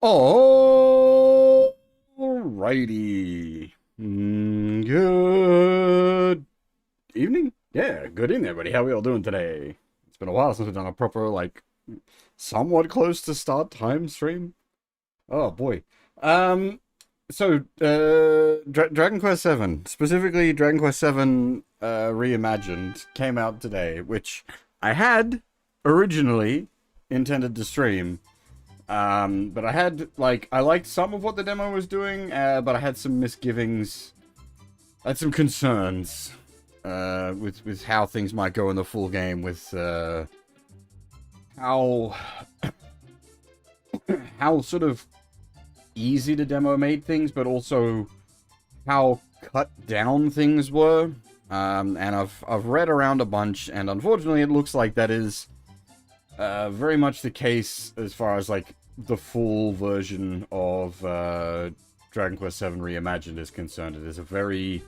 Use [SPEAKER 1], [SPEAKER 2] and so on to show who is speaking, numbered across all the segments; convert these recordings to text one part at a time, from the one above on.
[SPEAKER 1] Alrighty. Good evening? Yeah, good evening, everybody. How we all doing today? It's been a while since we've done a proper, like, somewhat close to start time stream. Oh, boy. Um, Dragon Quest VII, specifically Dragon Quest VII Reimagined, came out today, which I had originally intended to stream. But I had, like, I liked some of what the demo was doing, but I had some misgivings. I had some concerns, with how things might go in the full game, with, how, how sort of easy the demo made things, but also how cut down things were. And I've read around a bunch, and unfortunately it looks like that is very much the case as far as, like, the full version of Dragon Quest VII Reimagined is concerned. It is a very,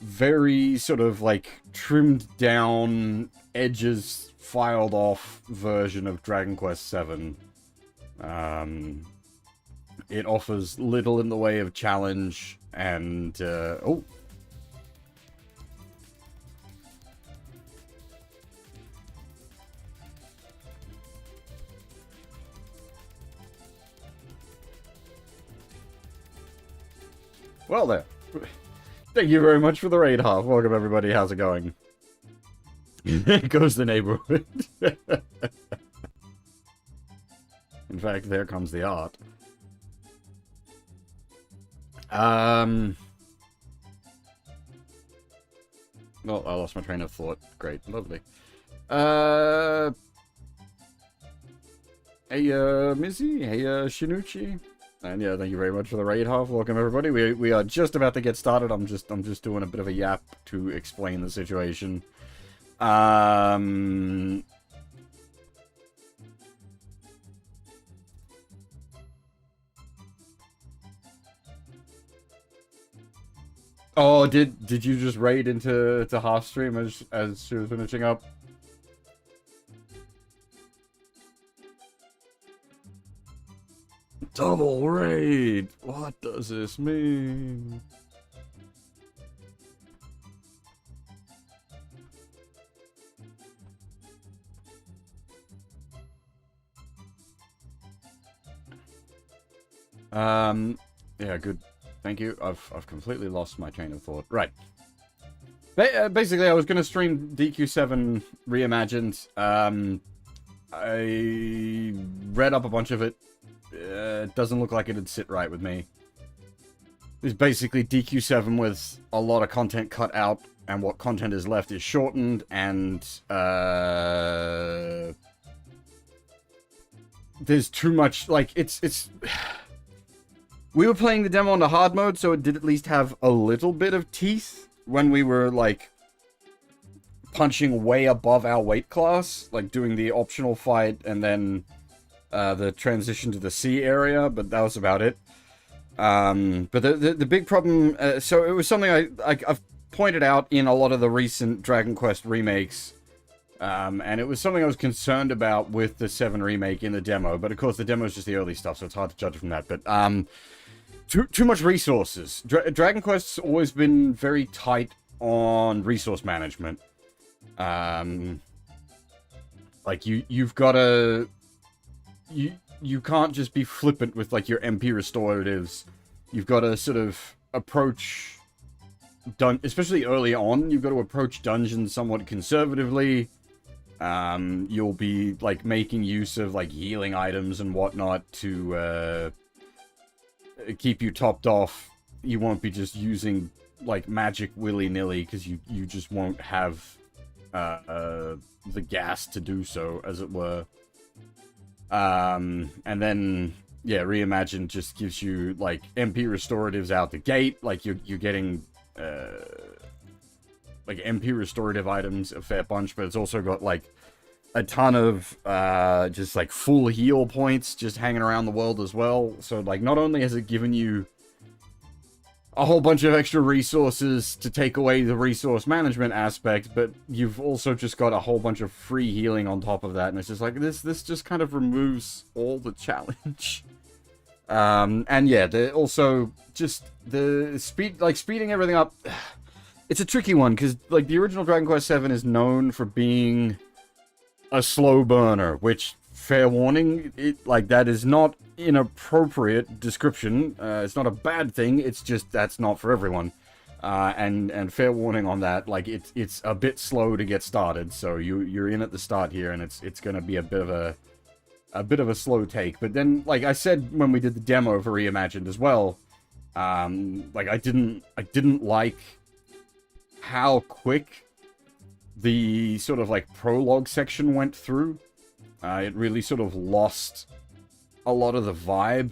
[SPEAKER 1] very sort of, like, trimmed down, edges filed off version of Dragon Quest VII. It offers little in the way of challenge, and, oh! Well there. Thank you very much for the raid, Half. Welcome, everybody. How's it going? There goes the neighborhood. In fact, there comes the art. Well, I lost my train of thought. Great. Lovely. Hey, Mizzy. Hey, Shinuchi. And yeah, thank you very much for the raid, Half. Welcome, everybody. We are just about to get started. I'm just doing a bit of a yap to explain the situation. Oh, did you just raid into Half stream as she was finishing up? Double raid! What does this mean? Yeah, good. Thank you. I've completely lost my train of thought. Right. Basically, I was going to stream DQ7 Reimagined. I read up a bunch of it. It doesn't look like it'd sit right with me. It's basically DQ7 with a lot of content cut out, and what content is left is shortened, and there's too much, like, it's we were playing the demo on the hard mode, so it did at least have a little bit of teeth when we were, like, punching way above our weight class, like doing the optional fight and then the transition to the sea area, but that was about it. But the big problem, so it was something I've pointed out in a lot of the recent Dragon Quest remakes, and it was something I was concerned about with the 7 remake in the demo, but of course the demo is just the early stuff, so it's hard to judge from that, but too much resources. Dragon Quest's always been very tight on resource management. Like, you've gotta... You can't just be flippant with, like, your MP restoratives. You've got to sort of approach... especially early on, you've got to approach dungeons somewhat conservatively. You'll be, like, making use of, like, healing items and whatnot to, keep you topped off. You won't be just using, like, magic willy-nilly, because you just won't have, the gas to do so, as it were. And then, yeah, Reimagined just gives you, like, MP restoratives out the gate. Like, you're getting, like, MP restorative items a fair bunch, but it's also got, like, a ton of, just, like, full heal points just hanging around the world as well. So, like, not only has it given you a whole bunch of extra resources to take away the resource management aspect, but you've also just got a whole bunch of free healing on top of that, and it's just like, this just kind of removes all the challenge. And yeah, also just the speeding everything up. It's a tricky one because like the original Dragon Quest VII is known for being a slow burner, which, fair warning, that is not inappropriate description. It's not a bad thing. It's just that's not for everyone. And fair warning on that. Like it's a bit slow to get started. So you're in at the start here, and it's gonna be a bit of a slow take. But then, like I said when we did the demo for Reimagined as well, like I didn't like how quick the sort of like prologue section went through. It really sort of lost a lot of the vibe,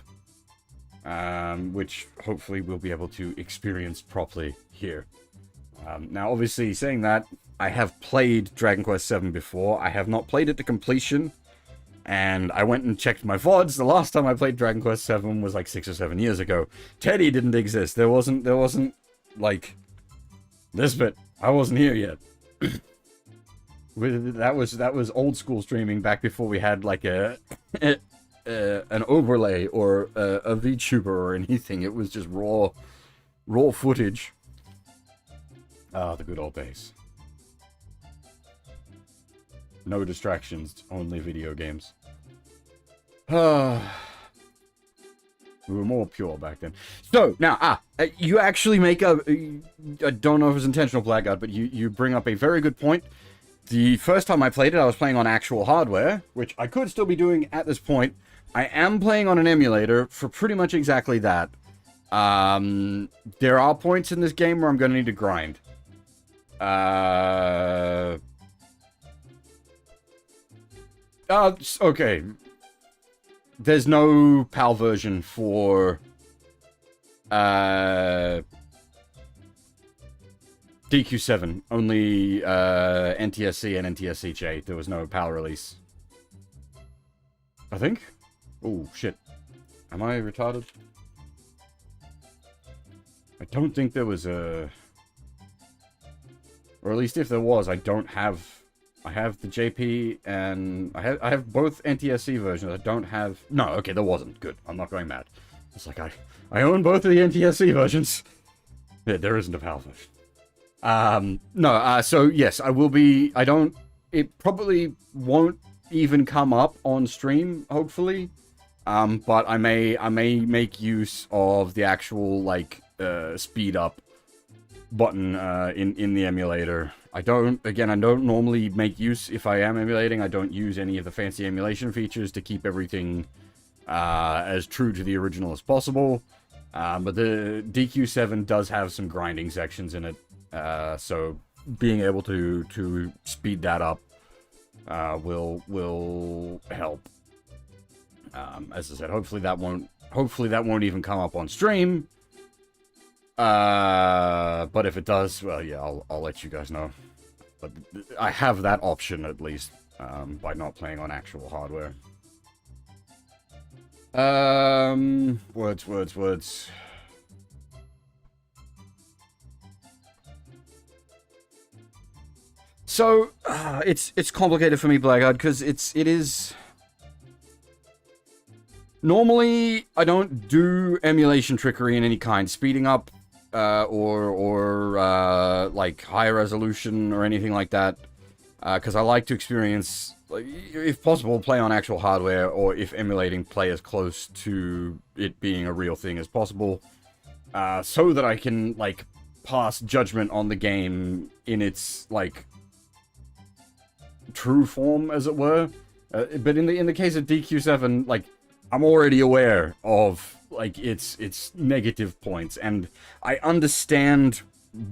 [SPEAKER 1] which hopefully we'll be able to experience properly here. Now, obviously, saying that, I have played Dragon Quest VII before. I have not played it to completion, and I went and checked my VODs. The last time I played Dragon Quest VII was like 6 or 7 years ago. Teddy didn't exist. There wasn't like this bit. I wasn't here yet. That was old school streaming back before we had like an overlay or a VTuber or anything. It was just raw footage. Ah, the good old days. No distractions, only video games. We were more pure back then. So, now, you actually make a... I don't know if it's intentional, Blackguard, but you bring up a very good point. The first time I played it, I was playing on actual hardware, which I could still be doing at this point. I am playing on an emulator for pretty much exactly that. There are points in this game where I'm going to need to grind. Okay. There's no PAL version for DQ7. Only NTSC and NTSC-J. There was no PAL release. I think? Oh, shit. Am I retarded? I don't think there was a... Or at least if there was, I don't have... I have the JP and I have both NTSC versions. I don't have... No, okay, there wasn't. Good. I'm not going mad. It's like I own both of the NTSC versions. Yeah, there isn't a PAL version. So yes, I will be... It probably won't even come up on stream, hopefully. But I may make use of the actual, like, speed up button in the emulator. I don't normally make use, if I am emulating, I don't use any of the fancy emulation features to keep everything as true to the original as possible. But the DQ7 does have some grinding sections in it, so being able to speed that up will help. As I said, hopefully that won't even come up on stream. But if it does, well, yeah, I'll let you guys know. But I have that option, at least, by not playing on actual hardware. Words. So, it's complicated for me, Blackguard, because it is... Normally, I don't do emulation trickery in any kind. Speeding up, or like high resolution or anything like that, because I like to experience, like, if possible, play on actual hardware, or if emulating, play as close to it being a real thing as possible, so that I can, like, pass judgment on the game in its, like, true form, as it were. But in the case of DQ7, like, I'm already aware of, like, its negative points, and I understand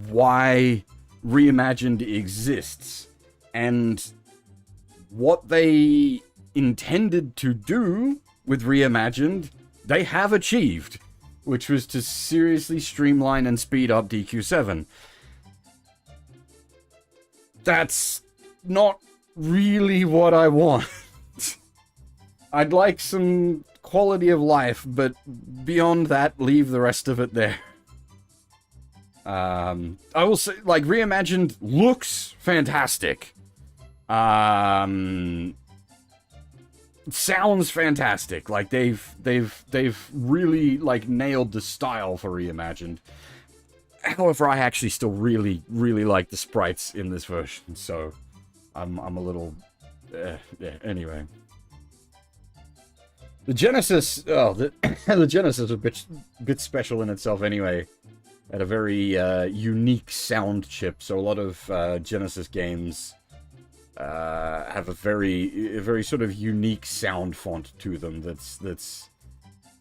[SPEAKER 1] why Reimagined exists, and what they intended to do with Reimagined, they have achieved, which was to seriously streamline and speed up DQ7. That's not really what I want. I'd like some quality of life, but beyond that, leave the rest of it there. I will say, like, Reimagined looks fantastic. The sounds fantastic. Like they've really like nailed the style for Reimagined. However, I actually still really like the sprites in this version, so I'm a little yeah, anyway. The Genesis, oh, the Genesis is a bit special in itself anyway. Had a very unique sound chip, so a lot of Genesis games have a very sort of unique sound font to them. That's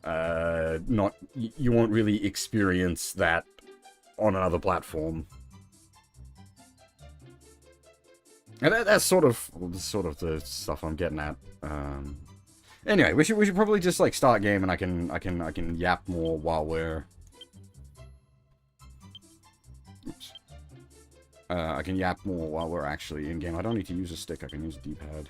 [SPEAKER 1] not, you won't really experience that on another platform. And that's sort of the stuff I'm getting at. Anyway, we should probably just like start game, and I can yap more while we're. Oops. I can yap more while we're actually in game. I don't need to use a stick. I can use a D-pad.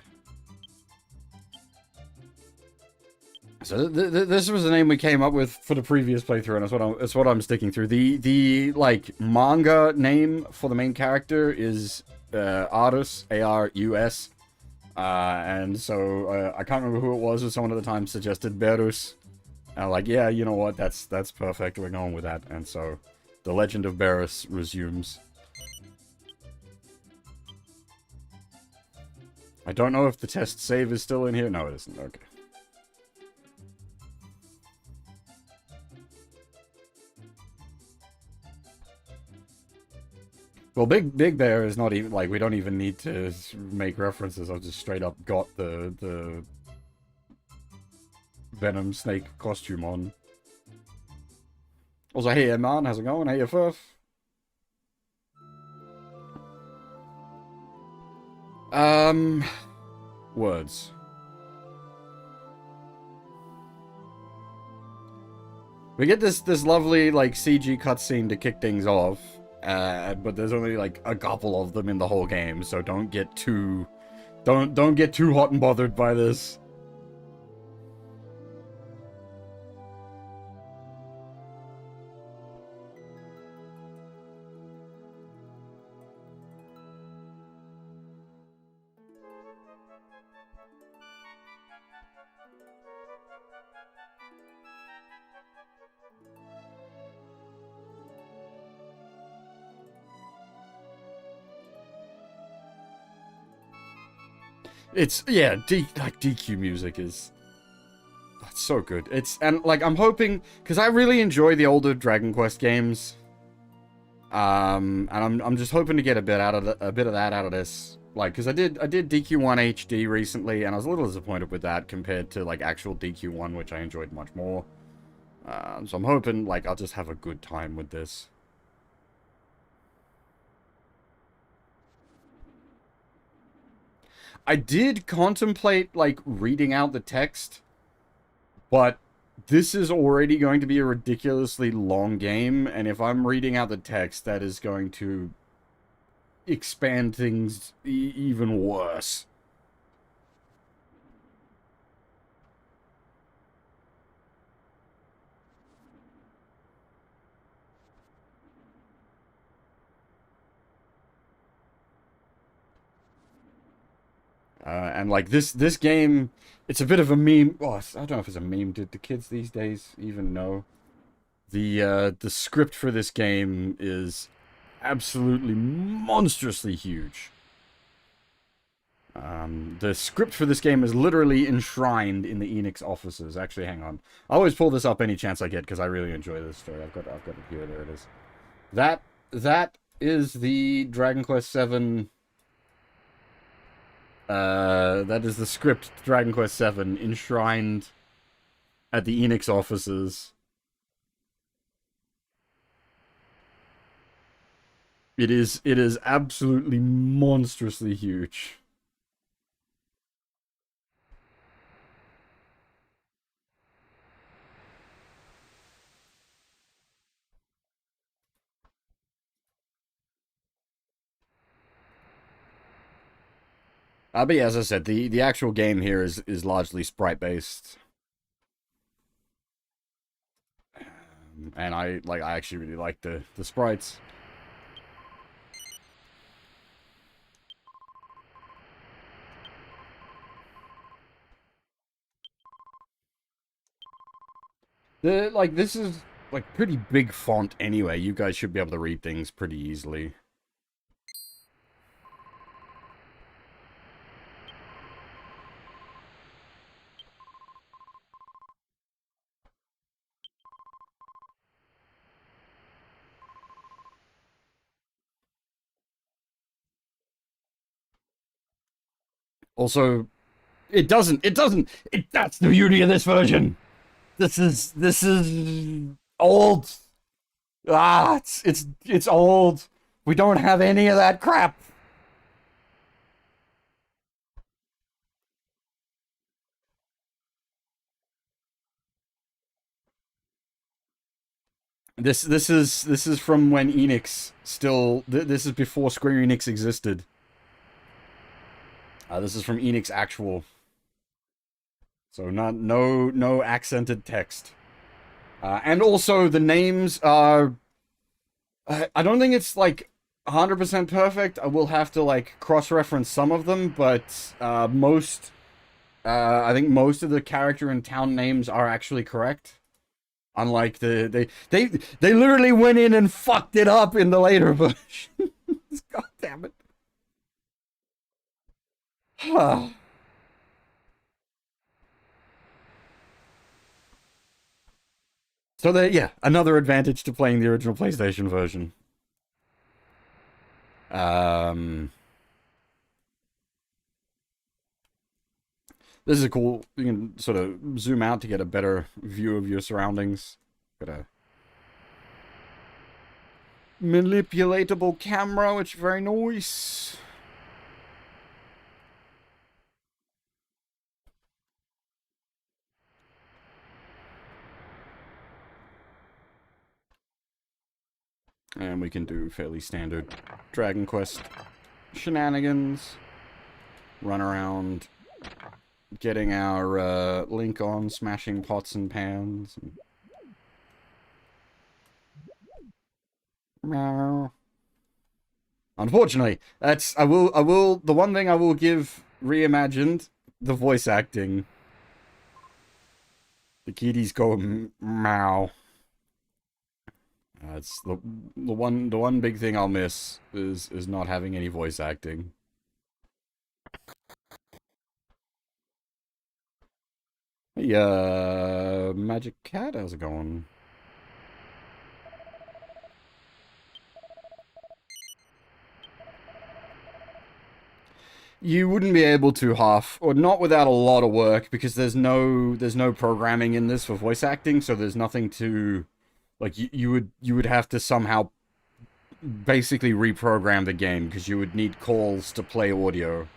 [SPEAKER 1] So this was the name we came up with for the previous playthrough, and that's what I'm sticking through. The like manga name for the main character is Arus, A-R-U-S. And so I can't remember who it was, but someone at the time suggested Berus. And I'm like, yeah, you know what? That's perfect. We're going with that. And so the Legend of Berus resumes. I don't know if the test save is still in here. No, it isn't. Okay. Well, Big Bear is not even, like, we don't even need to make references. I've just straight up got the Venom Snake costume on. Also, hey, man, how's it going? Hey, FF. Words. We get this lovely, like, CG cutscene to kick things off. But there's only like a couple of them in the whole game, so don't get too hot and bothered by this. It's, yeah, DQ music is, that's so good. And like, I'm hoping, because I really enjoy the older Dragon Quest games, and I'm just hoping to get a bit of that out of this. Like, because I did DQ1 HD recently, and I was a little disappointed with that compared to like actual DQ1, which I enjoyed much more. So I'm hoping like I'll just have a good time with this. I did contemplate, like, reading out the text, but this is already going to be a ridiculously long game, and if I'm reading out the text, that is going to expand things even worse. And like this game, it's a bit of a meme. Well, I don't know if it's a meme. Did the kids these days even know? The script for this game is absolutely monstrously huge. The script for this game is literally enshrined in the Enix offices. Actually, hang on. I always pull this up any chance I get because I really enjoy this story. I've got it here. There it is. That is the Dragon Quest VII. That is the script to Dragon Quest VII enshrined at the Enix offices. It is absolutely monstrously huge. But yeah, as I said, the actual game here is largely sprite based, and I actually really like the sprites. This is like pretty big font anyway. You guys should be able to read things pretty easily. Also, that's the beauty of this version. This is old. It's old. We don't have any of that crap. This is from when Enix still. This is before Square Enix existed. This is from Enix Actual. So no accented text. And also the names are. I don't think it's like 100% perfect. I will have to like cross-reference some of them, but most. I think most of the character and town names are actually correct. Unlike they literally went in and fucked it up in the later version. God damn it. So there, yeah, another advantage to playing the original PlayStation version. Um, this is cool. You can sort of zoom out to get a better view of your surroundings. Got a manipulatable camera, which is very nice. And we can do fairly standard Dragon Quest shenanigans. Run around getting our link on, smashing pots and pans. Meow. Unfortunately, I will the one thing I will give Reimagined, the voice acting. The kitties go meow. It's the one big thing I'll miss is not having any voice acting. Hey, Magic Cat, how's it going? You wouldn't be able to half, or not without a lot of work, because there's no programming in this for voice acting, so there's nothing to, like you would have to somehow basically reprogram the game because you would need calls to play audio.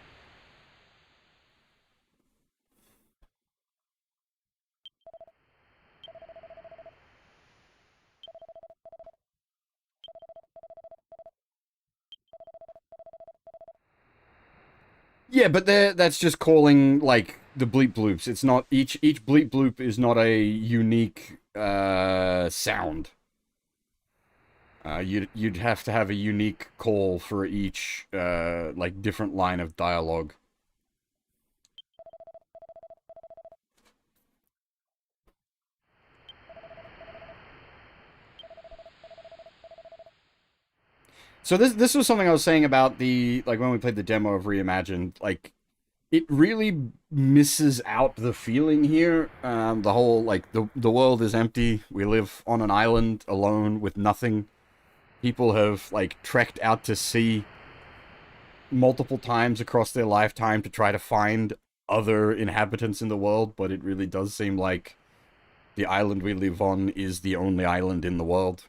[SPEAKER 1] Yeah, but that's just calling like the bleep bloops. It's not each bleep bloop is not a unique sound. You'd have to have a unique call for each like different line of dialogue. So this was something I was saying about the like when we played the demo of Reimagined. Like it really misses out the feeling here. The whole like the world is empty. We live on an island alone with nothing. People have like trekked out to sea multiple times across their lifetime to try to find other inhabitants in the world, but it really does seem like the island we live on is the only island in the world.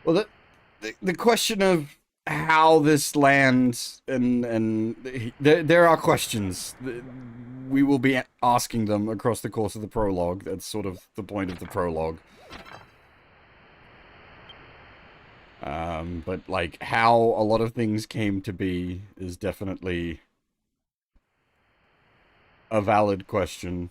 [SPEAKER 1] Well, the question of how this lands, and there are questions. We will be asking them across the course of the prologue. That's sort of the point of the prologue. But like how a lot of things came to be is definitely a valid question.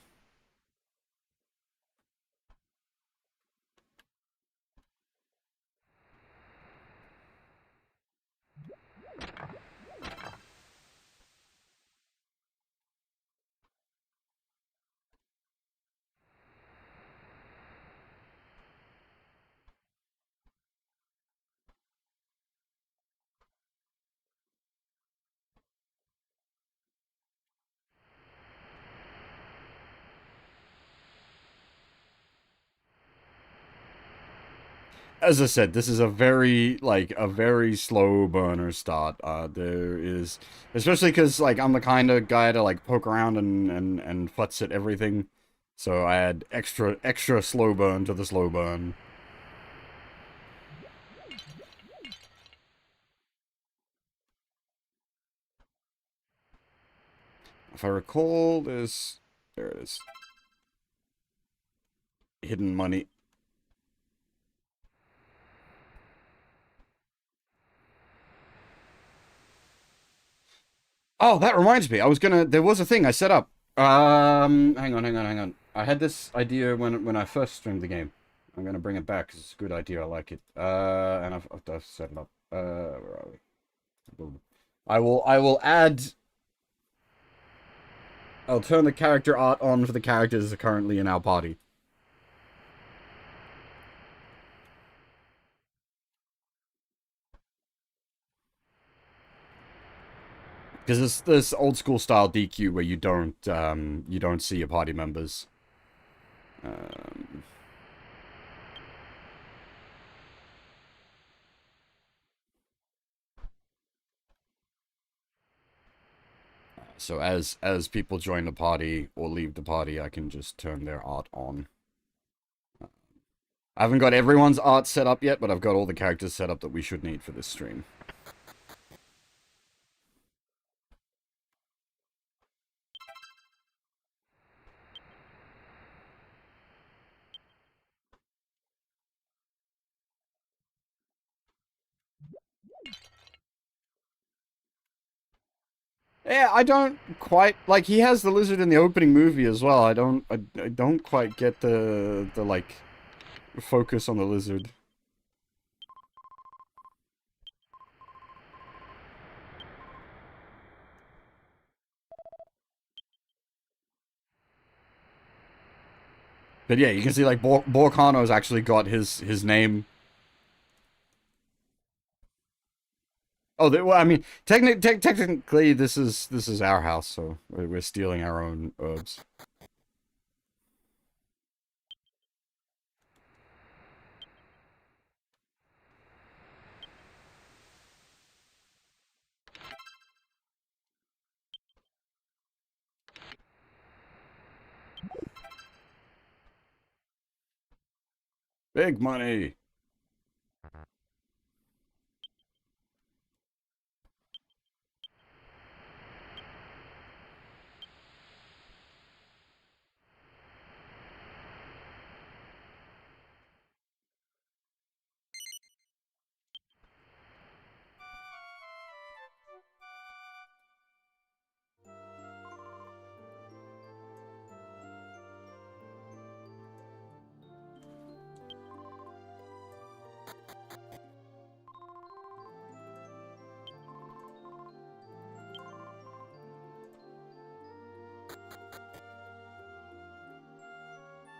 [SPEAKER 1] As I said, this is a very, like, a very slow burner start. There is, especially because, like, I'm the kind of guy to, like, poke around and futz at everything. So I add extra slow burn to the slow burn. If I recall, there it is. Hidden money. Oh, that reminds me. There was a thing I set up. Hang on. I had this idea when I first streamed the game. I'm gonna bring it back because it's a good idea. I like it. And I've set it up. Where are we? I will add. I'll turn the character art on for the characters currently in our party. Because it's this old school style DQ where you don't see your party members. So as people join the party or leave the party, I can just turn their art on. I haven't got everyone's art set up yet, but I've got all the characters set up that we should need for this stream. Yeah, I don't quite like. He has the lizard in the opening movie as well. I don't quite get the like focus on the lizard. But yeah, you can see like Borkano's actually got his name. Oh, well, I mean, technically, this is our house, so we're stealing our own herbs. Big money.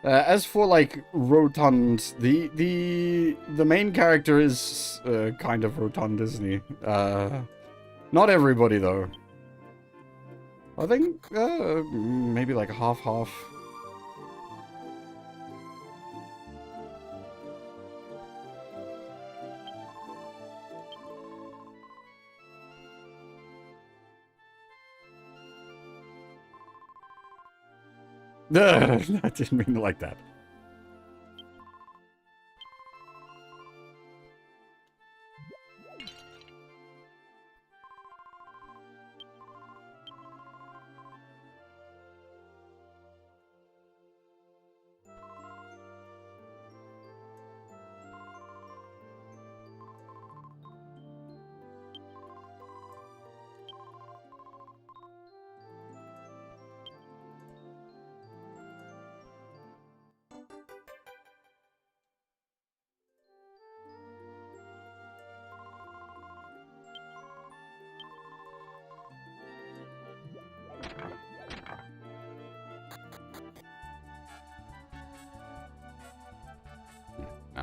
[SPEAKER 1] As for like rotund, the main character is kind of rotund, isn't he? Not everybody though. I think maybe like half. I didn't mean it like that.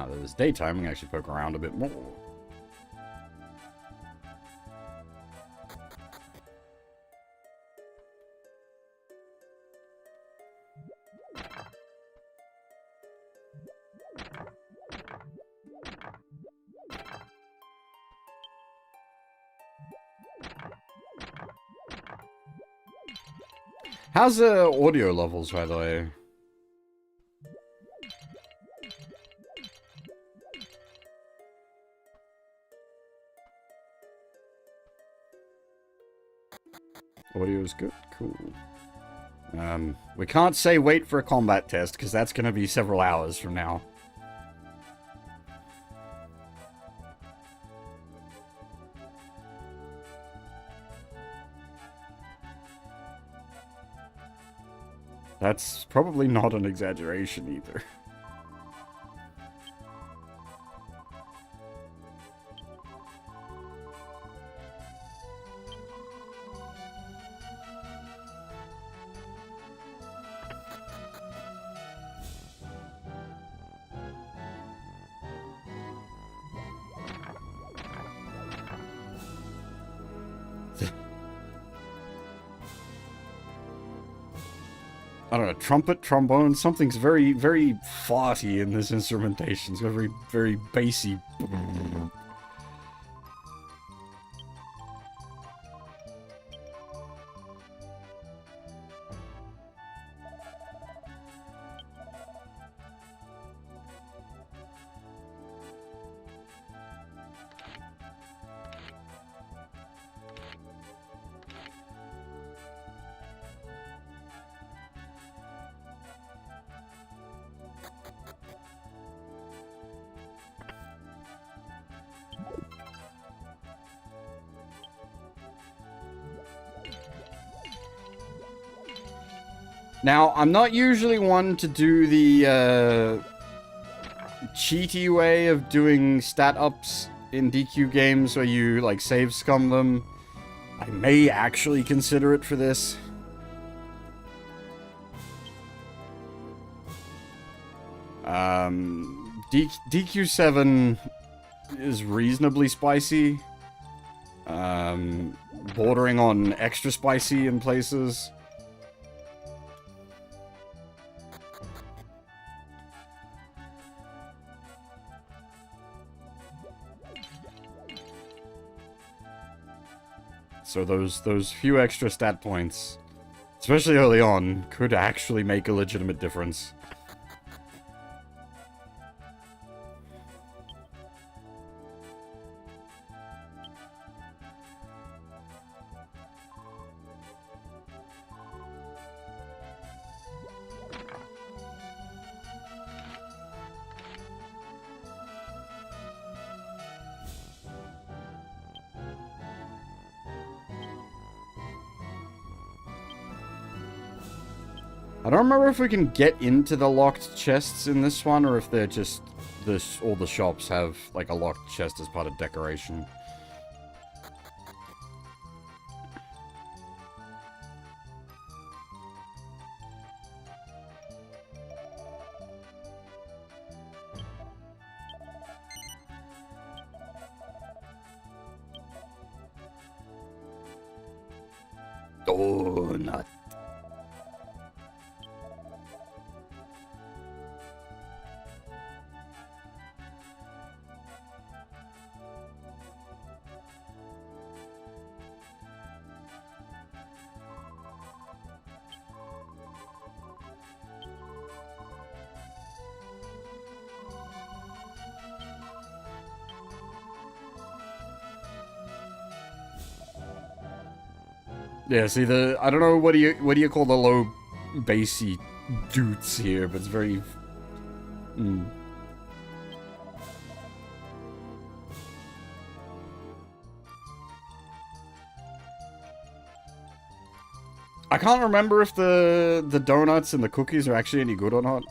[SPEAKER 1] Now that it's daytime, we can actually poke around a bit more. How's the audio levels, by the way? Audio is good? Cool. We can't say wait for a combat test, because that's going to be several hours from now. That's probably not an exaggeration either. I don't know, trumpet, trombone, something's very, very farty in this instrumentation. It's got very, very bassy. Now, I'm not usually one to do the cheaty way of doing stat ups in DQ games where you, like, save scum them. I may actually consider it for this. DQ7 is reasonably spicy. Bordering on extra spicy in places. So those few extra stat points, especially early on, could actually make a legitimate difference. I don't remember if we can get into the locked chests in this one, or if they're just all the shops have like a locked chest as part of decoration. Donut. Yeah, see I don't know what do you call the low bassy doots here, but it's very I can't remember if the donuts and the cookies are actually any good or not.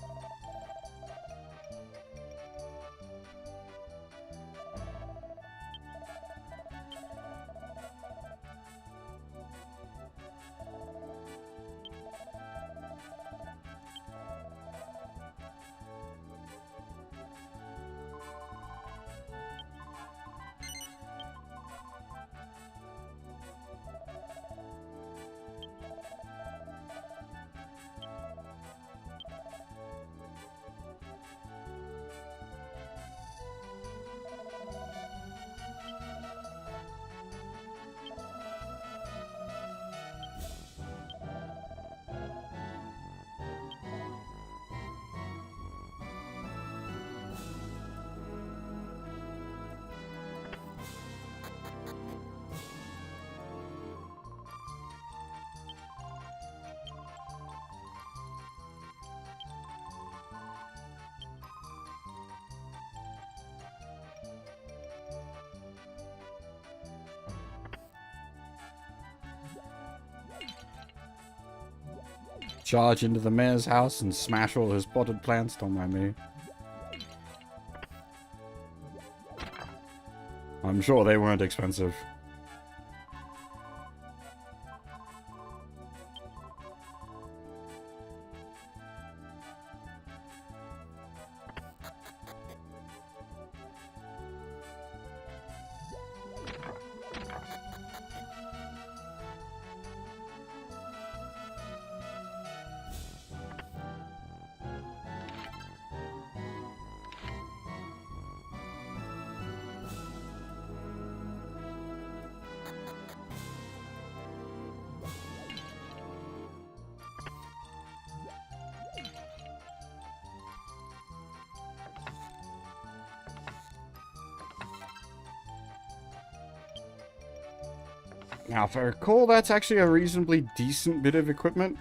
[SPEAKER 1] charge into the mayor's house and smash all his potted plants, don't mind me. I'm sure they weren't expensive. Now, if I recall, that's actually a reasonably decent bit of equipment.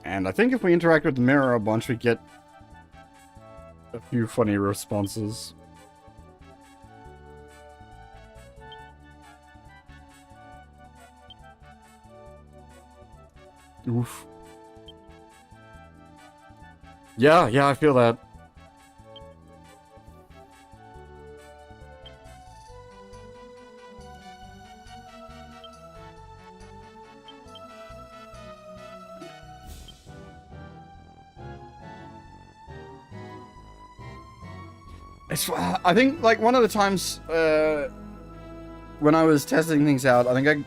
[SPEAKER 1] And I think if we interact with the mirror a bunch, we get a few funny responses. Oof. Yeah, I feel that. I think, like, one of the times when I was testing things out, I think I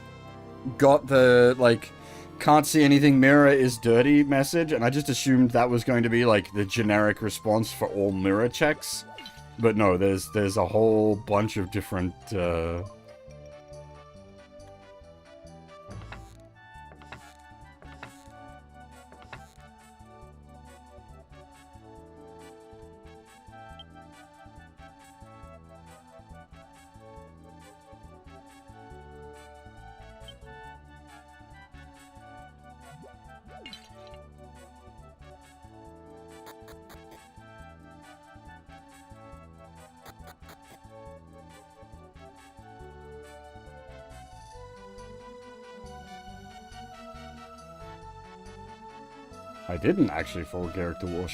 [SPEAKER 1] got the, like, can't see anything, mirror is dirty message, and I just assumed that was going to be, like, the generic response for all mirror checks. But no, there's a whole bunch of different, I didn't actually forget to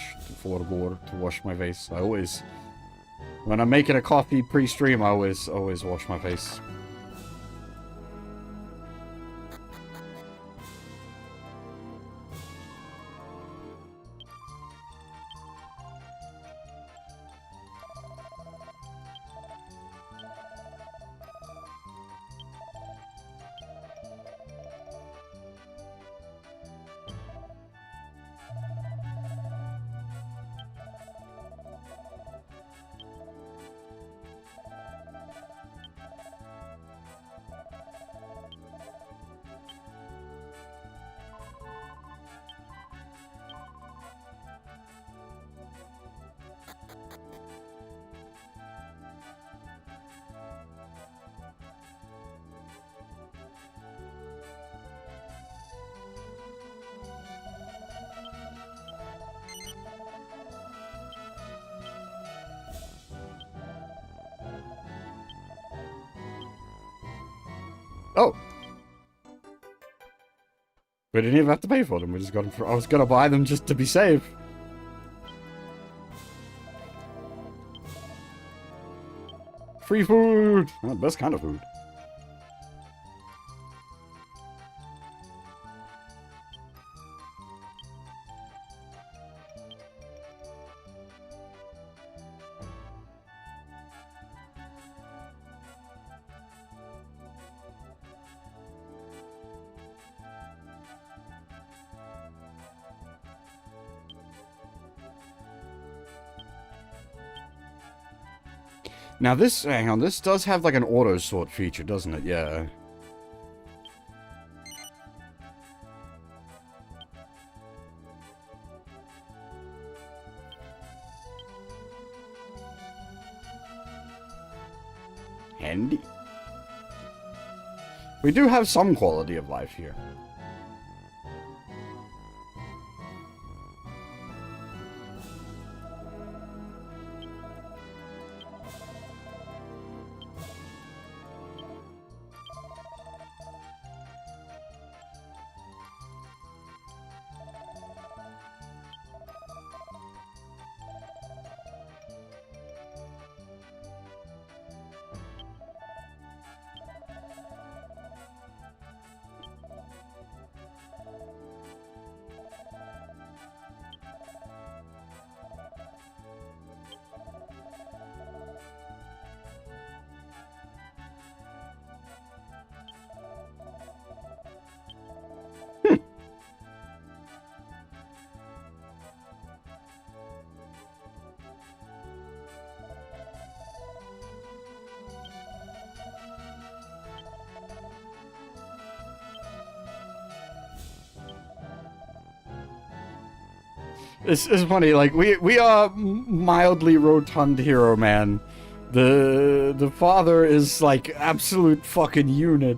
[SPEAKER 1] wash my face. I always, when I'm making a coffee pre-stream, I always wash my face. Oh. We didn't even have to pay for them. We just got them for... I was gonna buy them just to be safe. Free food! Oh, best kind of food. Now this, hang on, this does have like an auto sort feature, doesn't it? Yeah. Handy. We do have some quality of life here. It's funny, like, we are mildly rotund hero man. The father is, like, absolute fucking unit.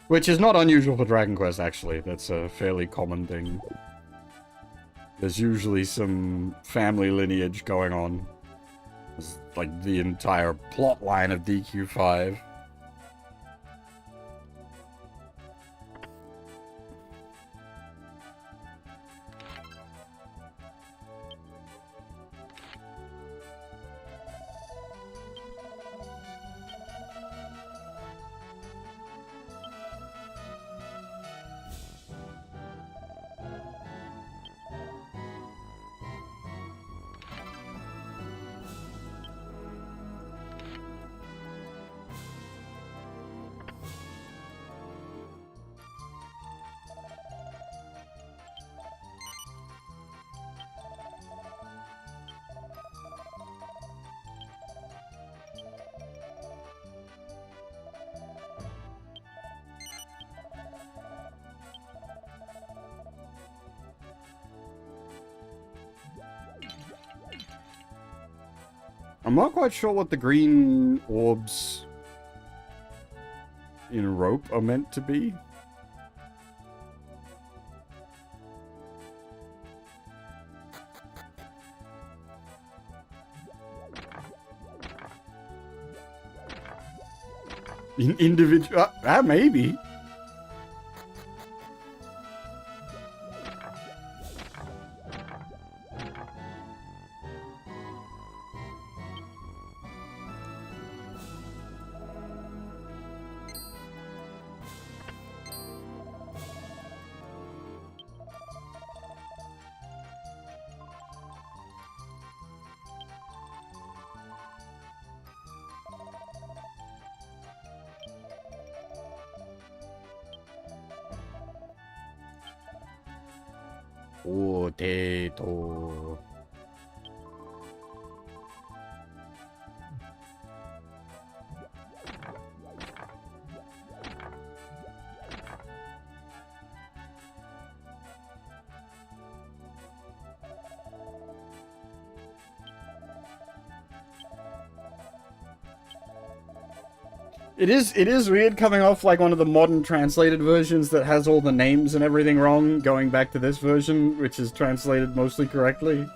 [SPEAKER 1] Which is not unusual for Dragon Quest, actually. That's a fairly common thing. There's usually some family lineage going on. It's like the entire plot line of DQ5. I'm not quite sure what the green orbs in rope are meant to be. Individual... maybe. Potato. It is weird coming off like one of the modern translated versions that has all the names and everything wrong, going back to this version, which is translated mostly correctly.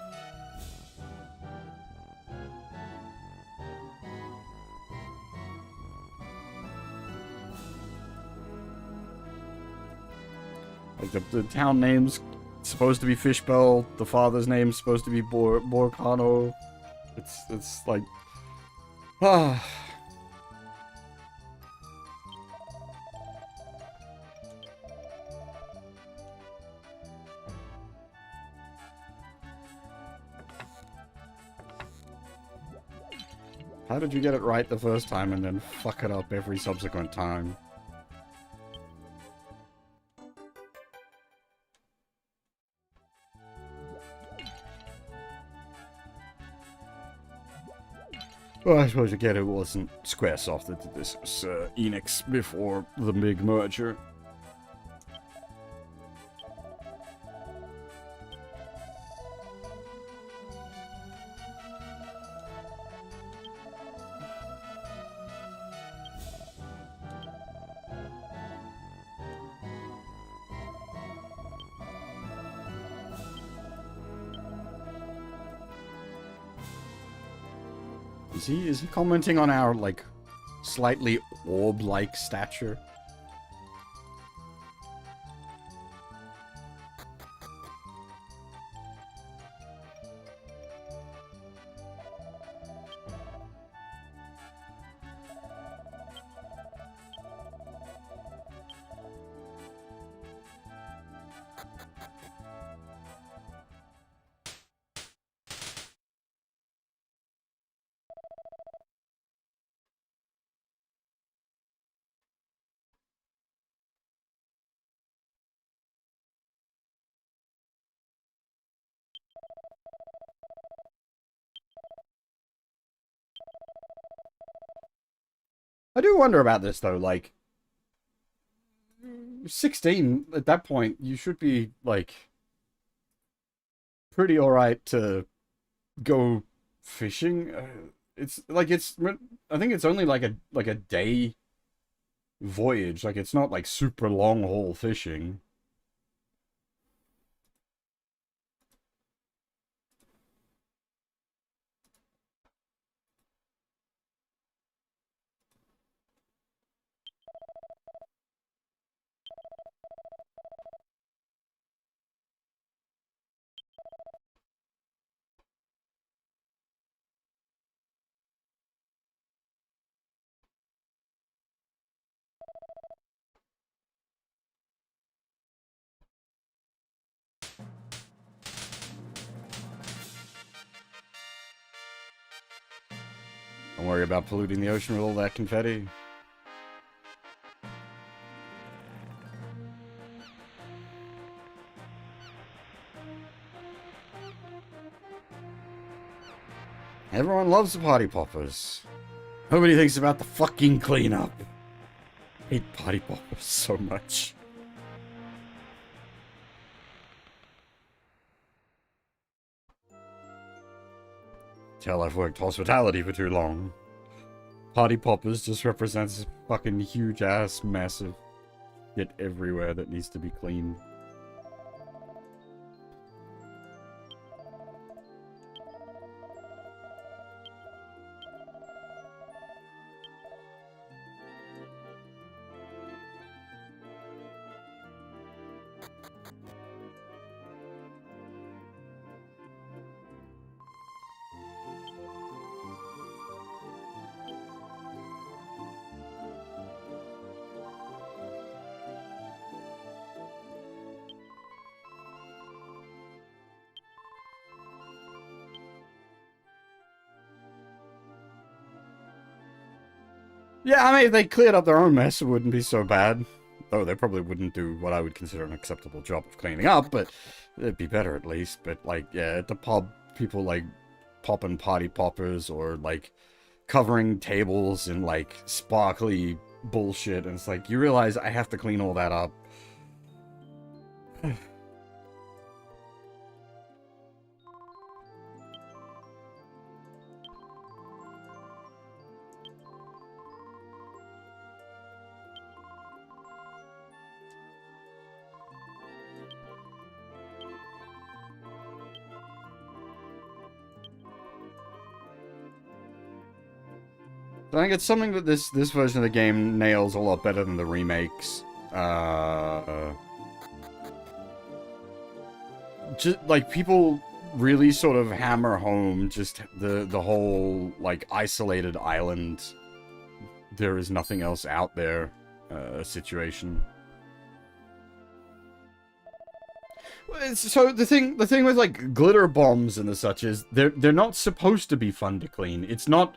[SPEAKER 1] Like the town name's supposed to be Fishbell, the father's name's supposed to be Borcano. It's like ah. How did you get it right the first time and then fuck it up every subsequent time? Well, I suppose again it wasn't Squaresoft that did this. It was Enix before the big merger. Is he commenting on our, like, slightly orb-like stature? I do wonder about this, though, like, 16, at that point, you should be, like, pretty alright to go fishing. It's, like, I think it's only, like a day voyage. Like, it's not, like, super long-haul fishing. Don't worry about polluting the ocean with all that confetti. Everyone loves the party poppers. Nobody thinks about the fucking cleanup. I hate party poppers so much. Tell I've worked hospitality for too long. Party poppers just represents this fucking huge ass massive shit everywhere that needs to be cleaned. Yeah, I mean, if they cleared up their own mess, it wouldn't be so bad. Though they probably wouldn't do what I would consider an acceptable job of cleaning up, but it'd be better at least. But, like, yeah, at the pub, people, like, popping party poppers or, like, covering tables in, like, sparkly bullshit. And it's like, you realize I have to clean all that up. I think it's something that this version of the game nails a lot better than the remakes. Just like people really sort of hammer home just the whole like isolated island. There is nothing else out there situation. So the thing with like glitter bombs and the such is they're not supposed to be fun to clean. It's not.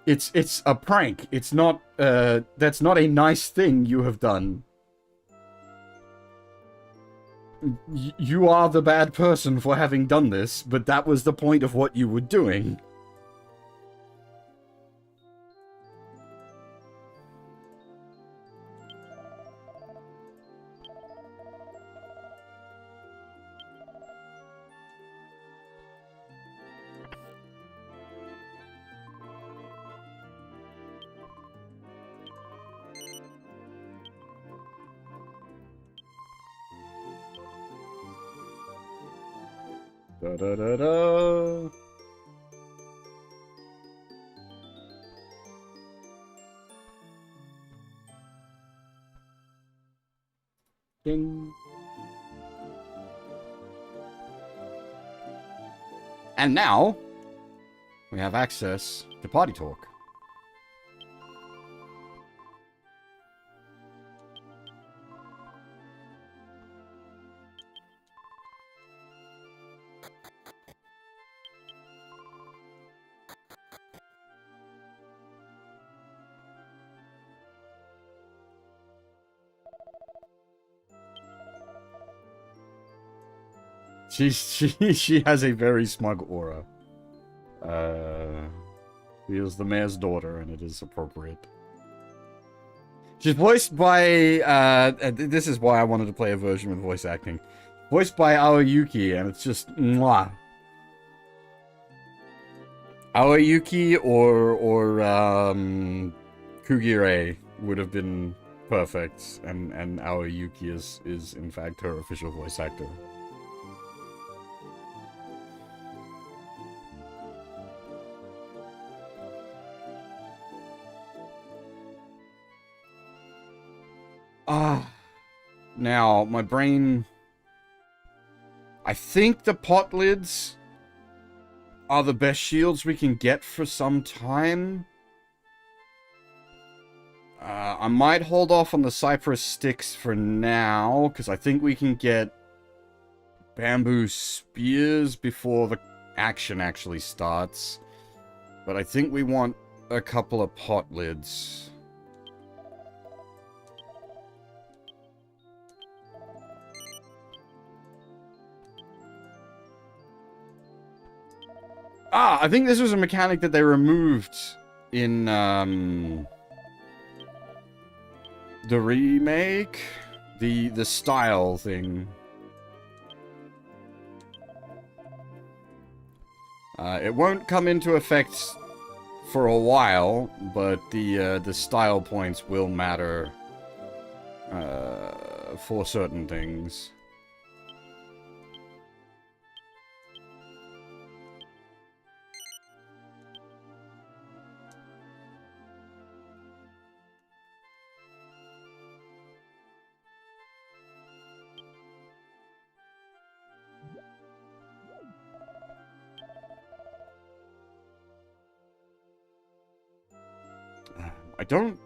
[SPEAKER 1] It's a prank. It's not, that's not a nice thing you have done. You are the bad person for having done this, but that was the point of what you were doing. Da da da da. Ding. And now we have access to Party Talk. She has a very smug aura. She is the mayor's daughter, and it is appropriate. She's voiced by, this is why I wanted to play a version with voice acting. Voiced by Aoyuki, and it's just, mwah. Aoyuki or Kugire would have been perfect, and Aoyuki is in fact her official voice actor. Now, my brain... I think the pot lids are the best shields we can get for some time. I might hold off on the cypress sticks for now, because I think we can get bamboo spears before the action actually starts. But I think we want a couple of pot lids. I think this was a mechanic that they removed in, the remake? The style thing. It won't come into effect for a while, but the style points will matter, for certain things.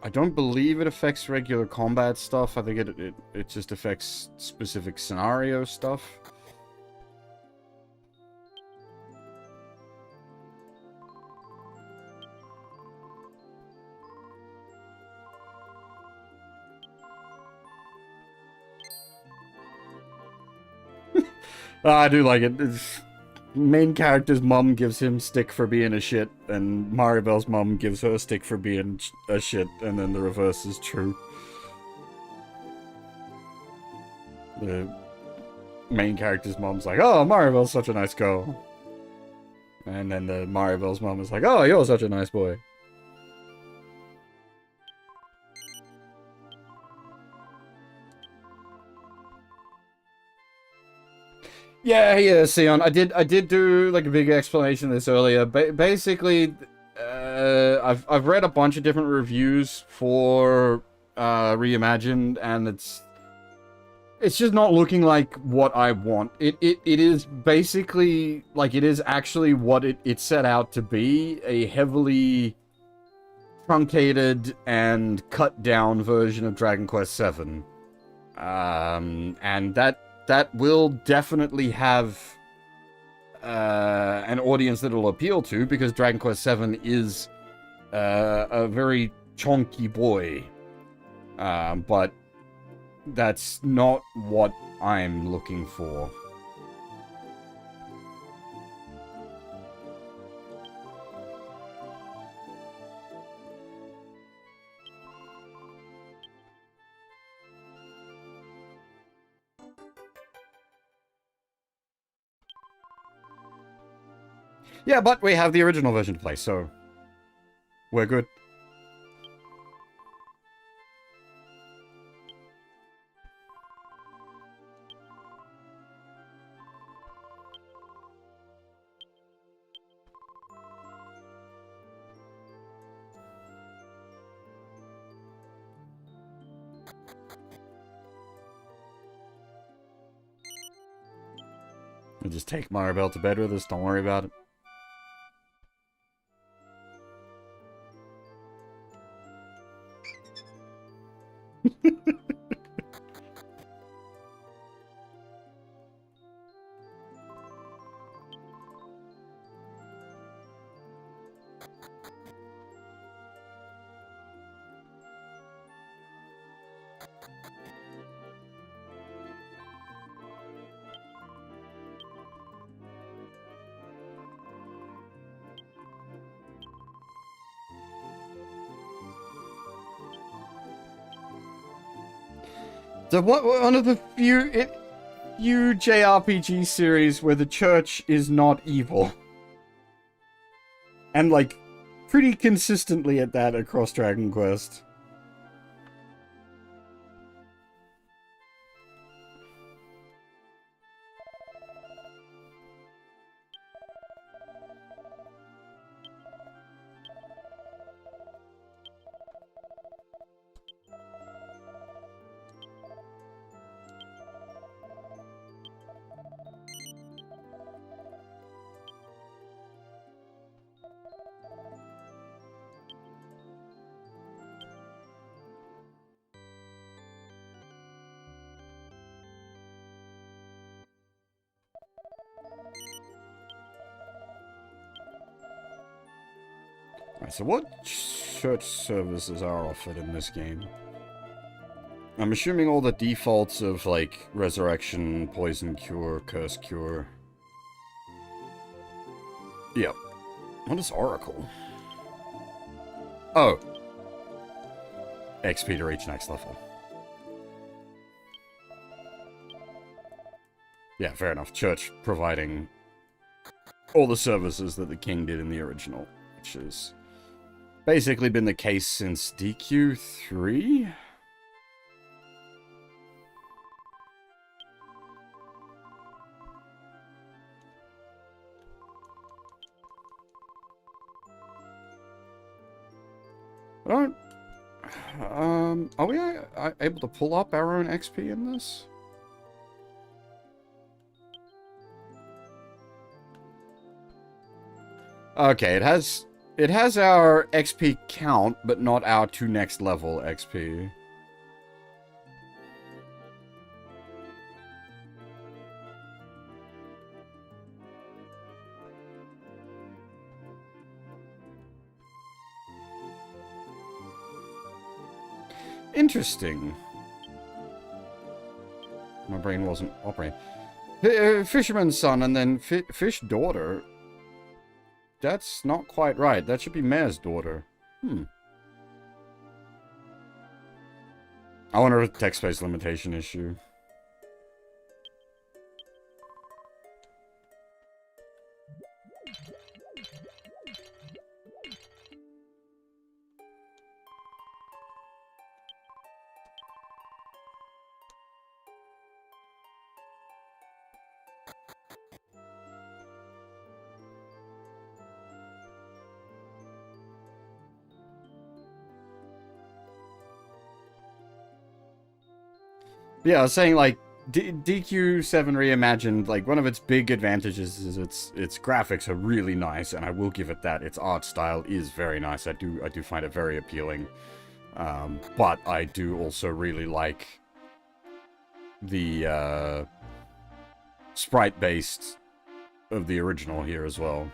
[SPEAKER 1] I don't believe it affects regular combat stuff. I think it just affects specific scenario stuff. I do like it. Main character's mom gives him stick for being a shit, and Maribel's mom gives her a stick for being a shit, and then the reverse is true. The main character's mom's like, oh, Maribel's such a nice girl. And then the Maribel's mom is like, oh, you're such a nice boy. Yeah, Sion. I did do like a big explanation of this earlier. Basically, I've read a bunch of different reviews for Reimagined, and it's just not looking like what I want. It is basically like it is actually what it set out to be, a heavily truncated and cut down version of Dragon Quest VII. And that will definitely have an audience that it'll appeal to, because Dragon Quest VII is a very chonky boy. But that's not what I'm looking for. Yeah, but we have the original version to play, so we're good. We'll just take Maribel to bed with us, don't worry about it. So one of the few JRPG series where the church is not evil. And, like, pretty consistently at that across Dragon Quest. Alright, so what church services are offered in this game? I'm assuming all the defaults of, like, resurrection, poison cure, curse cure. Yep. What is Oracle? Oh. XP to reach next level. Yeah, fair enough. Church providing all the services that the king did in the original, which has basically been the case since DQ3? I don't... are we able to pull up our own XP in this? Okay, it has our XP count, but not our 2 next level XP. Interesting. My brain wasn't operating. Fisherman's son and then fish daughter. That's not quite right. That should be Mayor's daughter. I wonder if it's a text-based limitation issue. Yeah, I was saying, like, DQ7 Reimagined, like, one of its big advantages is its graphics are really nice, and I will give it that. Its art style is very nice. I do find it very appealing. But I do also really like the sprite-based of the original here as well.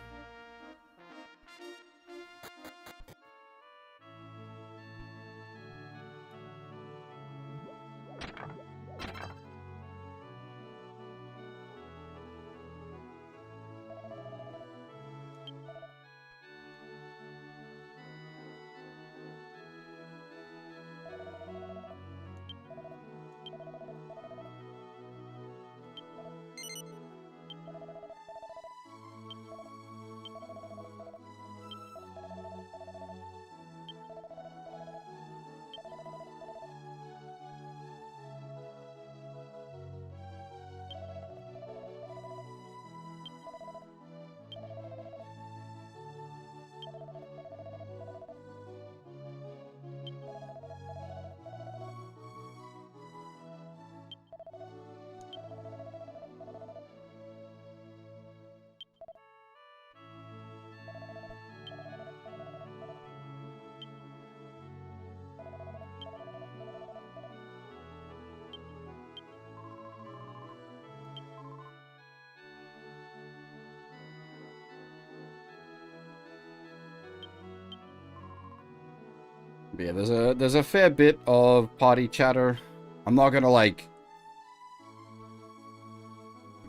[SPEAKER 1] Yeah, there's a fair bit of party chatter. I'm not gonna, like,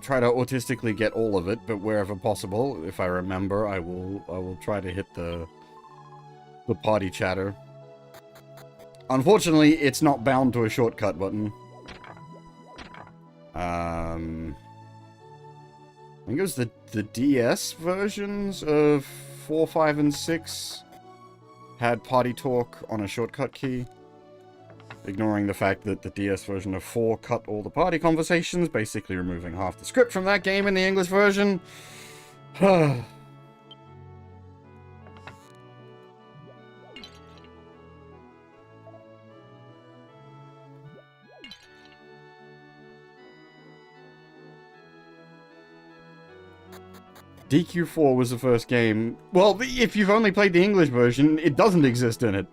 [SPEAKER 1] try to autistically get all of it, but wherever possible, if I remember, I will try to hit the party chatter. Unfortunately, it's not bound to a shortcut button. I think it was the DS versions of 4, 5, and 6 had party talk on a shortcut key. Ignoring the fact that the DS version of 4 cut all the party conversations, basically removing half the script from that game in the English version. DQ4 was the first game. Well, if you've only played the English version, it doesn't exist in it.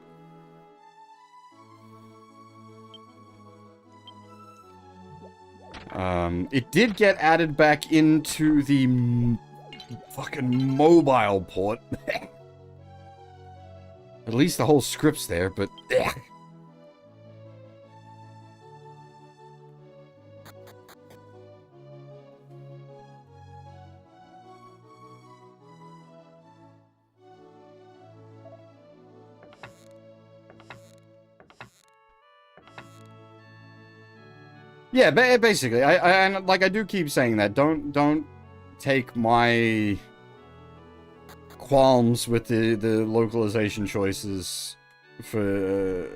[SPEAKER 1] It did get added back into the fucking mobile port. At least the whole script's there, but... Yeah, basically, I do keep saying that. Don't take my qualms with the localization choices for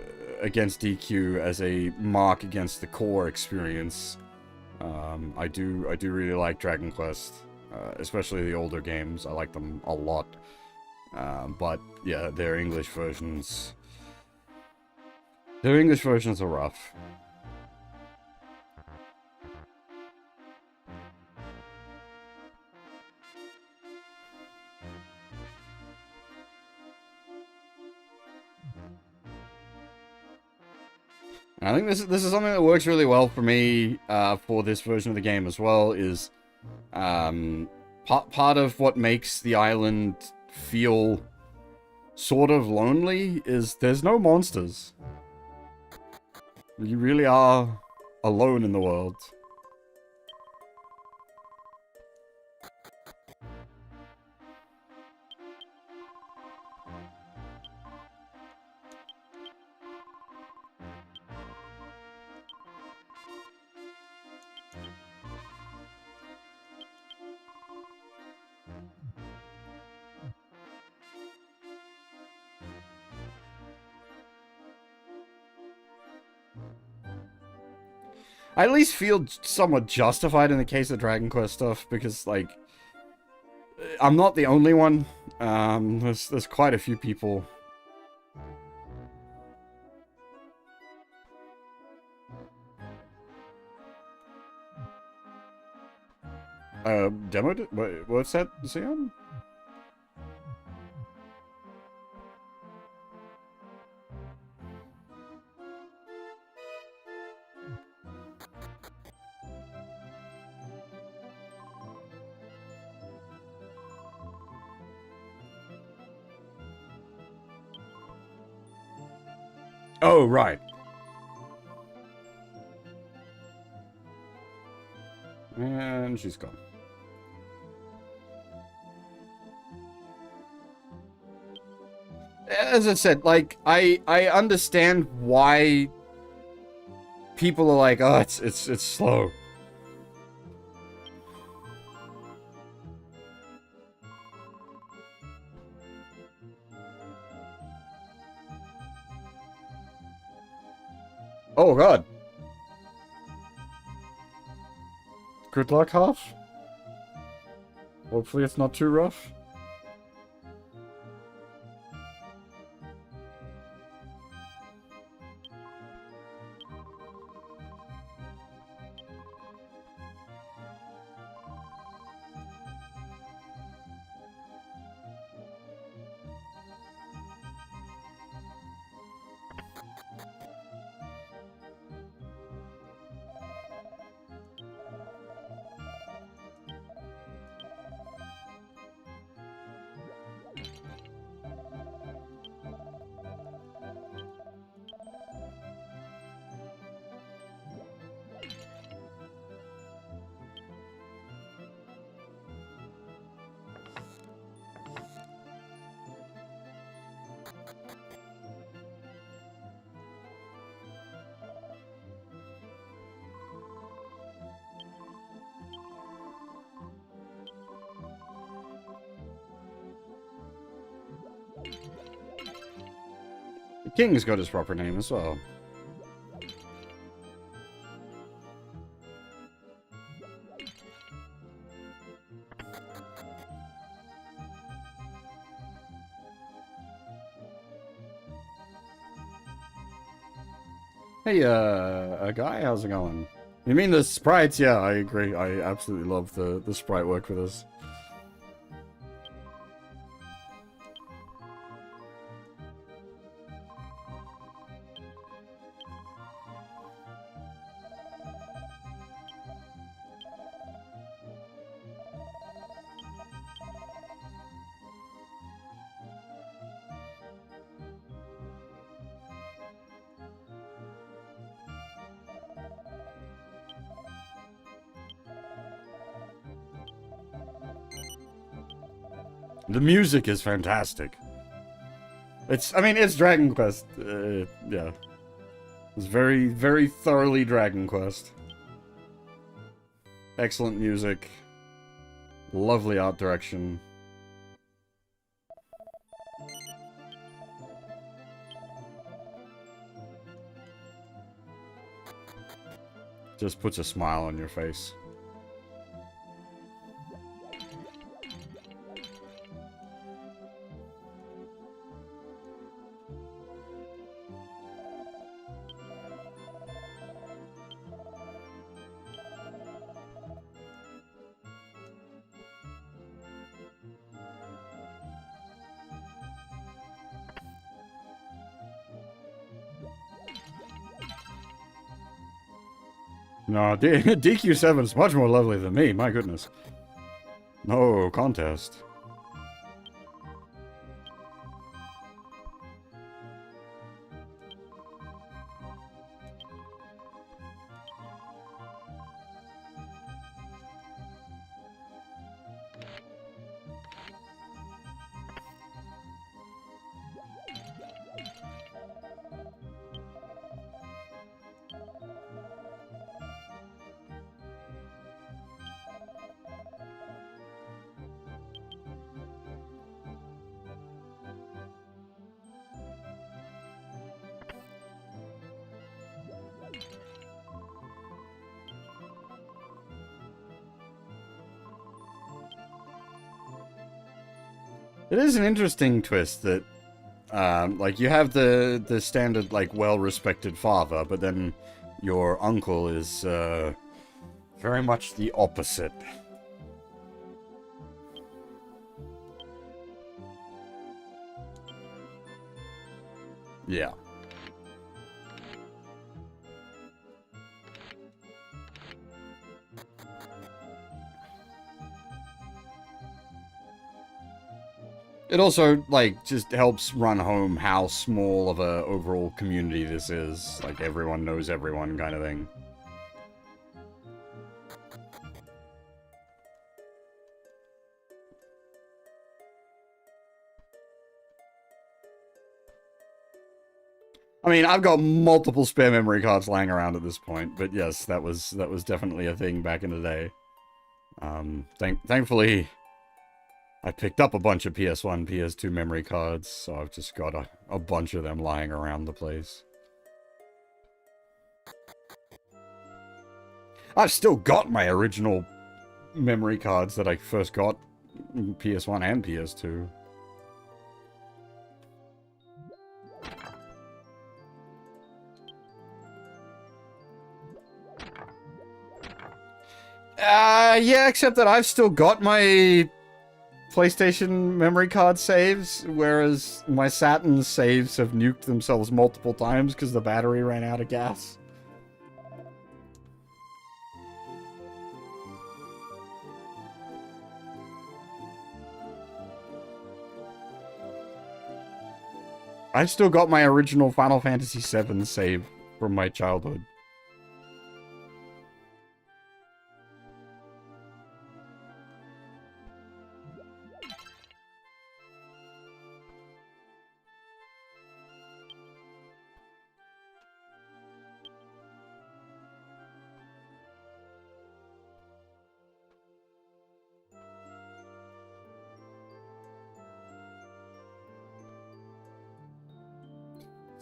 [SPEAKER 1] against DQ as a mark against the core experience. I do really like Dragon Quest, especially the older games. I like them a lot. But yeah, their English versions are rough. I think this is something that works really well for me for this version of the game as well. Is part of what makes the island feel sort of lonely is there's no monsters. You really are alone in the world. I at least feel somewhat justified in the case of Dragon Quest stuff, because, like, I'm not the only one. There's quite a few people. Demoed it? What's that, Sion? Oh, right. And she's gone. As I said, like, I understand why people are like, oh, it's slow. Oh god. Good luck, half. Hopefully it's not too rough. King's got his proper name as well. Hey, guy, how's it going? You mean the sprites? Yeah, I agree. I absolutely love the sprite work for this. The music is fantastic. I mean, it's Dragon Quest. Yeah. It's very, very thoroughly Dragon Quest. Excellent music. Lovely art direction. Just puts a smile on your face. No, DQ7 is much more lovely than me, my goodness. No contest. It is an interesting twist that, like, you have the standard, like, well-respected father, but then your uncle is, very much the opposite. Yeah. It also, like, just helps run home how small of a overall community this is. Like, everyone knows everyone kind of thing. I mean, I've got multiple spare memory cards lying around at this point, but yes, that was definitely a thing back in the day. Thankfully, I picked up a bunch of PS1, PS2 memory cards, so I've just got a bunch of them lying around the place. I've still got my original memory cards that I first got in PS1 and PS2. Yeah, except that I've still got my PlayStation memory card saves, whereas my Saturn saves have nuked themselves multiple times because the battery ran out of gas. I've still got my original Final Fantasy VII save from my childhood.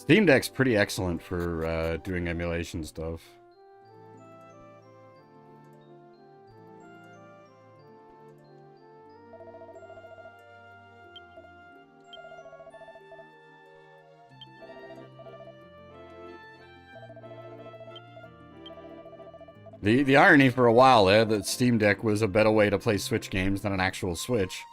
[SPEAKER 1] Steam Deck's pretty excellent for doing emulation stuff. The irony for a while there that Steam Deck was a better way to play Switch games than an actual Switch.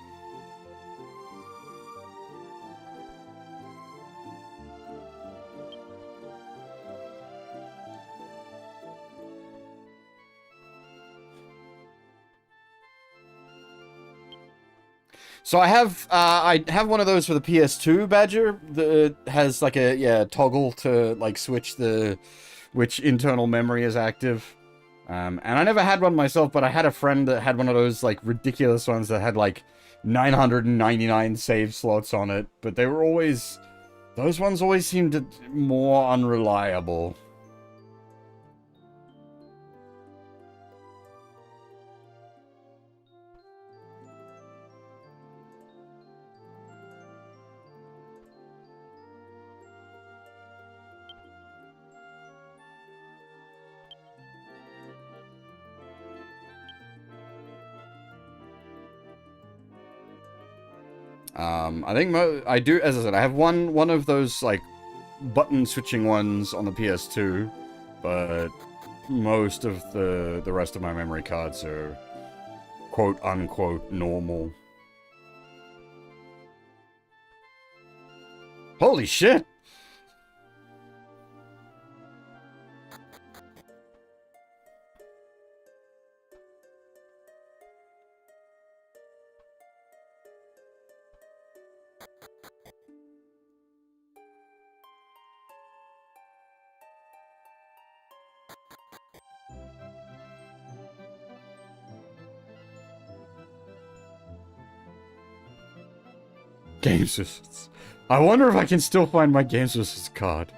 [SPEAKER 1] So I have one of those for the PS2, Badger, that has like a toggle to like switch which internal memory is active. And I never had one myself, but I had a friend that had one of those like ridiculous ones that had like 999 save slots on it, but those ones always seemed more unreliable. I think I do, as I said, I have one of those like button switching ones on the PS2, but most of the rest of my memory cards are quote unquote normal. Holy shit! Games Wizards. I wonder if I can still find my Games Wizards card.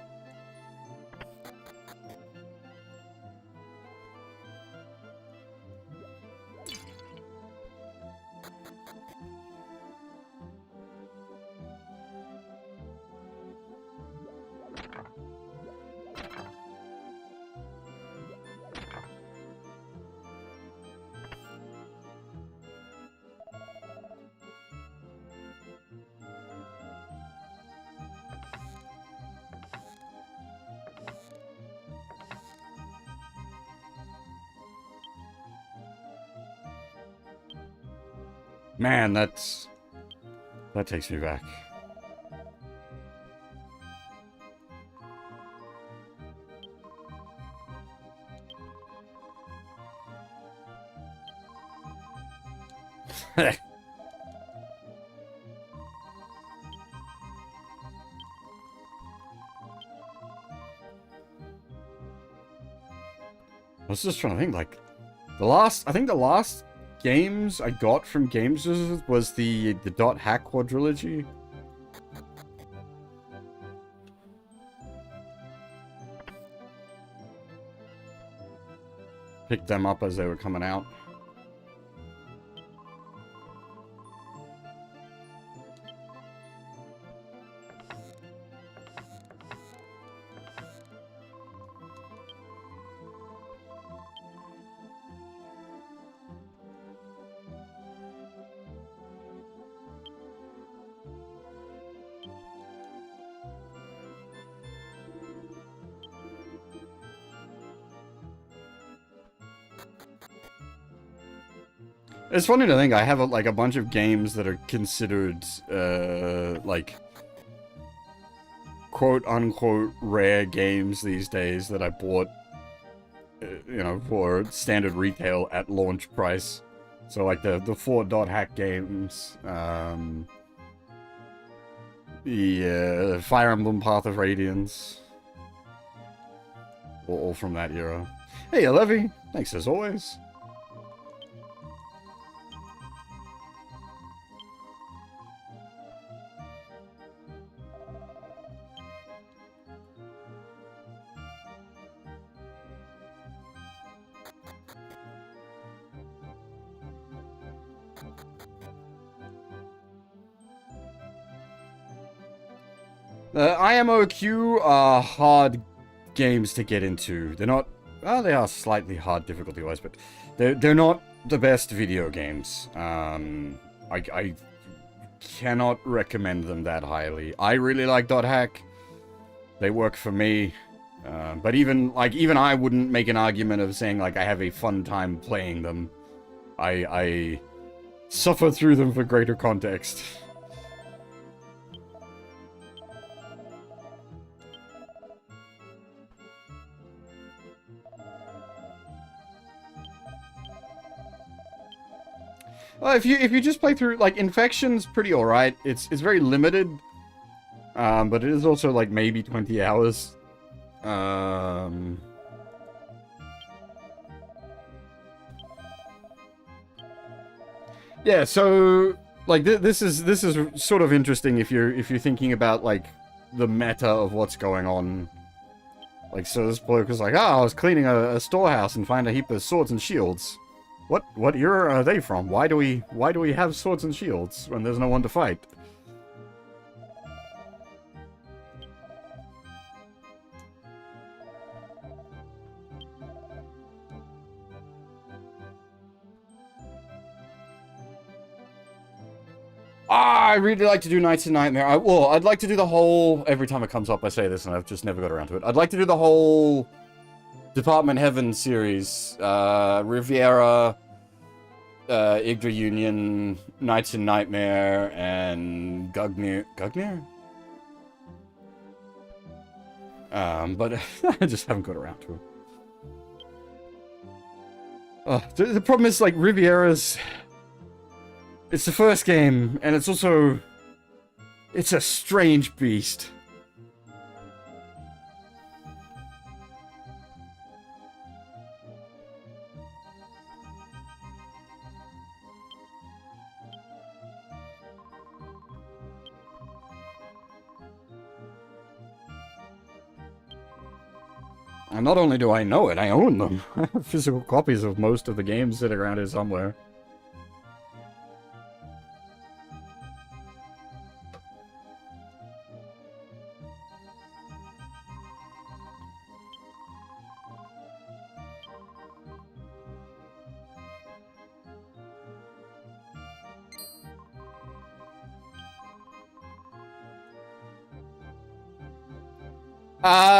[SPEAKER 1] Man, that takes me back. I was just trying to think, like, I think the last games I got from Games Wizard was the Dot Hack quadrilogy. Picked them up as they were coming out. It's funny to think I have like a bunch of games that are considered like quote unquote rare games these days that I bought you know, for standard retail at launch price. So like the 4 Dot Hack games, the Fire Emblem Path of Radiance, all from that era. Hey Levy, thanks as always. IMOQ are hard games to get into. They're not... Well, they are slightly hard difficulty-wise, but they're not the best video games. I cannot recommend them that highly. I really like Dot Hack. They work for me. But even I wouldn't make an argument of saying, like, I have a fun time playing them. I suffer through them for greater context. Well, if you just play through, like, Infection's pretty alright. It's very limited. But it is also, like, maybe 20 hours. Yeah, so, like, this is sort of interesting if you're thinking about, like, the meta of what's going on. Like, so this bloke was like, I was cleaning a storehouse and find a heap of swords and shields. What era are they from? Why do we have swords and shields when there's no one to fight? I really like to do Nights in Nightmare. I'd like to do the whole... Every time it comes up, I say this, and I've just never got around to it. I'd like to do the whole Department Heaven series. Riviera, Yggdra Union, Nights in Nightmare, and Gugnir. Gugnir? But I just haven't got around to it. The problem is, like, Riviera's... It's the first game, and it's also... It's a strange beast. And not only do I know it, I own them. I have physical copies of most of the games sitting around here somewhere.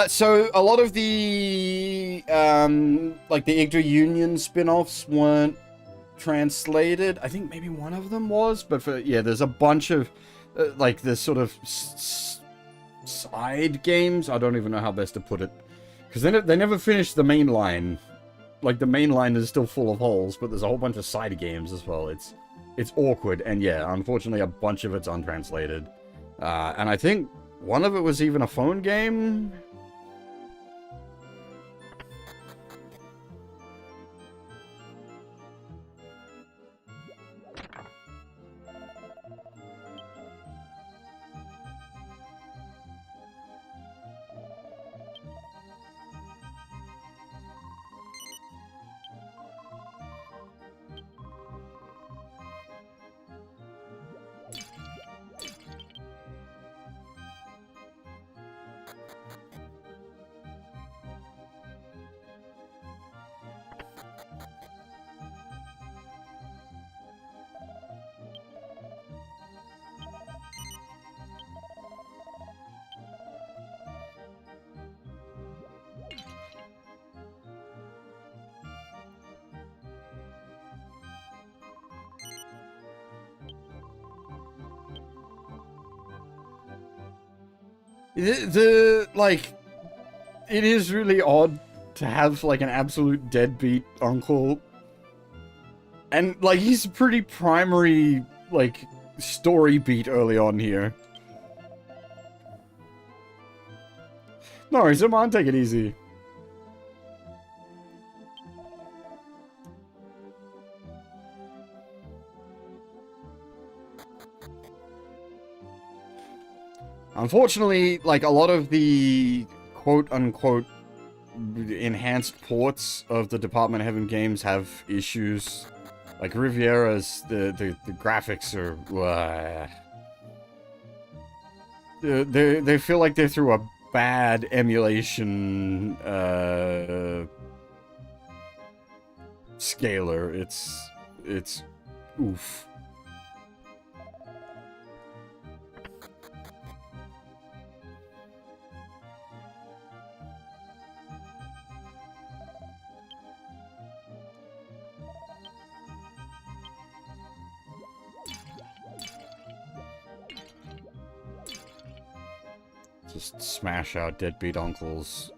[SPEAKER 1] So a lot of the, like the Yggdra Union spin-offs weren't translated. I think maybe one of them was, but yeah, there's a bunch of, like, this sort of side games. I don't even know how best to put it. Because they never finished the main line. Like, the main line is still full of holes, but there's a whole bunch of side games as well. It's awkward, and yeah, unfortunately a bunch of it's untranslated. And I think one of it was even a phone game. Like, it is really odd to have, like, an absolute deadbeat uncle. And, like, he's a pretty primary, like, story beat early on here. No worries, come on, take it easy. Unfortunately, like, a lot of the quote-unquote enhanced ports of the Department of Heaven games have issues. Like, Riviera's, the graphics are... they feel like they're through a bad emulation scaler. It's oof. Just smash out deadbeat uncles.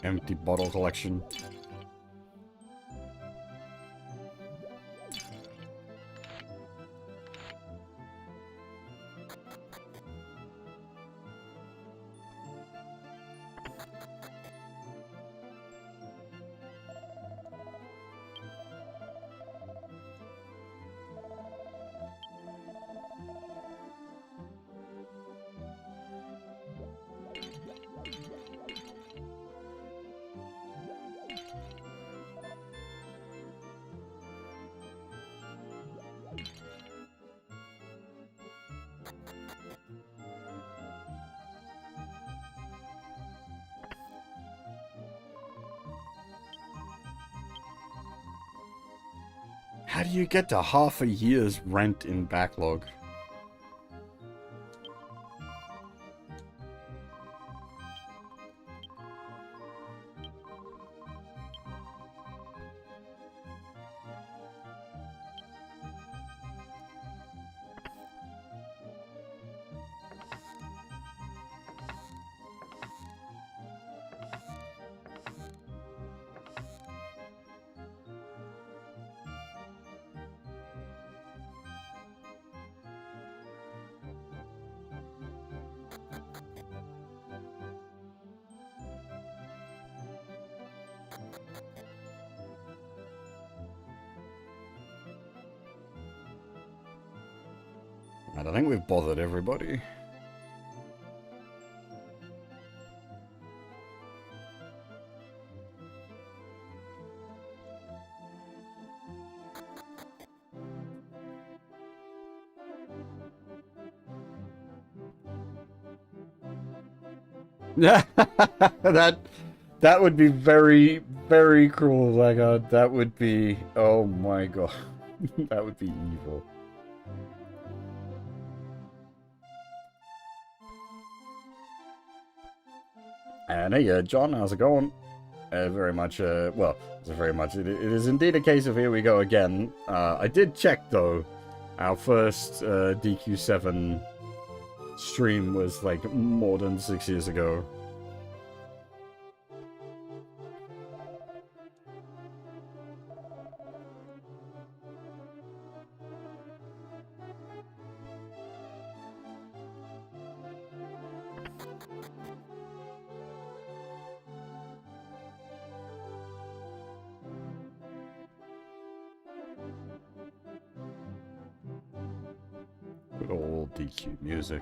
[SPEAKER 1] Empty bottle collection. How do you get to half a year's rent in backlog? I think we've bothered everybody. that would be very, very cruel, my god. That would be, oh my god. That would be evil. And hey, John, how's it going? Very much, well, very much, it is indeed a case of here we go again. I did check, though. Our first DQ7 stream was, like, more than 6 years ago. Good old DQ music.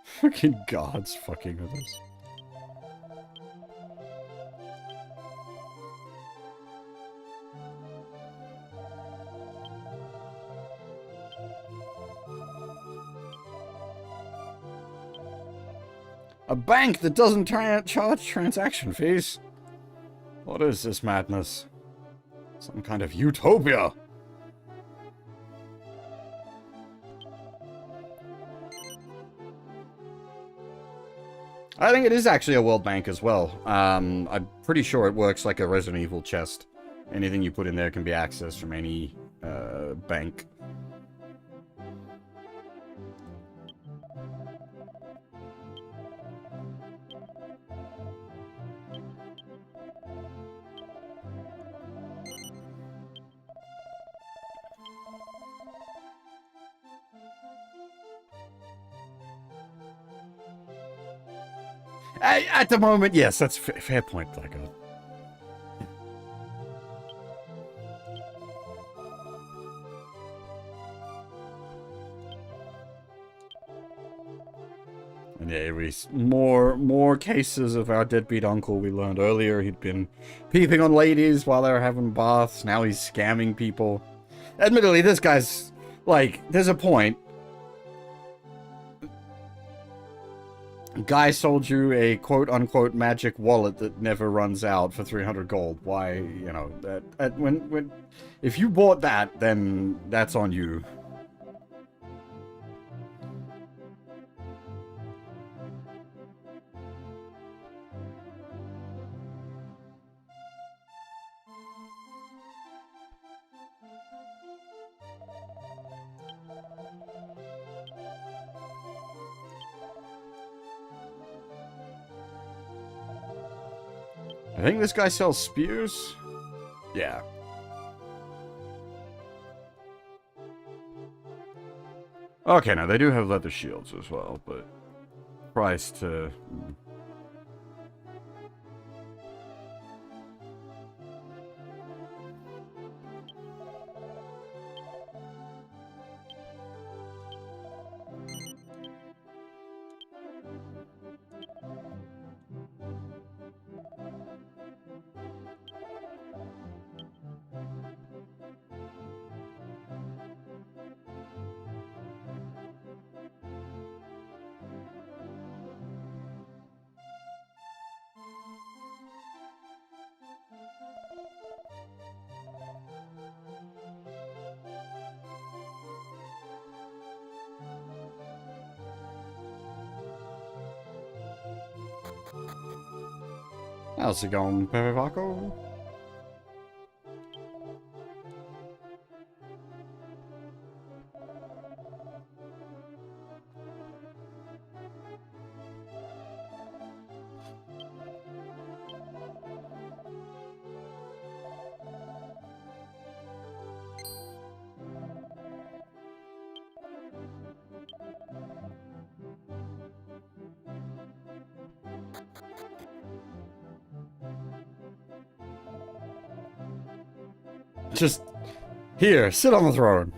[SPEAKER 1] Fucking gods fucking with us. A bank that doesn't charge transaction fees? What is this madness? Some kind of utopia! I think it is actually a world bank as well. I'm pretty sure it works like a Resident Evil chest. Anything you put in there can be accessed from any bank. At the moment, yes, that's a fair point, Blackguard. And yeah, more cases of our deadbeat uncle. We learned earlier he'd been peeping on ladies while they were having baths. Now he's scamming people. Admittedly, this guy's, like, there's a point. Guy sold you a quote-unquote magic wallet that never runs out for 300 gold. Why, you know, when if you bought that, then that's on you. I think this guy sells spears? Yeah. Okay, now they do have leather shields as well, but price to... How's it going, Perivaco? Just here, sit on the throne.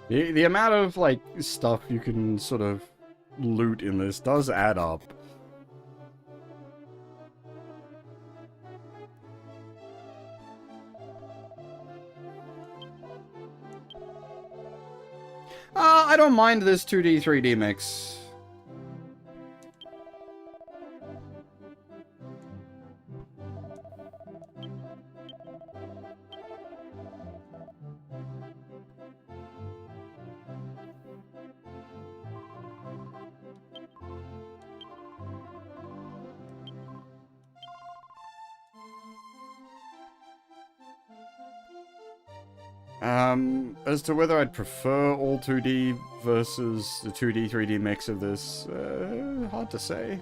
[SPEAKER 1] The amount of, like, stuff you can sort of loot in this does add up. I don't mind this 2D, 3D mix. As to whether I'd prefer all 2D versus the 2D, 3D mix of this, hard to say.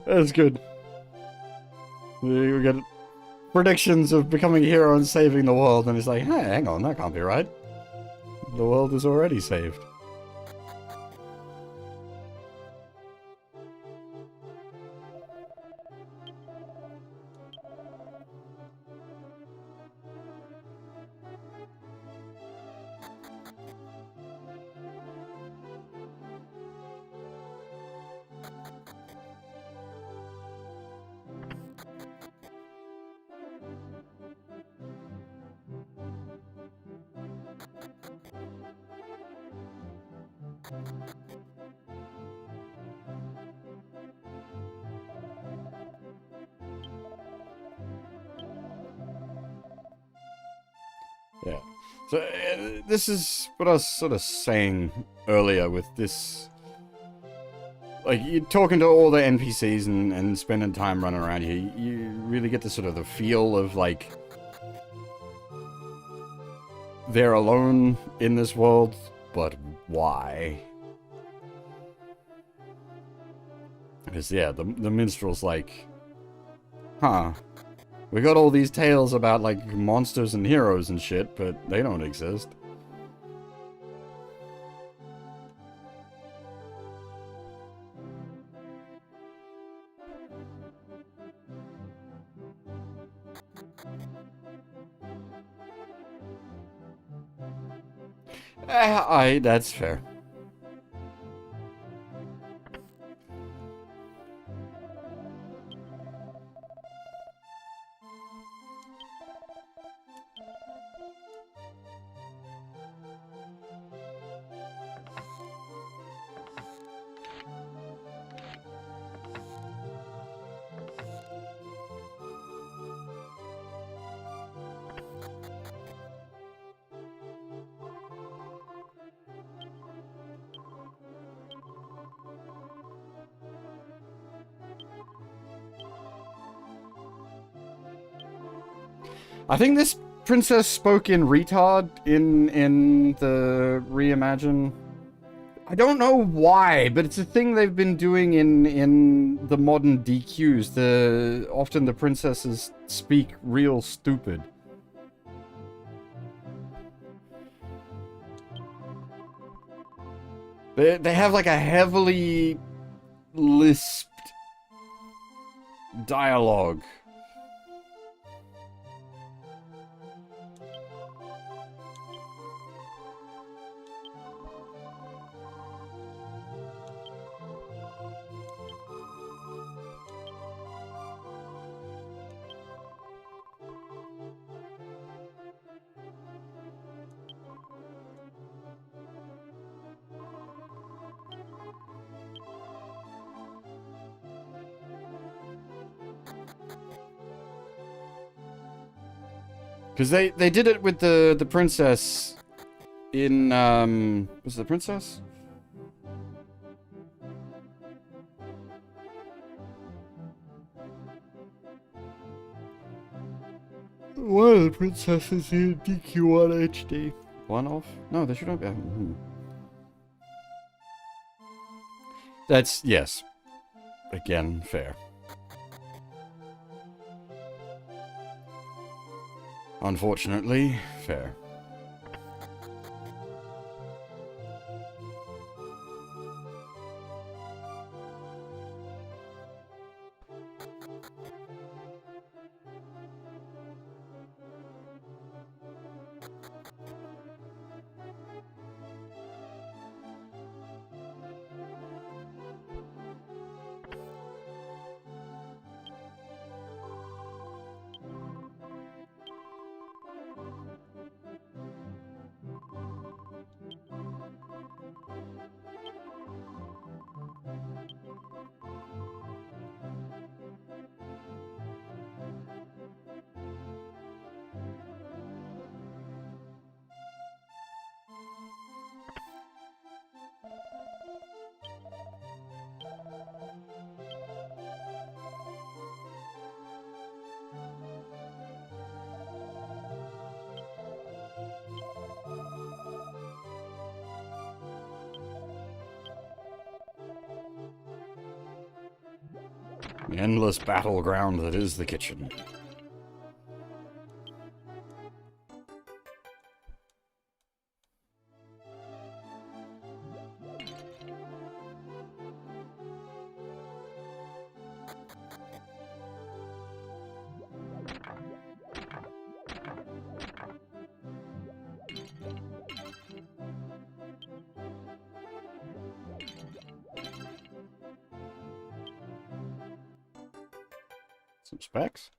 [SPEAKER 1] That's good. We get predictions of becoming a hero and saving the world, and it's like, hey, hang on, that can't be right. The world is already saved. Yeah. So this is what I was sort of saying earlier with this. Like, you're talking to all the NPCs and spending time running around here, you really get the sort of the feel of, like, they're alone in this world, but why? Because, yeah, the minstrel's like, huh, we got all these tales about, like, monsters and heroes and shit, but they don't exist. That's fair. I think this princess spoke in retard in the Reimagine. I don't know why, but it's a thing they've been doing in the modern DQs. Often the princesses speak real stupid. They have like a heavily lisped dialogue. Because they did it with the princess in, was it the princess? One of the princesses in DQ1 HD. One off? No, they should not be. That's, yes. Again, fair. Unfortunately, fair. The endless battleground that is the kitchen. Some specs.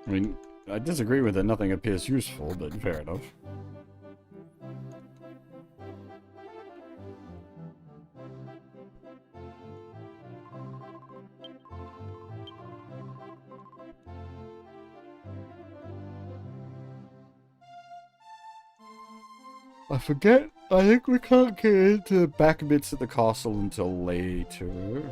[SPEAKER 1] I mean, I disagree with it. Nothing appears useful, but fair enough. I forget. I think we can't get into the back bits of the castle until later.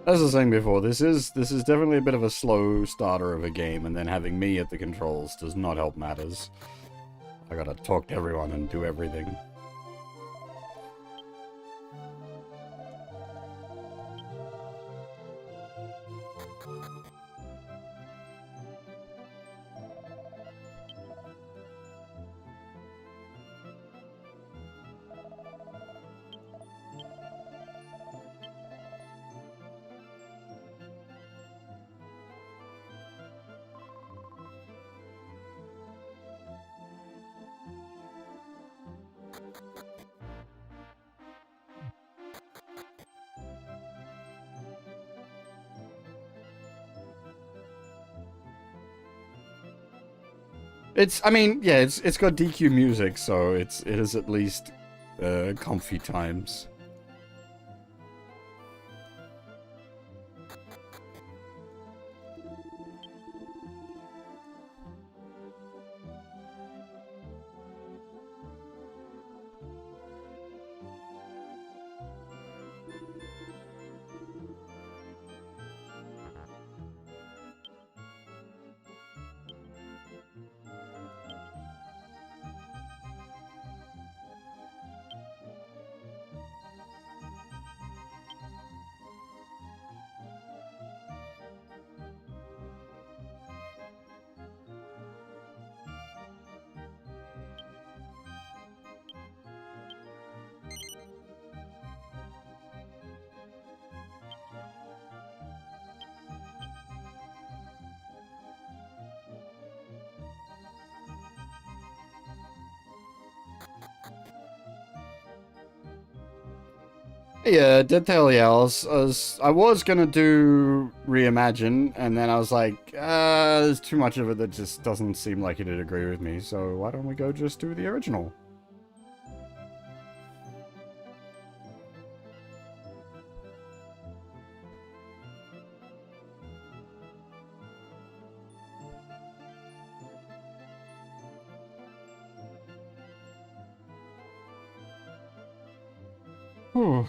[SPEAKER 1] As I was saying before, this is definitely a bit of a slow starter of a game, and then having me at the controls does not help matters. I gotta talk to everyone and do everything. I mean, yeah, it's got DQ music, so it is at least comfy times. Yeah, did tell you, I was gonna do Reimagine, and then I was like, there's too much of it that just doesn't seem like it'd agree with me, so why don't we go just do the original? Whew.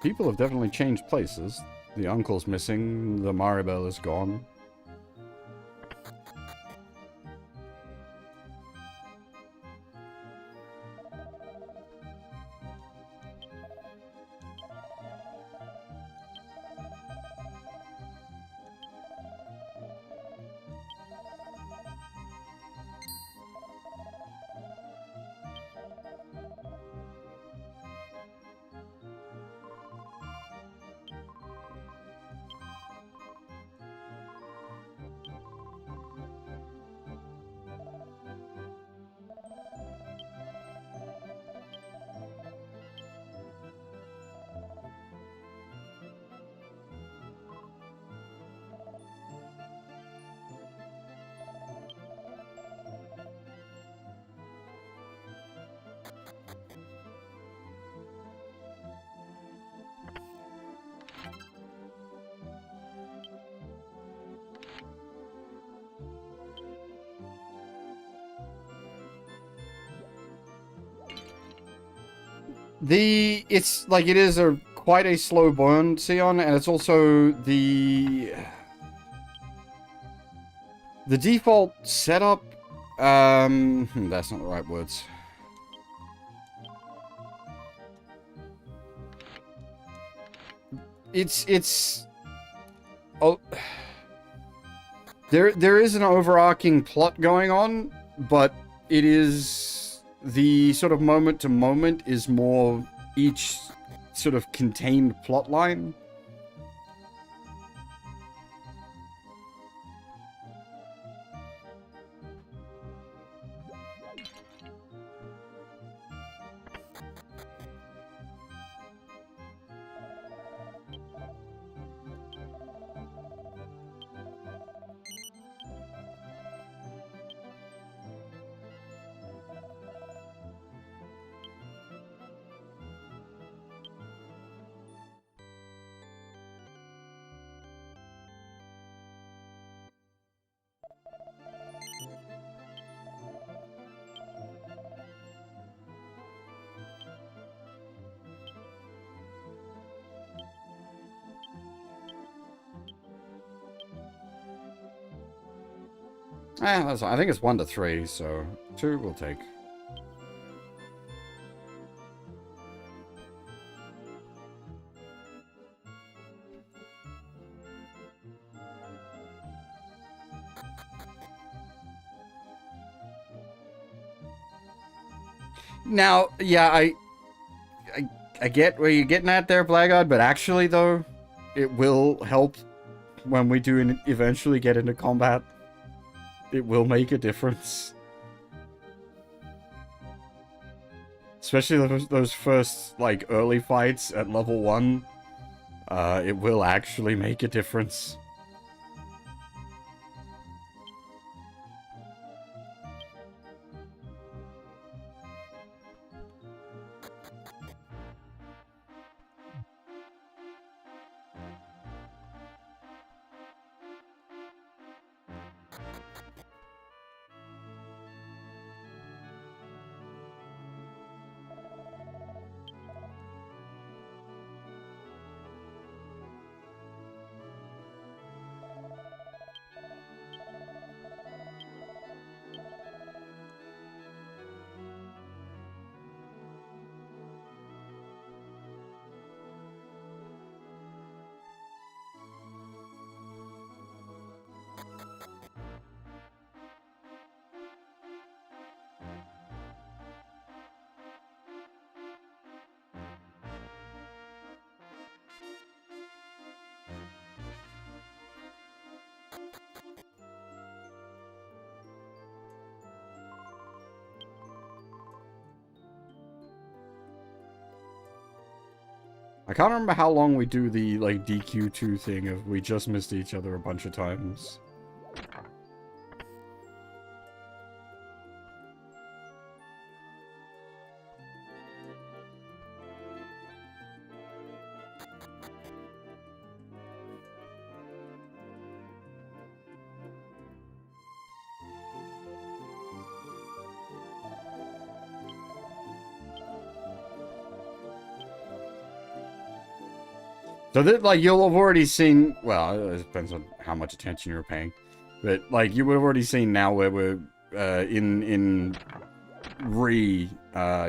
[SPEAKER 1] People have definitely changed places. The uncle's missing, the Maribel is gone. It's like it is quite a slow burn, Sion, and it's also the default setup. That's not the right words. It's oh, there is an overarching plot going on, but it is the sort of moment to moment is more each sort of contained plot line. I think it's 1 to 3, so 2 we'll take. Now, yeah, I get where you're getting at there, Blackguard, but actually, though, it will help when we do eventually get into combat. It will make a difference. Especially those first, like, early fights at level 1. It will actually make a difference. I can't remember how long we do the, like, DQ2 thing if we just missed each other a bunch of times. So that, like, you'll have already seen, well, it depends on how much attention you're paying, but, like, you would have already seen now where we're, in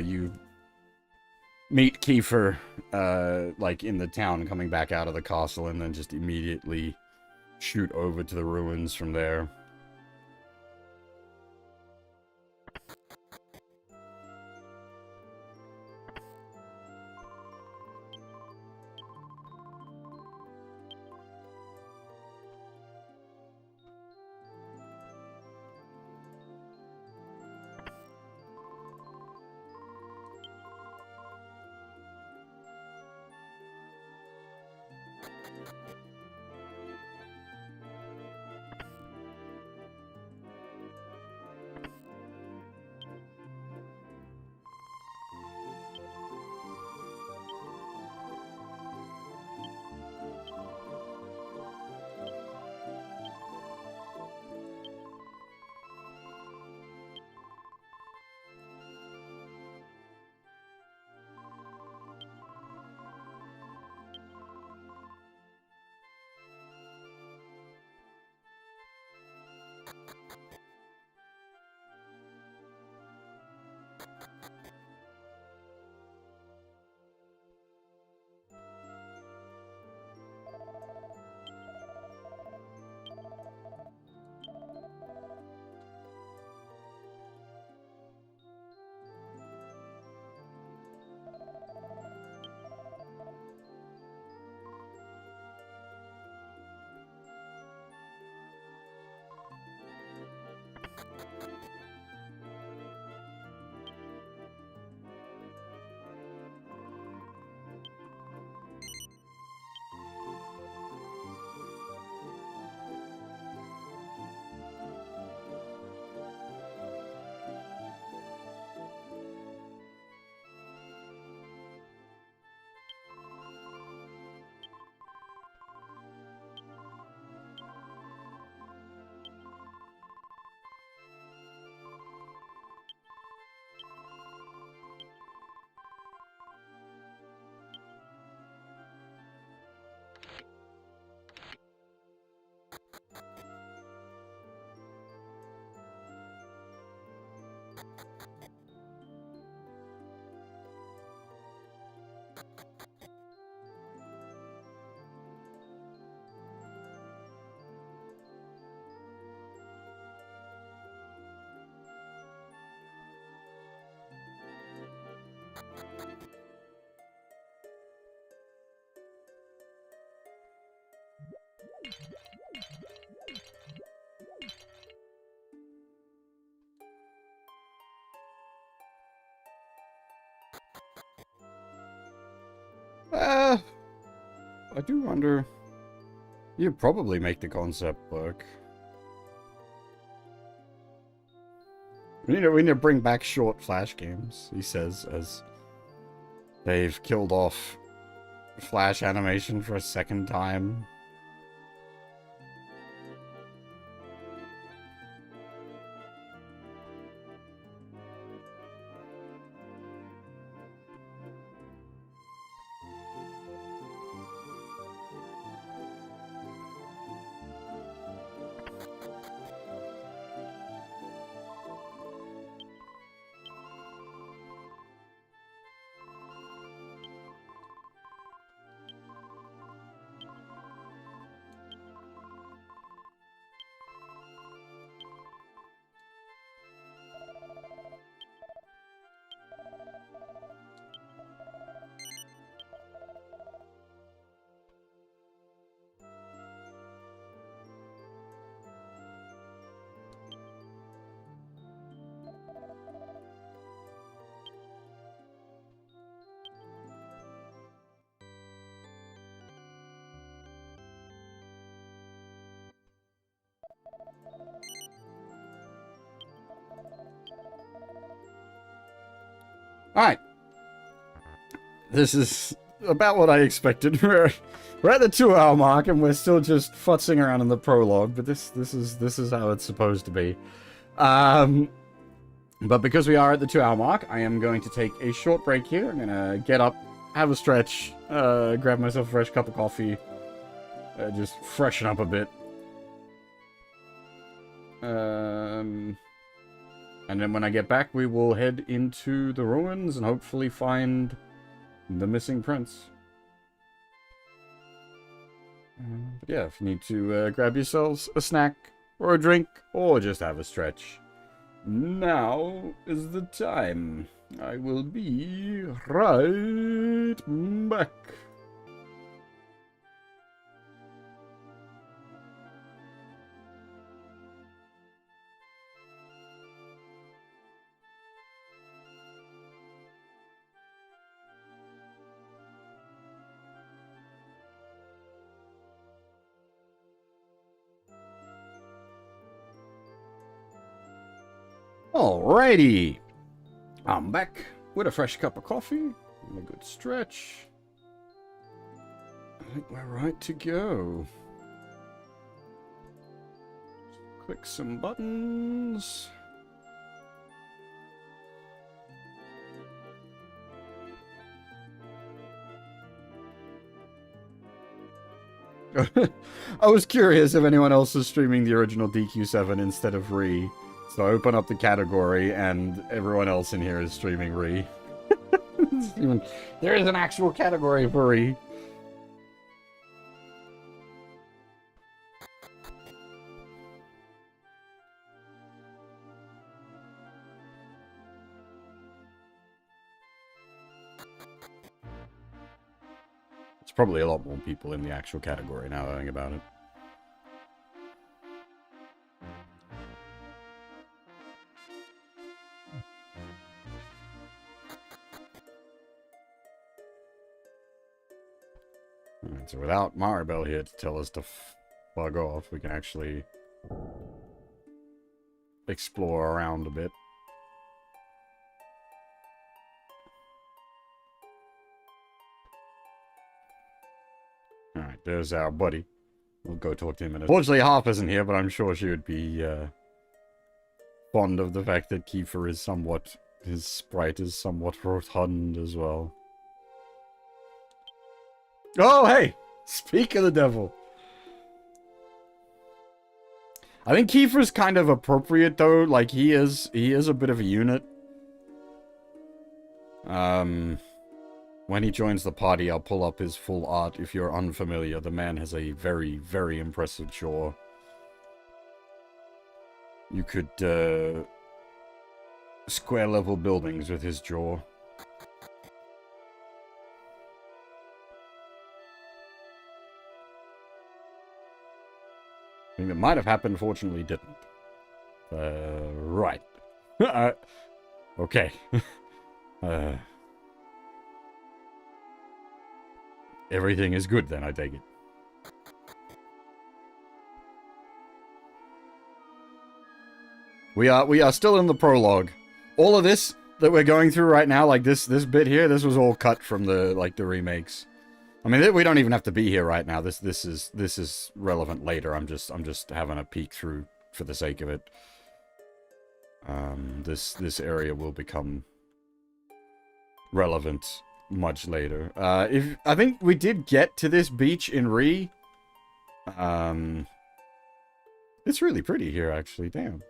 [SPEAKER 1] you meet Kiefer, like, in the town coming back out of the castle, and then just immediately shoot over to the ruins from there. I do wonder... You'd probably make the concept work. We need to bring back short Flash games, he says, as they've killed off Flash animation for a second time. Alright. This is about what I expected. We're at the 2-hour mark and we're still just futzing around in the prologue, but this is how it's supposed to be. But because we are at the 2-hour mark, I am going to take a short break here. I'm gonna get up, have a stretch, grab myself a fresh cup of coffee, just freshen up a bit. And then when I get back, we will head into the ruins and hopefully find the missing prince. But yeah, if you need to grab yourselves a snack or a drink or just have a stretch, now is the time. I will be right back. Alrighty, I'm back with a fresh cup of coffee and a good stretch. I think we're right to go. Click some buttons. I was curious if anyone else was streaming the original DQ7 instead of Re. So I open up the category, and everyone else in here is streaming Re. There is an actual category for Re. There's probably a lot more people in the actual category now that I think about it. Alright, so without Maribel here to tell us to bug off, we can actually explore around a bit. Alright, there's our buddy. We'll go talk to him in a minute. Fortunately, Harp isn't here, but I'm sure she would be fond of the fact that Kiefer is somewhat... his sprite is somewhat rotund as well. Oh, hey! Speak of the devil. I think Kiefer's kind of appropriate, though. Like, he is a bit of a unit. When he joins the party, I'll pull up his full art. If you're unfamiliar, the man has a very, very impressive jaw. You could, square-level buildings with his jaw. Something that might have happened, fortunately didn't. Right. Okay. Everything is good then, I take it. We are still in the prologue. All of this that we're going through right now, like this bit here, this was all cut from the the remakes. I mean, we don't even have to be here right now. This is relevant later. I'm just having a peek through for the sake of it. This area will become relevant much later. I think we did get to this beach in Re. It's really pretty here, actually. Damn.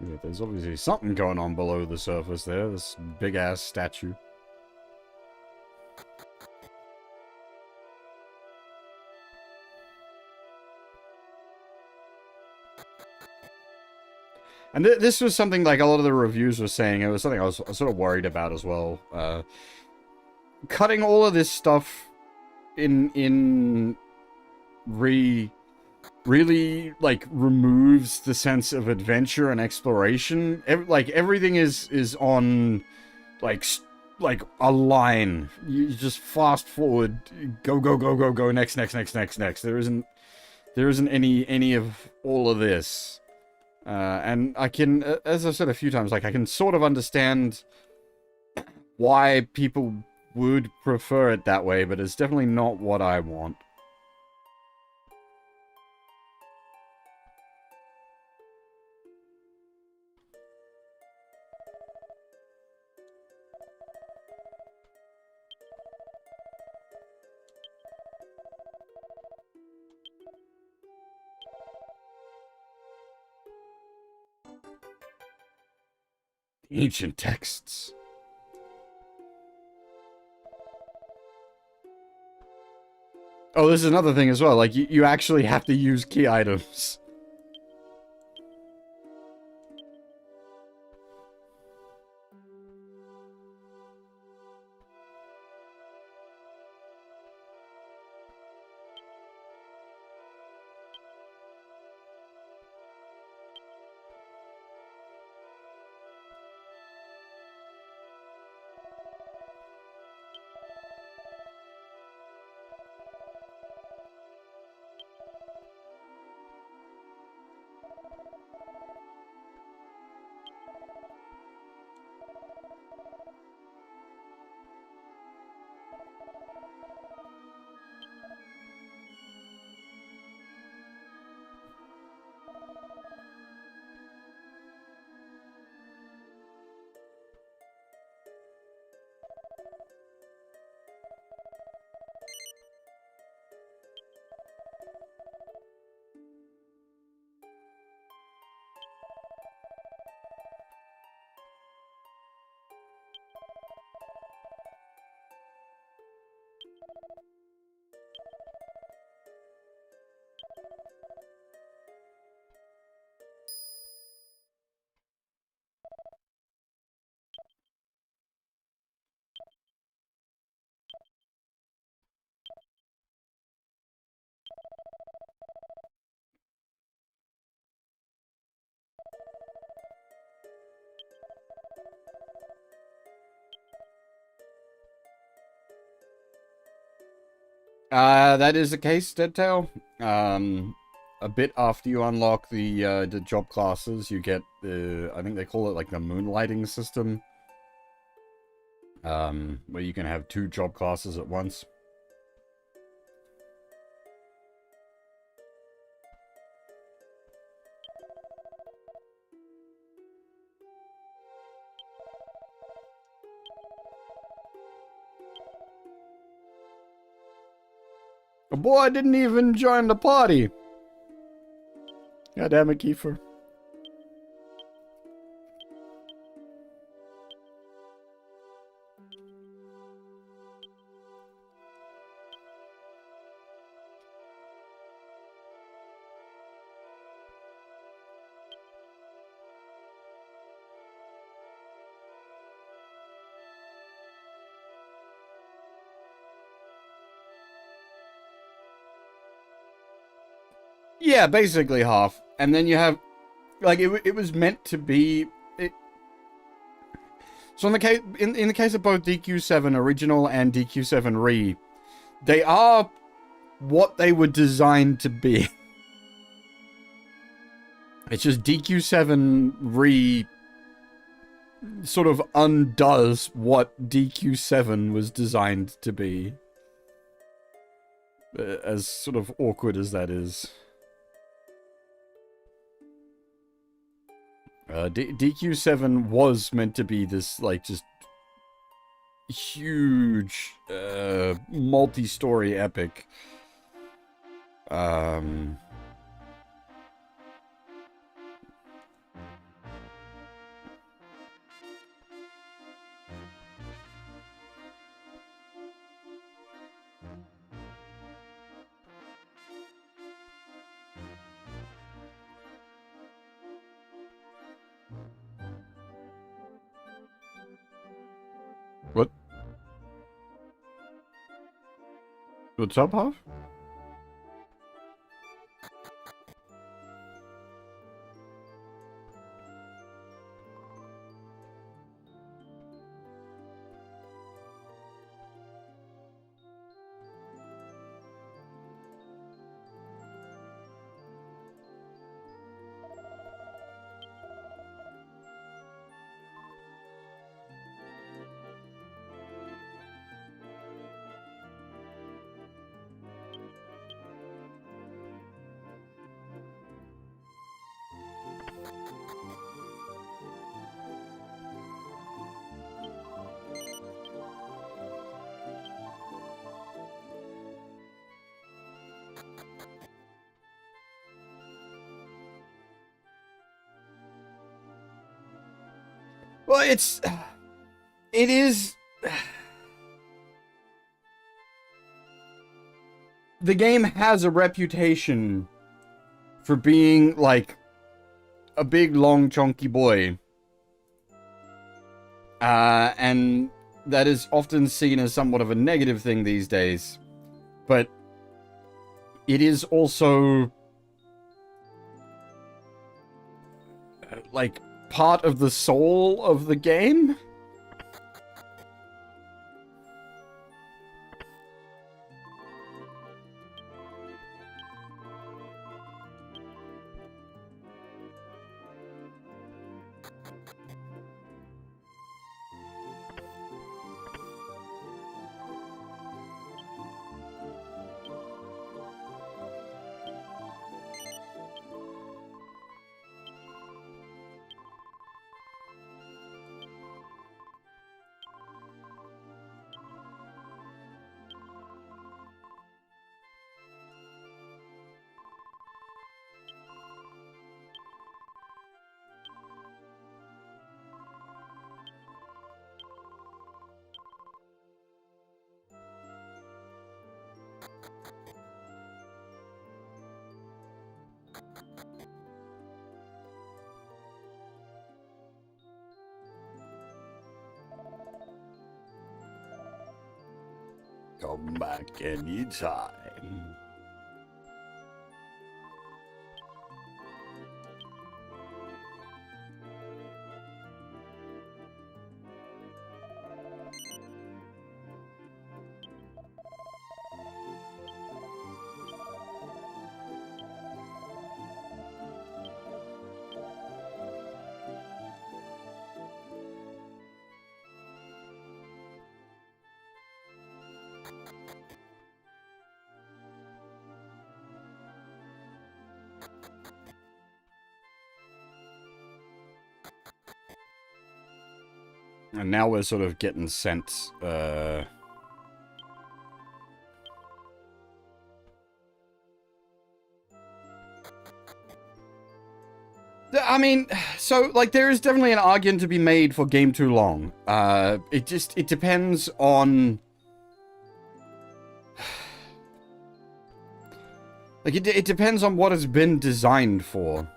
[SPEAKER 1] Yeah, there's obviously something going on below the surface there. This big-ass statue. And this was something like a lot of the reviews were saying. It was something I was sort of worried about as well. Cutting all of this stuff in really like removes the sense of adventure and exploration. Everything is on like a line. You just fast forward, go, next. There isn't any of all of this. And I can, as I've said a few times, like I can sort of understand why people would prefer it that way, but it's definitely not what I want. Ancient texts. Oh, this is another thing as well. Like, you actually have to use key items. That is the case, Deadtail. A bit after you unlock the job classes, you get the, I think they call it like the moonlighting system. Where you can have 2 job classes at once. Oh boy, I didn't even join the party. God damn it, Kiefer. Yeah, basically half. And then you have, like, it was meant to be. So in the case of both DQ7 Original and DQ7 Re, they are what they were designed to be. It's just DQ7 Re sort of undoes what DQ7 was designed to be. As sort of awkward as that is. DQ7 was meant to be this, like, just huge, multi-story epic. What? What's up, Huff? Well, it is. The game has a reputation for being, like, a big, long, chunky boy. And that is often seen as somewhat of a negative thing these days. But it is also, like, part of the soul of the game. Come back anytime. And now we're sort of getting sent, I mean, so, like, there is definitely an argument to be made for game too long. It depends on... Like, it depends on what it's been designed for.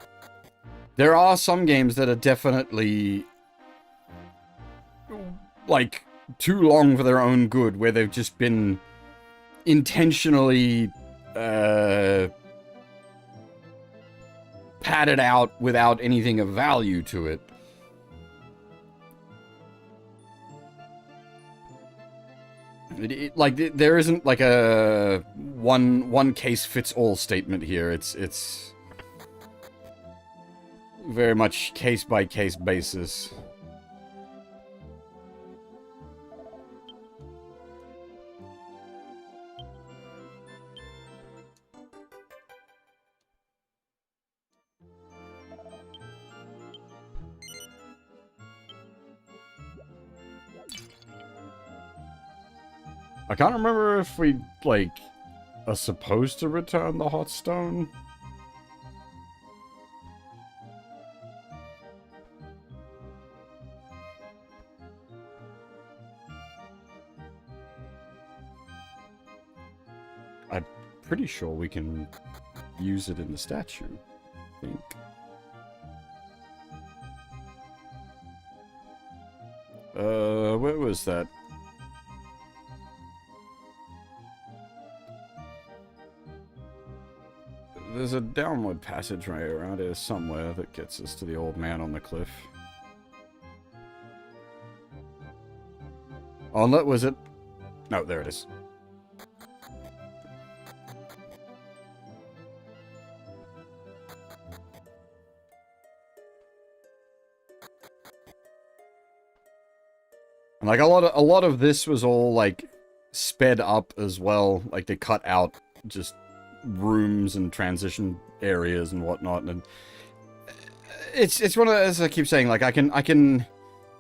[SPEAKER 1] There are some games that are definitely, like, too long for their own good, where they've just been intentionally, padded out without anything of value to it. Like, there isn't, like, a one case fits all statement here. It's very much case by case basis. I can't remember if we, like, are supposed to return the hot stone. I'm pretty sure we can use it in the statue, I think. Where was that? There's a downward passageway around here somewhere that gets us to the old man on the cliff. Oh, that was it? No, there it is. And like a lot of this was all like sped up as well. Like they cut out just rooms and transition areas and whatnot, and it's one of, as I keep saying, like I can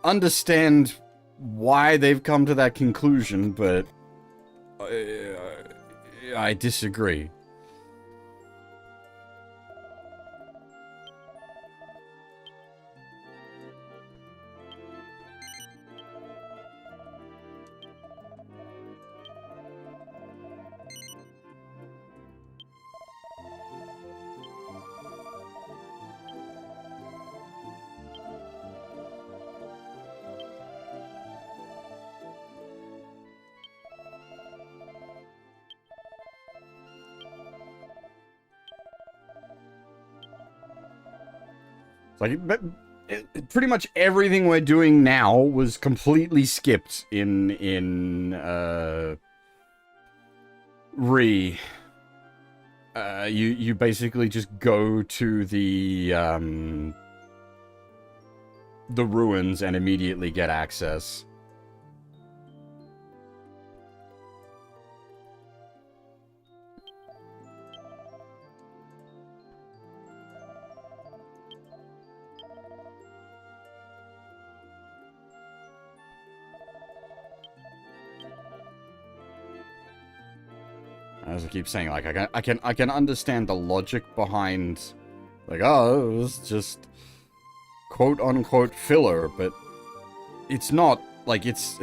[SPEAKER 1] understand why they've come to that conclusion, but I disagree. Like, pretty much everything we're doing now was completely skipped in Re. You basically just go to the ruins and immediately get access. As I keep saying, like I can understand the logic behind, like, oh, it was just quote unquote filler, but it's not. Like it's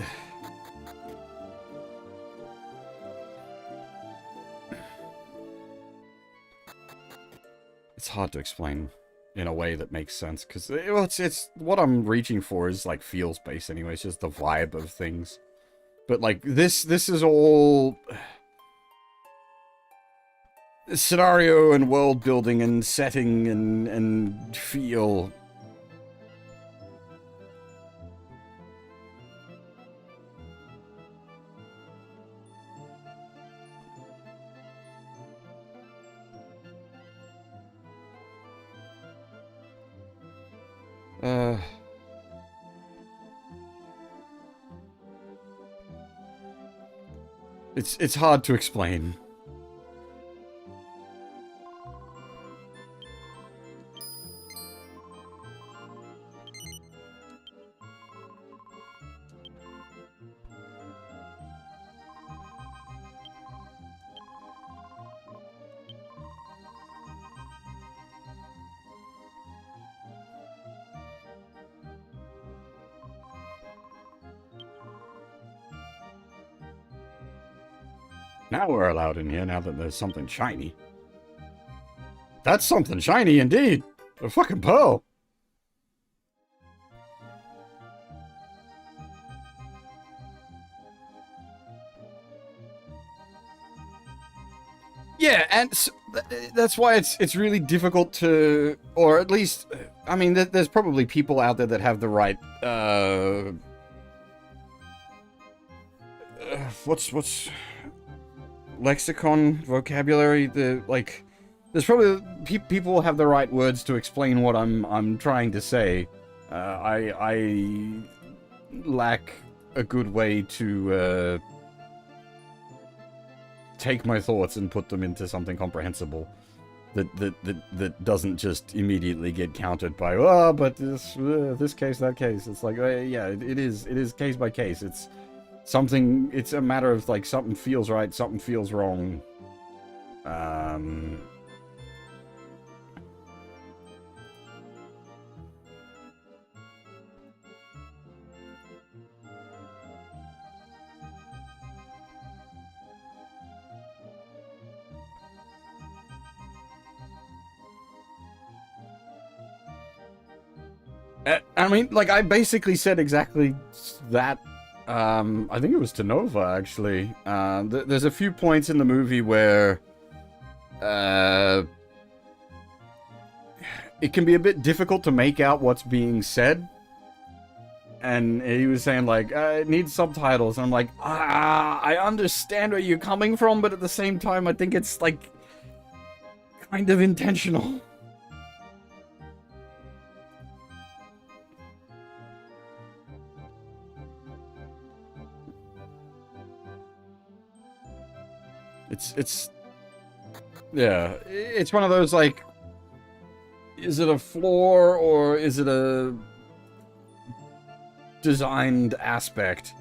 [SPEAKER 1] hard to explain in a way that makes sense, because well, it's what I'm reaching for is like feels based anyway. It's just the vibe of things, but like this is all scenario and world building and setting and feel. It's hard to explain. Now we're allowed in here, now that there's something shiny. That's something shiny indeed! A fucking pearl! Yeah, and that's why it's really difficult to, or at least, I mean, there's probably people out there that have the right, what's lexicon, vocabulary, there's probably people have the right words to explain what I'm trying to say. I lack a good way to take my thoughts and put them into something comprehensible that doesn't just immediately get countered by, oh, but this case, that case. It's like, yeah, it is case by case. It's something, it's a matter of like something feels right, something feels wrong. I mean, like, I basically said exactly that. I think it was to Nova, actually. There's a few points in the movie where it can be a bit difficult to make out what's being said. And he was saying, like, it needs subtitles. And I'm like, I understand where you're coming from, but at the same time, I think it's, like, kind of intentional. Yeah, it's one of those, like, is it a flaw or is it a designed aspect?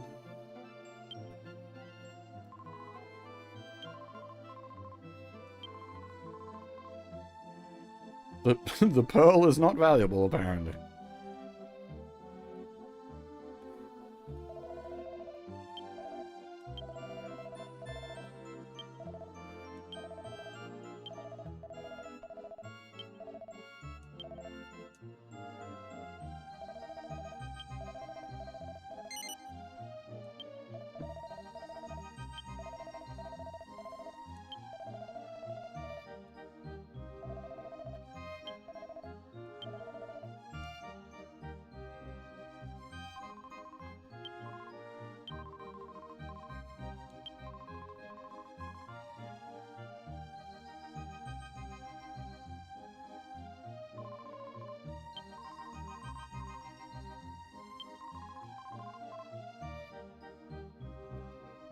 [SPEAKER 1] The pearl is not valuable, apparently.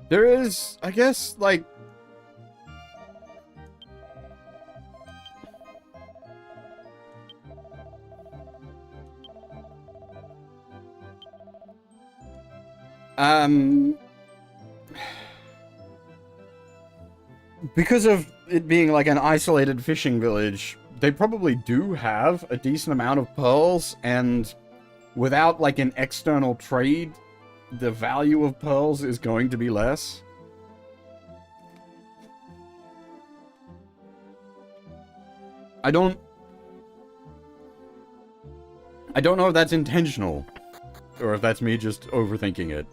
[SPEAKER 1] There is, I guess, like... Because of it being like an isolated fishing village, they probably do have a decent amount of pearls, and without like an external trade, the value of pearls is going to be less. I don't know if that's intentional, or if that's me just overthinking it.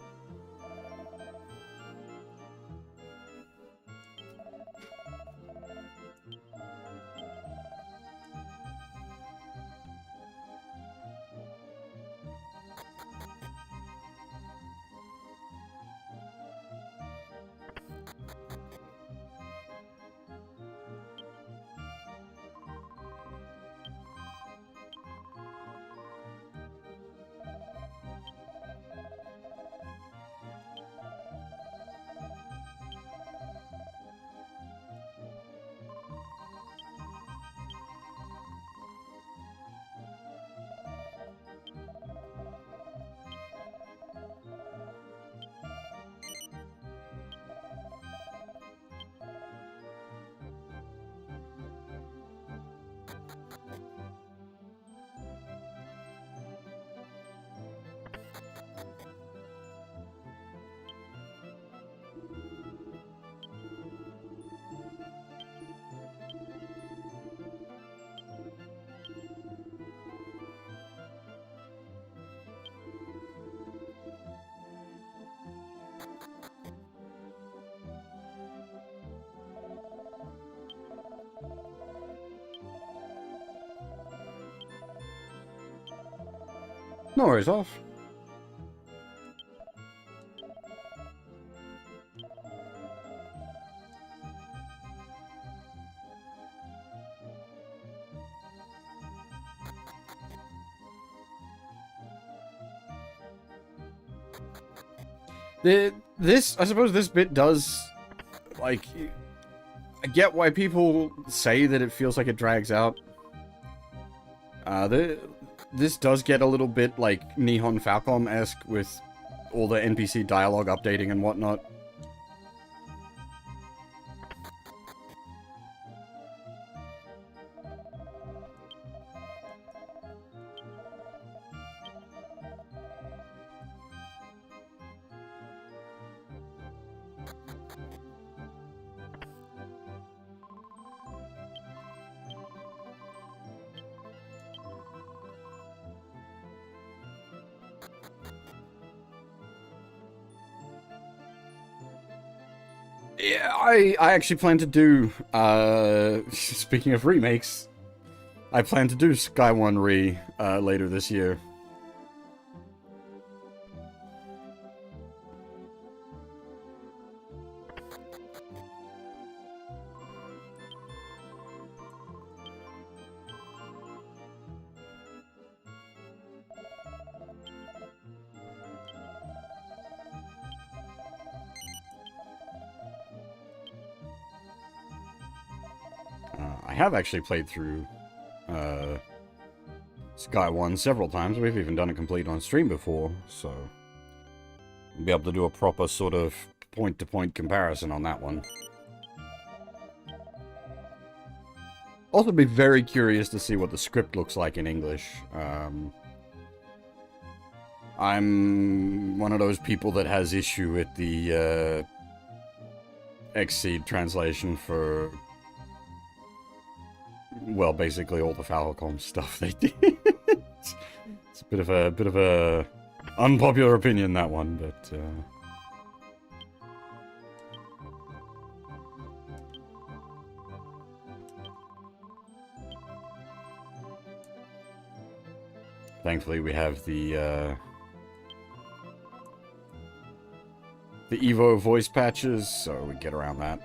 [SPEAKER 1] No worries off. I suppose this bit does, like, I get why people say that it feels like it drags out. This does get a little bit, like, Nihon Falcom-esque with all the NPC dialogue updating and whatnot. Yeah, I actually plan to do, speaking of remakes, I plan to do Sky One Re, later this year. I have actually played through Sky 1 several times. We've even done it complete on stream before, so we'll be able to do a proper sort of point-to-point comparison on that one. Also be very curious to see what the script looks like in English. I'm one of those people that has issue with the Xseed translation for, well, basically all the Falcom stuff they did. It's a bit of a unpopular opinion, that one, but thankfully we have the Evo voice patches, so we get around that.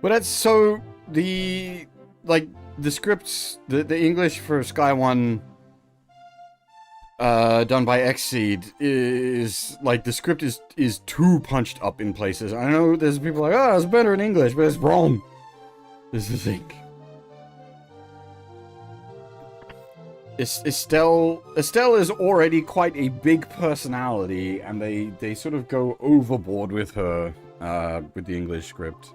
[SPEAKER 1] But that's so the scripts, the English for Sky 1 done by Xseed is like the script is too punched up in places. I know there's people like, oh, it's better in English, but it's wrong. This is the thing. Estelle is already quite a big personality, and they sort of go overboard with her with the English script.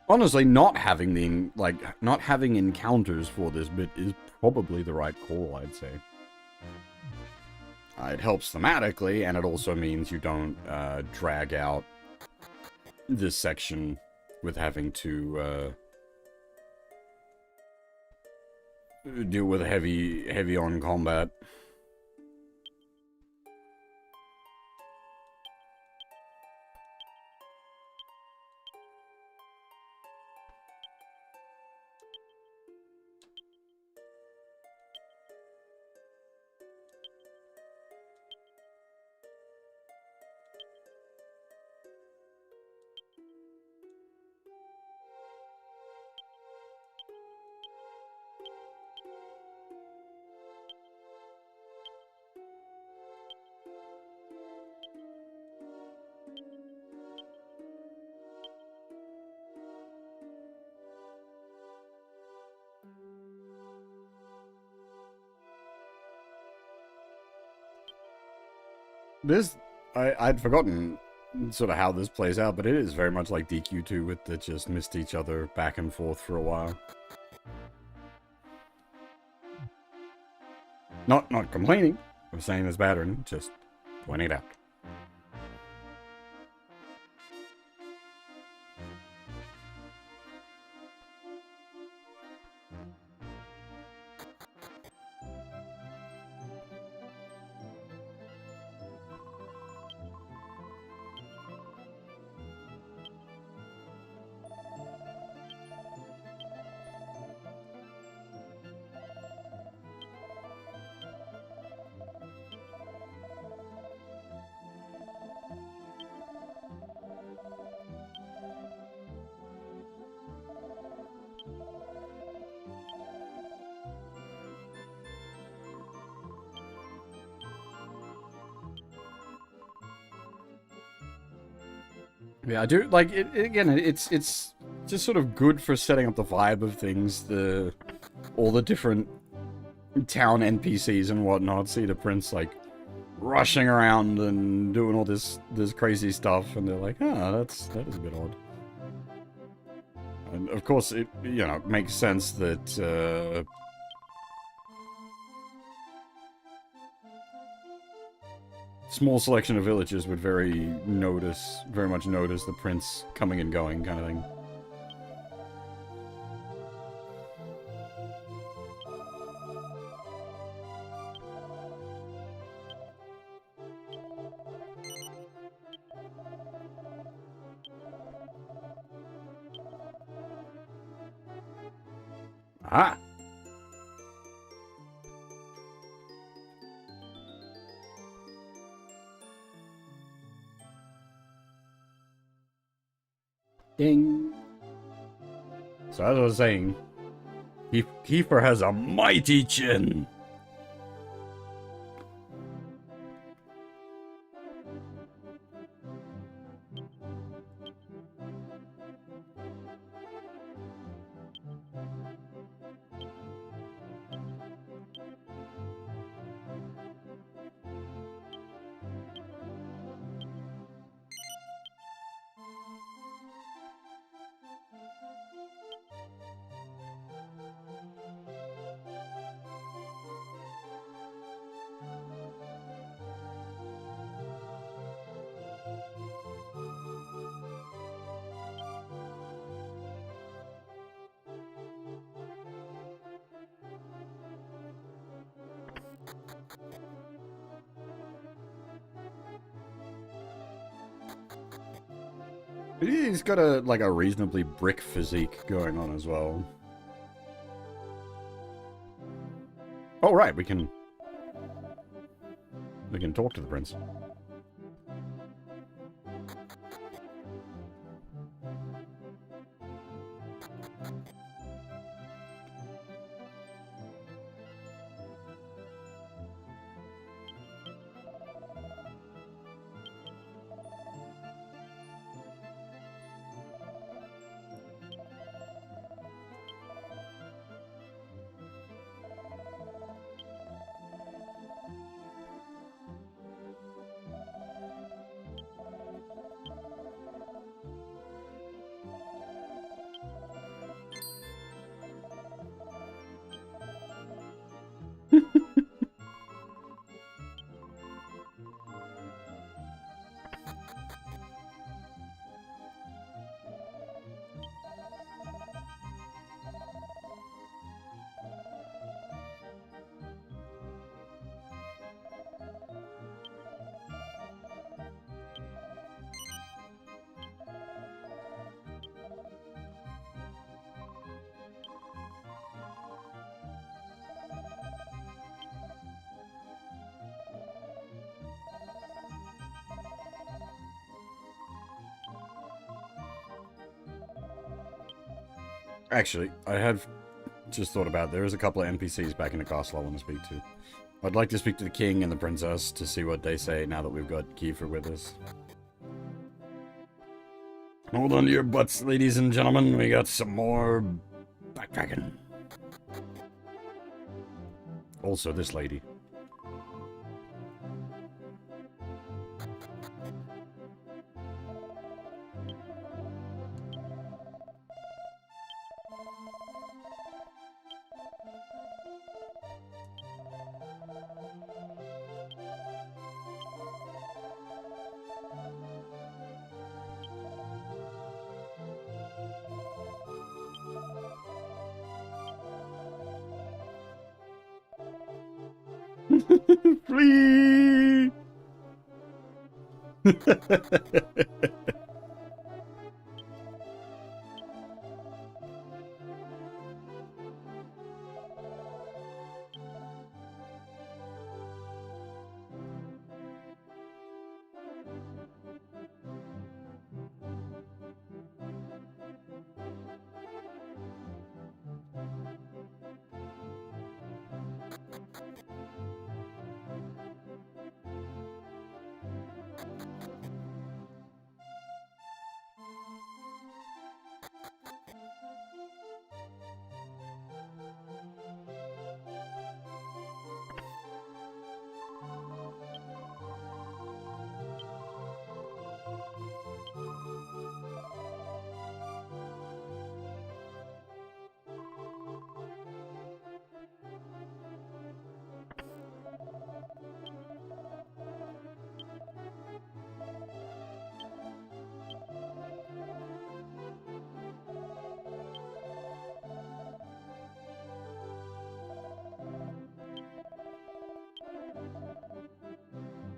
[SPEAKER 1] Honestly, not having encounters for this bit is probably the right call, I'd say. It helps thematically, and it also means you don't drag out this section with having to deal with heavy on combat. I'd forgotten sort of how this plays out, but it is very much like DQ2 with the just missed each other back and forth for a while. Not complaining or saying it's bad, or just pointing it out. Yeah, I do like it. Again, it's just sort of good for setting up the vibe of things. All the different town NPCs and whatnot. See the prince like rushing around and doing all this crazy stuff, and they're like, that is a bit odd. And of course, it makes sense that small selection of villagers would very much notice the prince coming and going kind of thing. Ah! Ding! So as I was saying, Kiefer has a mighty chin! He's got a reasonably brick physique going on as well. Oh right, we can talk to the prince. Actually, I have just thought about it. There is a couple of NPCs back in the castle I want to speak to. I'd like to speak to the king and the princess to see what they say now that we've got Kiefer with us. Hold on to your butts, ladies and gentlemen. We got some more backpacking. Also, this lady. Flee!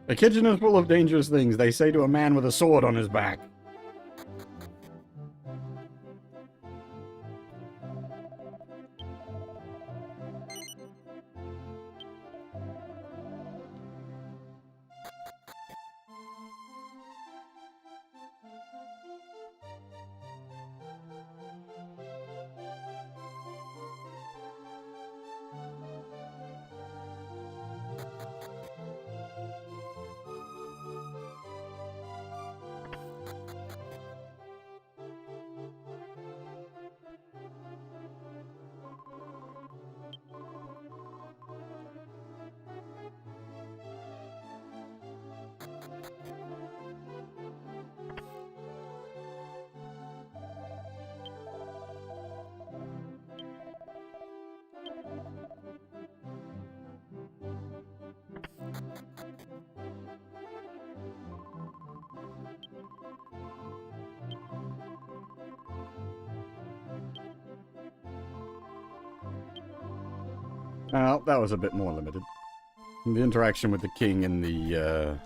[SPEAKER 1] A kitchen is full of dangerous things, they say to a man with a sword on his back. Well, that was a bit more limited. The interaction with the king and the,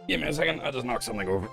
[SPEAKER 1] Give me a second, I just knocked something over.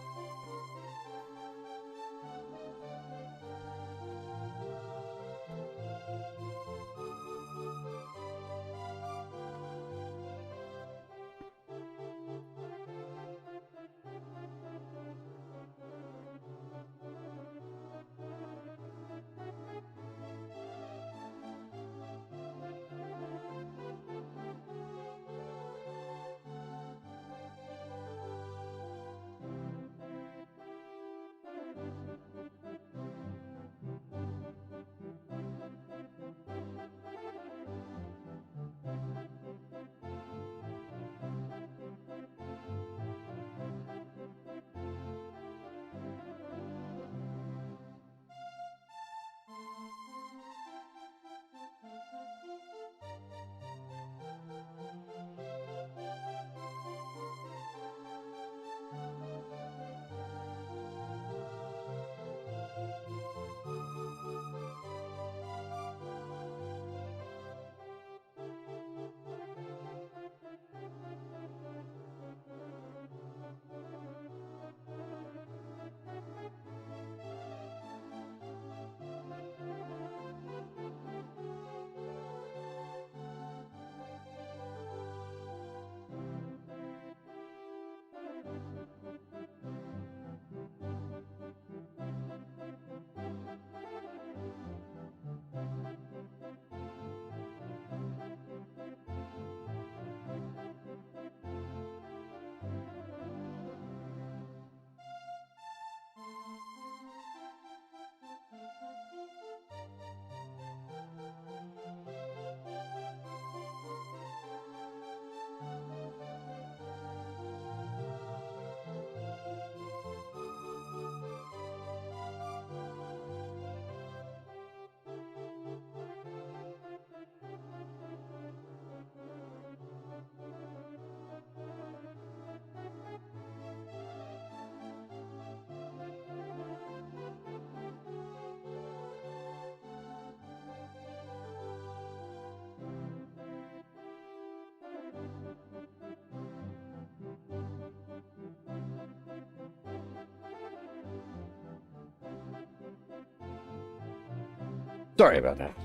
[SPEAKER 1] Sorry about that.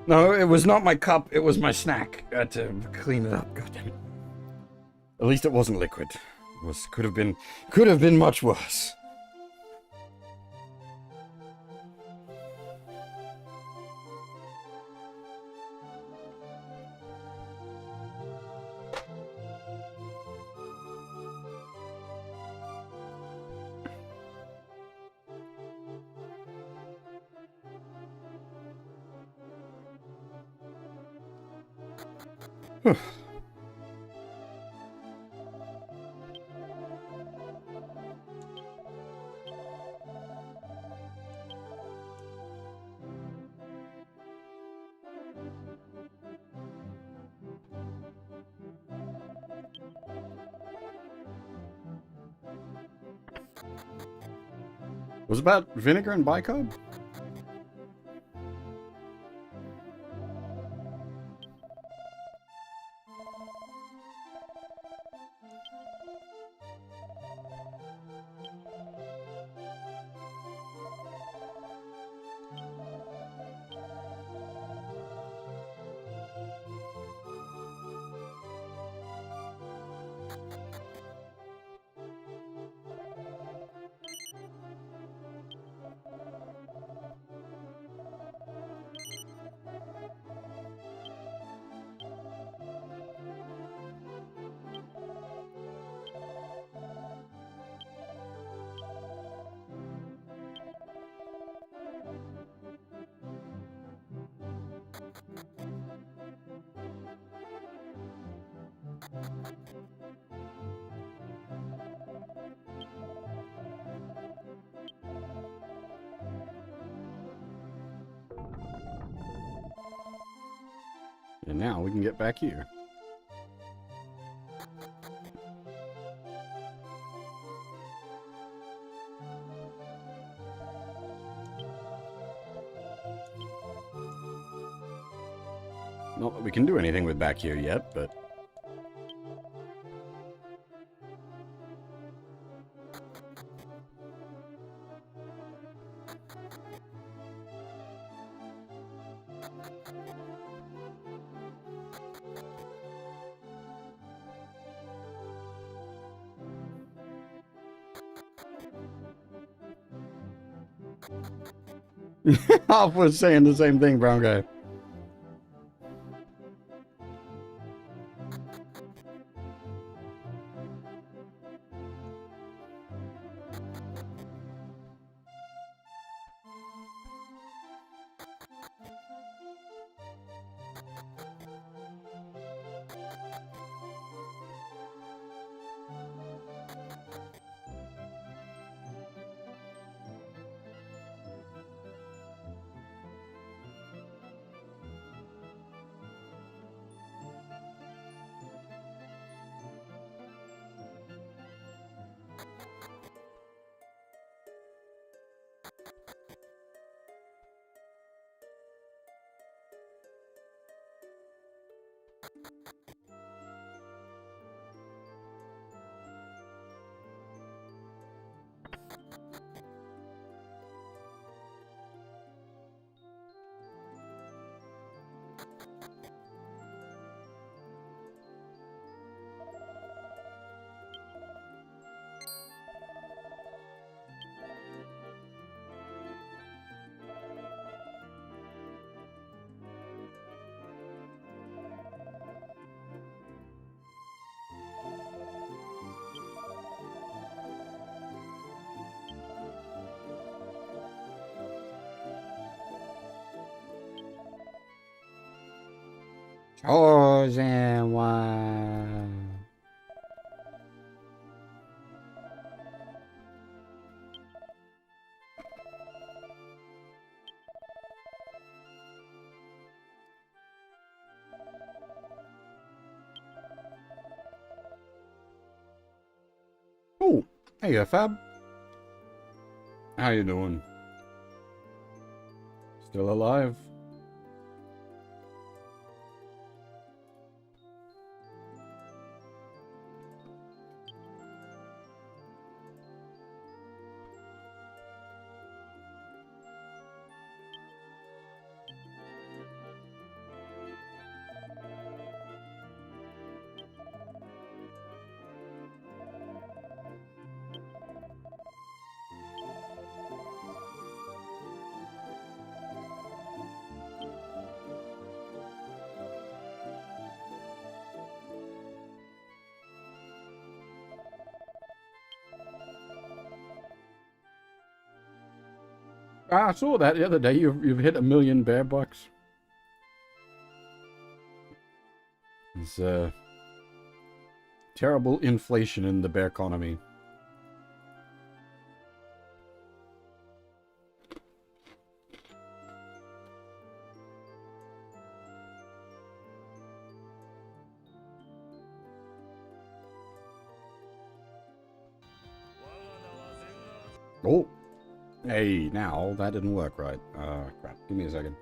[SPEAKER 1] No, it was not my cup, it was my snack. I had to clean it up, goddammit. At least it wasn't liquid. Could have been much worse. Was it about vinegar and bicarb? And now we can get back here. Not that we can do anything with back here yet, but... I was saying the same thing, brown guy. Chosen one. Oh, hey, Fab. How you doing? Still alive? I saw that the other day. You've hit 1,000,000 bear bucks. It's terrible inflation in the bear economy. Oh, hey, now that didn't work right. Crap. Give me a second.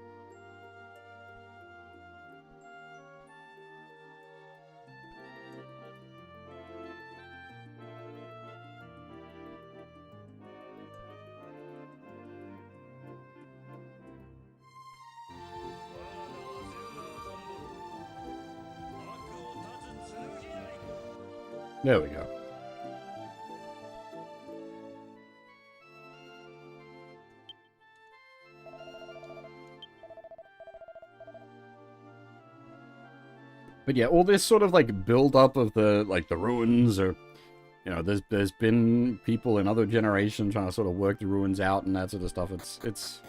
[SPEAKER 1] There we go. But yeah, all this sort of like build up of the ruins, or you know, there's been people in other generations trying to sort of work the ruins out and that sort of stuff. It's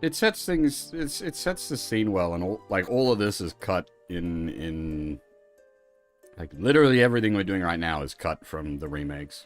[SPEAKER 1] it sets things. It sets the scene well, and all of this is cut in like literally everything we're doing right now is cut from the remakes.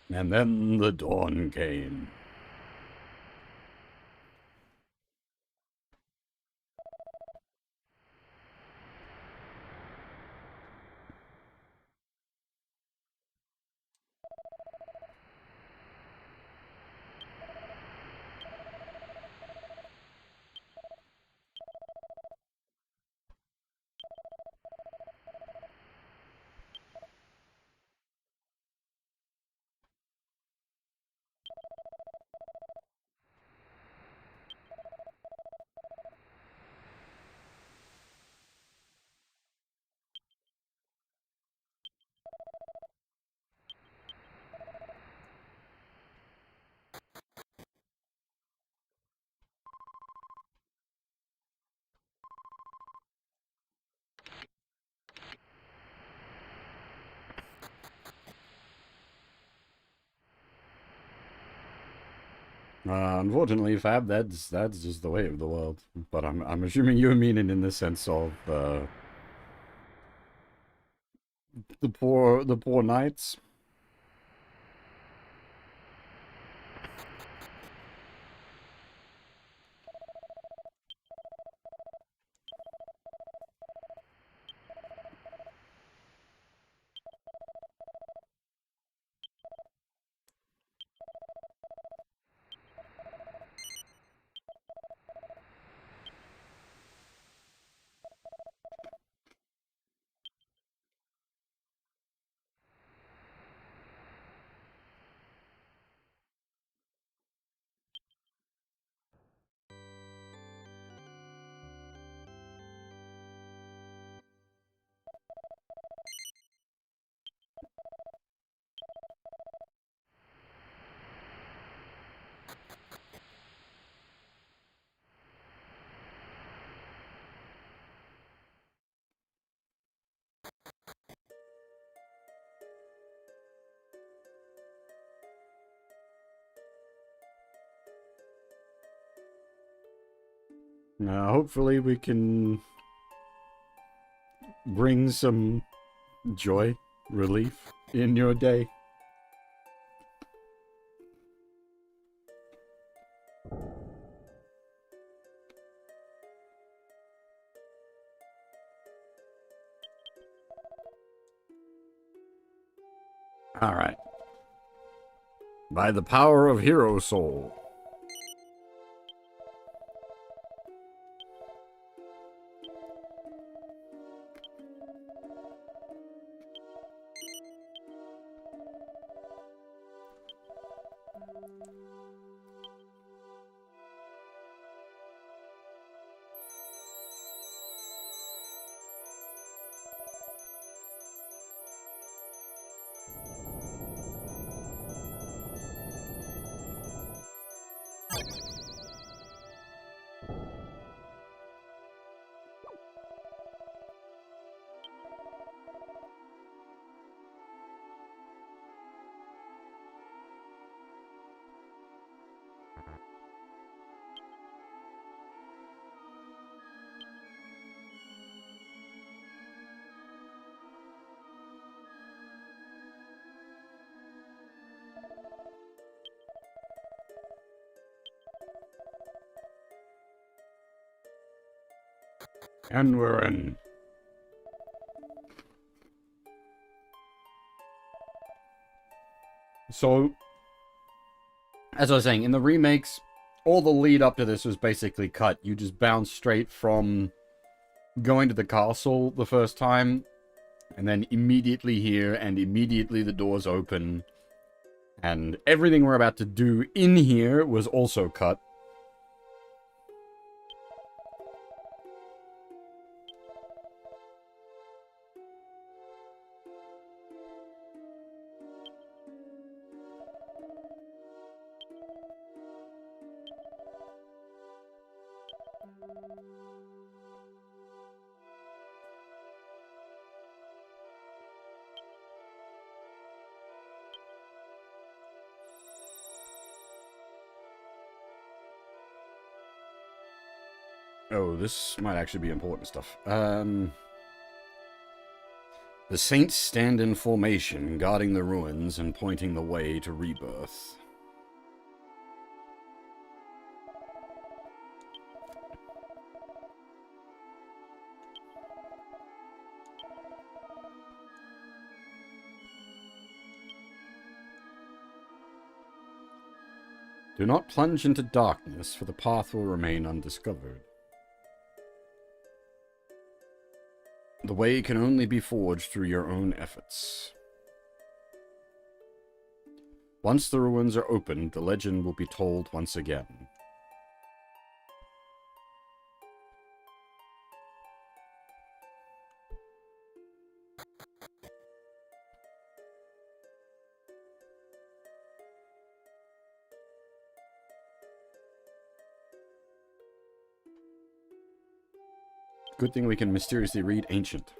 [SPEAKER 1] And then the dawn came. Unfortunately, Fab, that's just the way of the world. But I'm assuming you mean it in the sense of the poor knights. Hopefully we can bring some joy, relief in your day. Alright. By the power of Hero Soul. And we're in. So, as I was saying, in the remakes, all the lead up to this was basically cut. You just bounce straight from going to the castle the first time, and then immediately here, and immediately the doors open. And everything we're about to do in here was also cut. Oh, this might actually be important stuff. The saints stand in formation, guarding the ruins and pointing the way to rebirth. Do not plunge into darkness, for the path will remain undiscovered. The way can only be forged through your own efforts. Once the ruins are opened, the legend will be told once again. Good thing we can mysteriously read Ancient.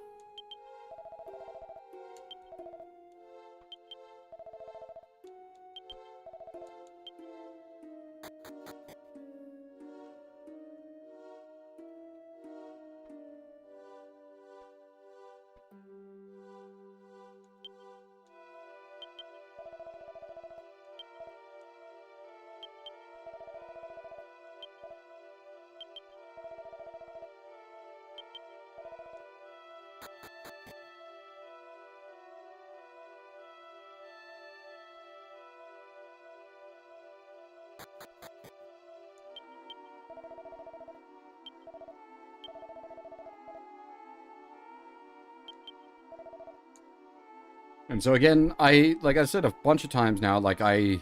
[SPEAKER 1] And so again, like I said a bunch of times now, like I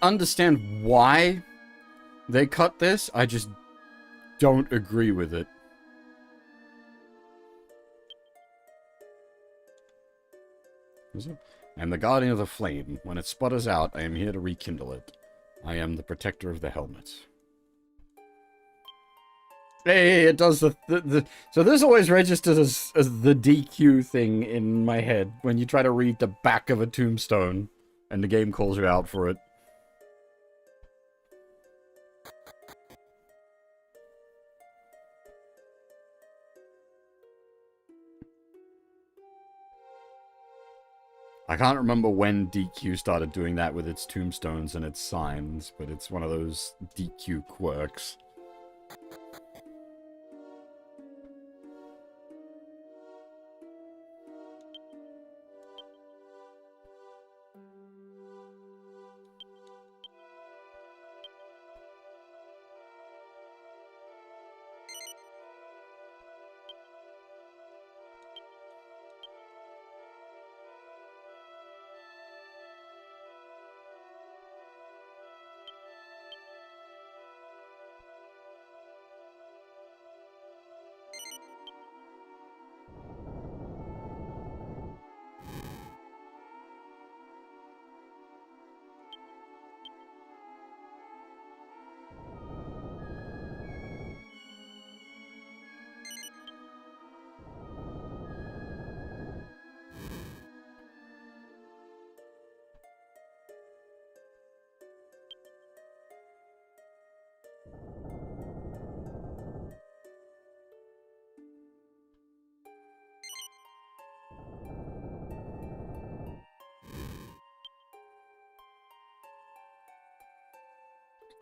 [SPEAKER 1] understand why they cut this, I just don't agree with it. I am the guardian of the flame. When it sputters out, I am here to rekindle it. I am the protector of the helmet. Hey, it does so this always registers as the DQ thing in my head when you try to read the back of a tombstone and the game calls you out for it. I can't remember when DQ started doing that with its tombstones and its signs, but it's one of those DQ quirks.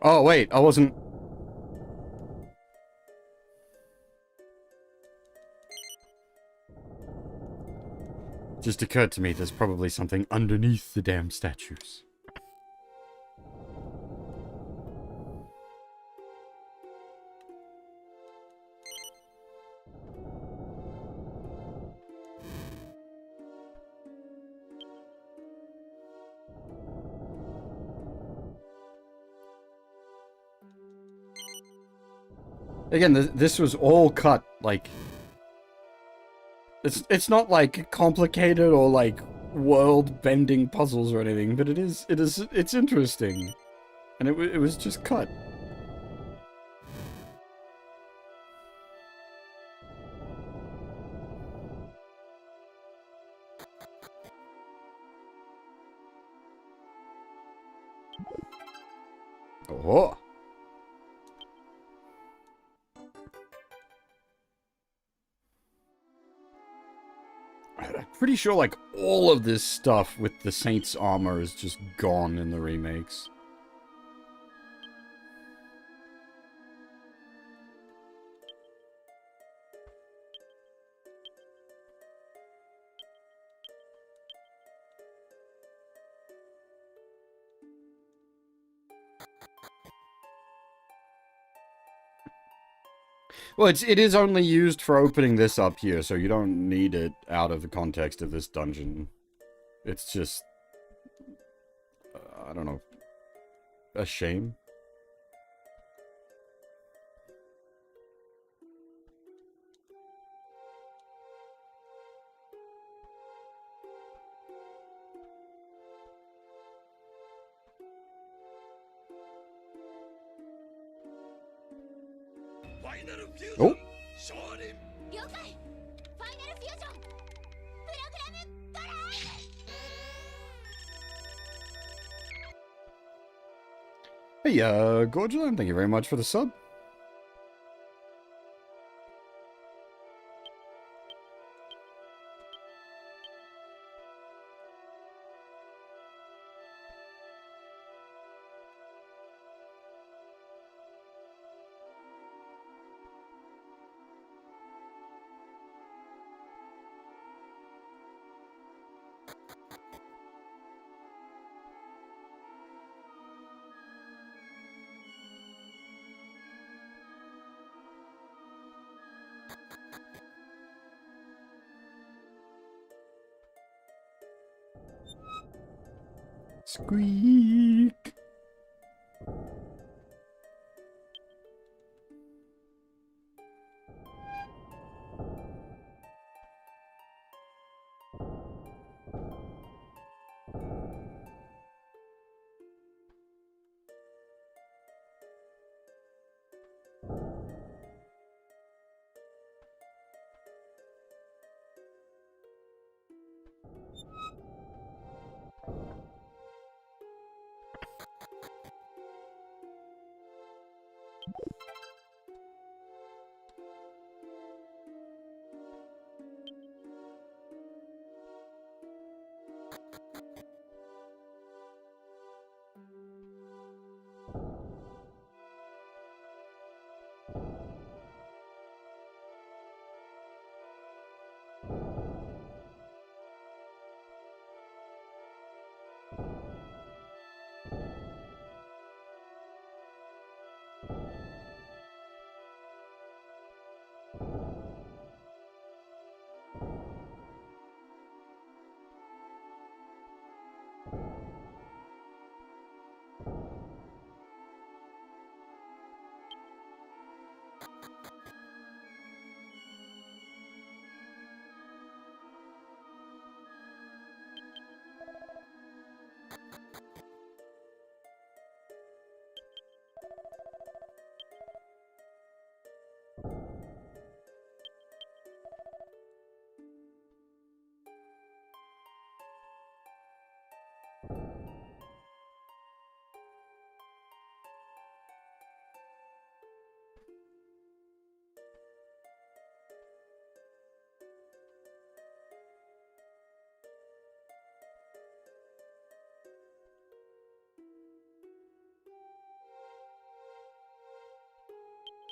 [SPEAKER 1] Oh, wait, I wasn't... Just occurred to me there's probably something underneath the damn statues. Again, this was all cut, like... It's not, like, complicated or, like, world-bending puzzles or anything, but it's interesting. And it was just cut. Oh. I'm pretty sure, like, all of this stuff with the Saint's armor is just gone in the remakes. Well, it is only used for opening this up here, so you don't need it out of the context of this dungeon. It's just... I don't know. A shame. Oh! Hey, Gorgeland, thank you very much for the sub. Squeak!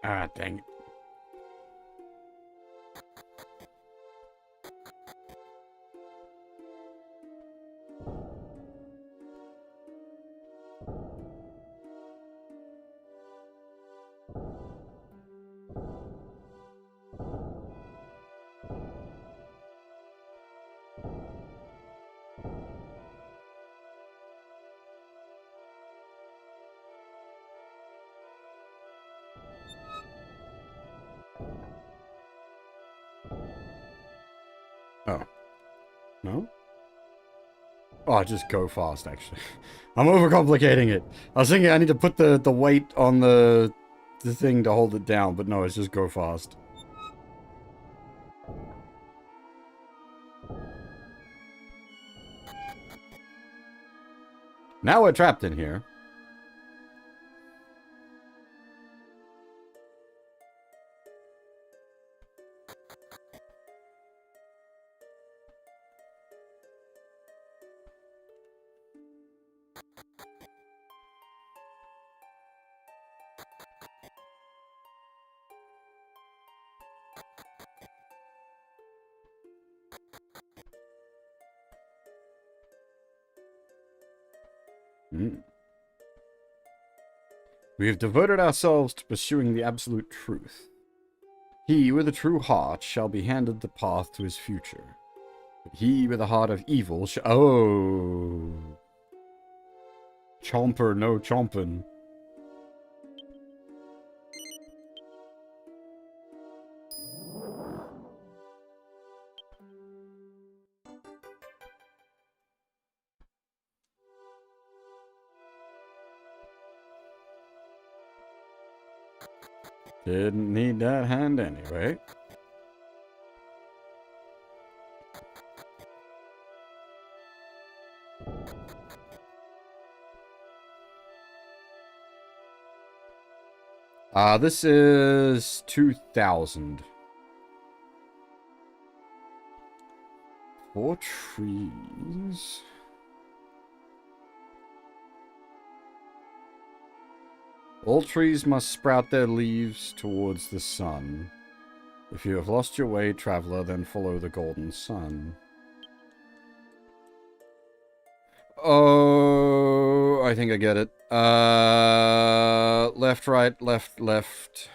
[SPEAKER 1] Ah, dang it. Oh. No? Oh, just go fast, actually. I'm overcomplicating it. I was thinking I need to put the weight on the thing to hold it down, but no, it's just go fast. Now we're trapped in here. Hmm. We have devoted ourselves to pursuing the absolute truth. He with a true heart shall be handed the path to his future. But he with a heart of evil shall... Oh. Chomper, no chompin'. Didn't need that hand anyway. This is 2,000. 4 trees. All trees must sprout their leaves towards the sun. If you have lost your way, traveler, then follow the golden sun. Oh, I think I get it. Left, right, left, left.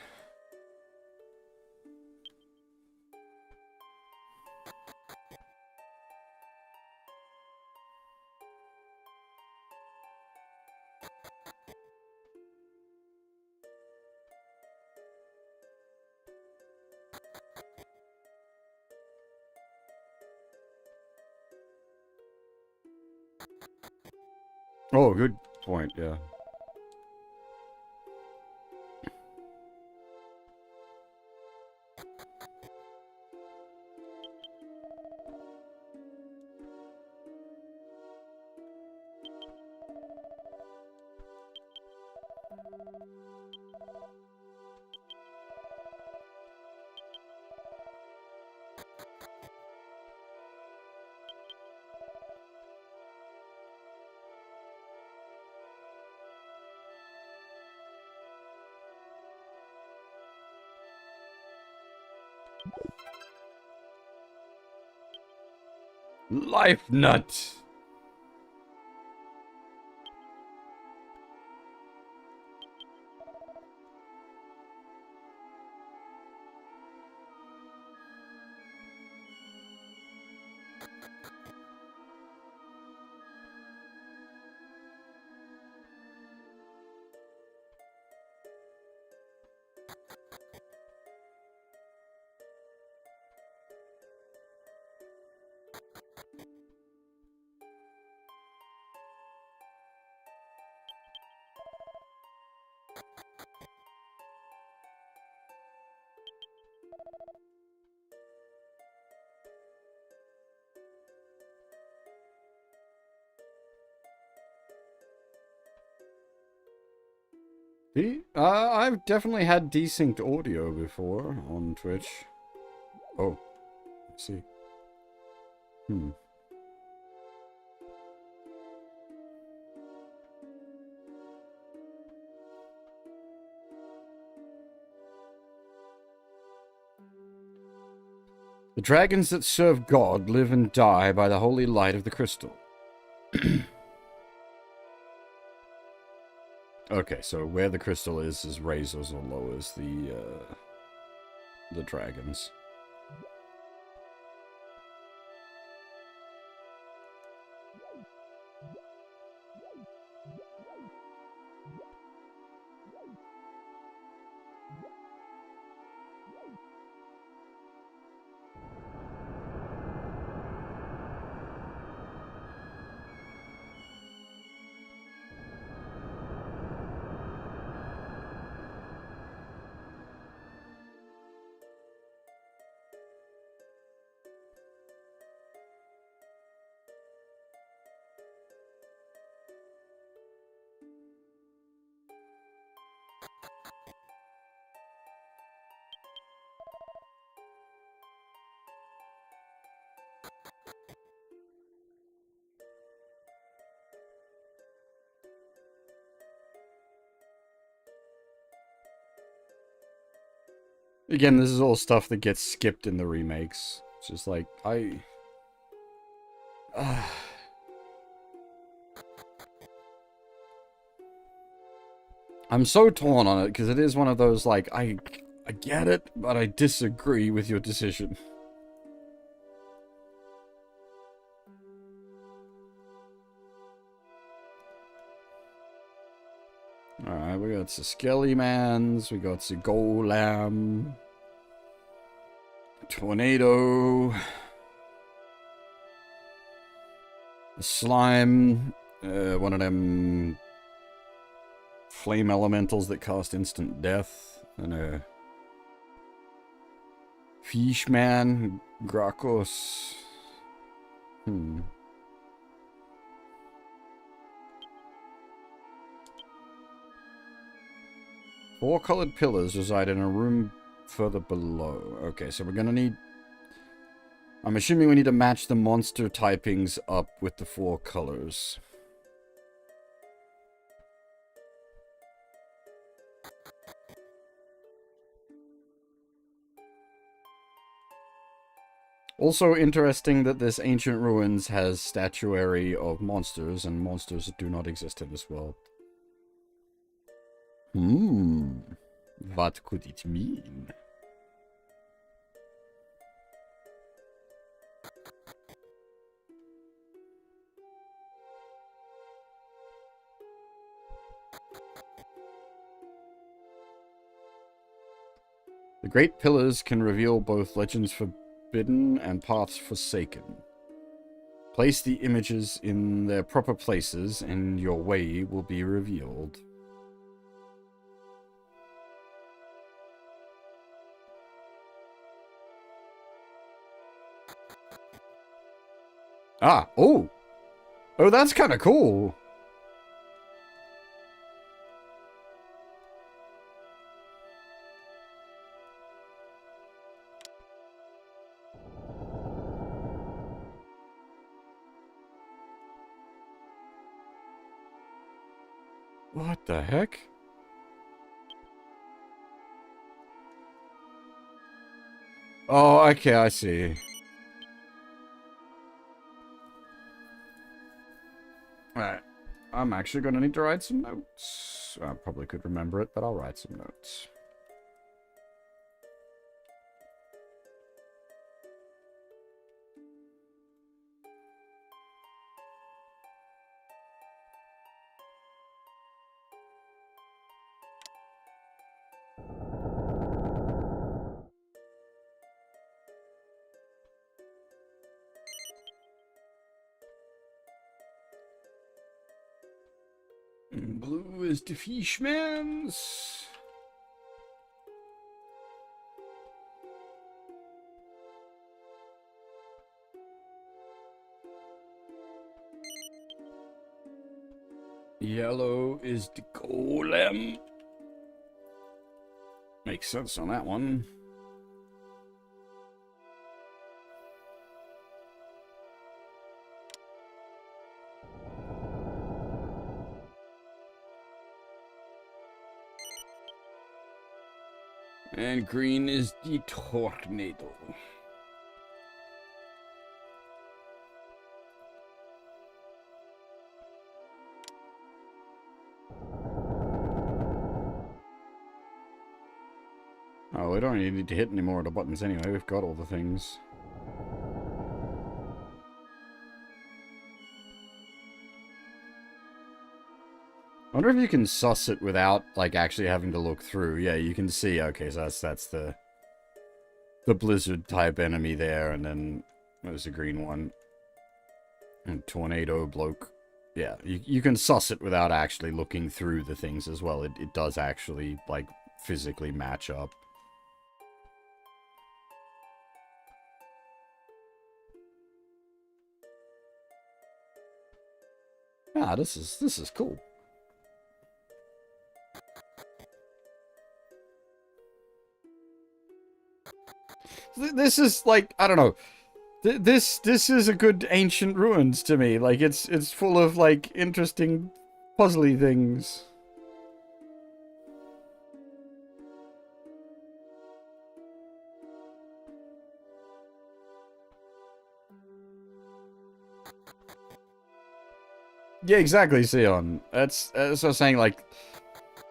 [SPEAKER 1] Oh, good point, yeah. Life nut! See? I've definitely had desynced audio before on Twitch. Oh, let's see. Hmm. The dragons that serve God live and die by the holy light of the crystal. Okay, so where the crystal is raises or lowers the dragons. Again, this is all stuff that gets skipped in the remakes. It's just like, I'm so torn on it, because it is one of those, like, I get it, but I disagree with your decision. Alright, we got the Skelly Mans, we got the Golem, Tornado, the Slime, one of them flame elementals that cast instant death, and a Fishman, Gracchus. Four colored pillars reside in a room further below. Okay, so we're gonna need... I'm assuming we need to match the monster typings up with the four colors. Also interesting that this ancient ruins has statuary of monsters, and monsters do not exist in this world. What could it mean? The Great Pillars can reveal both legends forbidden and paths forsaken. Place the images in their proper places, and your way will be revealed. Ah, oh! Oh, that's kind of cool! What the heck? Oh, okay, I see. Alright. I'm actually going to need to write some notes. I probably could remember it, but I'll write some notes. Blue is the Fishman's. Yellow is the Golem. Makes sense on that one. And green is the Tornado. we don't really need to hit any more of the buttons anyway. We've got all the things. I wonder if you can suss it without, like, actually having to look through. Yeah, you can see, okay, so that's the blizzard-type enemy there, and then there's a green one. And tornado bloke. Yeah, you can suss it without actually looking through the things as well. It does actually, like, physically match up. Ah, this is cool. This is like, I don't know. This is a good ancient ruins to me. Like it's full of like interesting puzzly things. Yeah, exactly, Sion. That's what I'm saying. Like,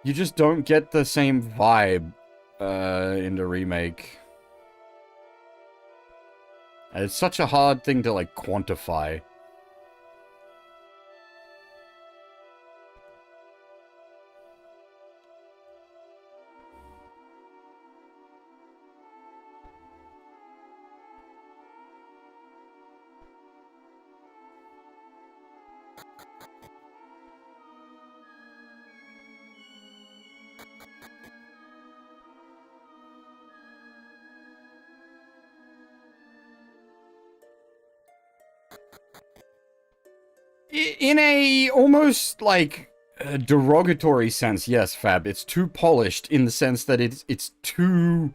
[SPEAKER 1] you just don't get the same vibe in the remake. And it's such a hard thing to like quantify. In a almost like derogatory sense, yes, Fab. It's too polished in the sense that it's too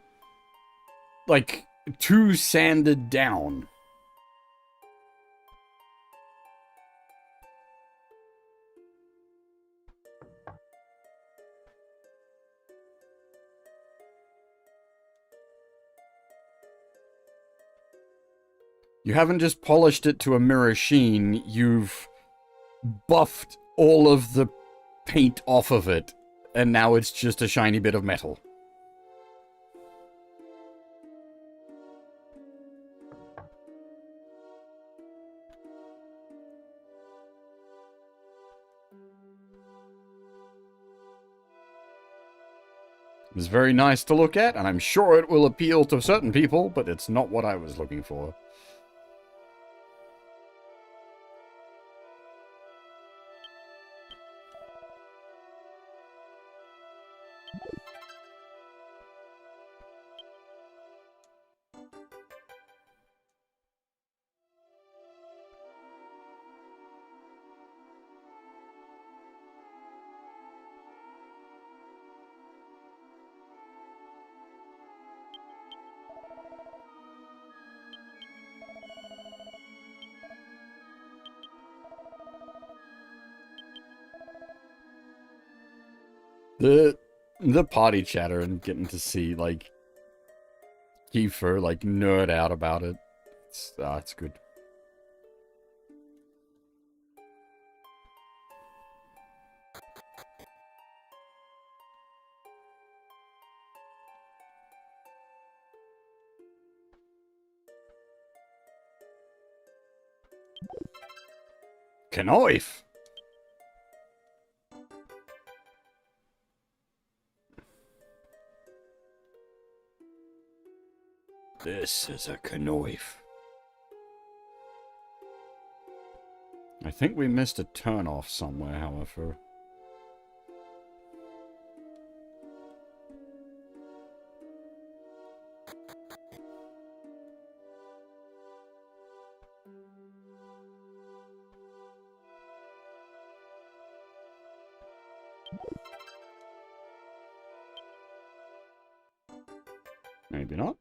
[SPEAKER 1] like too sanded down. You haven't just polished it to a mirror sheen, you've buffed all of the paint off of it, and now it's just a shiny bit of metal. It's very nice to look at, and I'm sure it will appeal to certain people, but it's not what I was looking for. The party chatter and getting to see, like, Kiefer, like, nerd out about it. It's good. Knife! This is a knife. I think we missed a turn-off somewhere, however. Maybe not.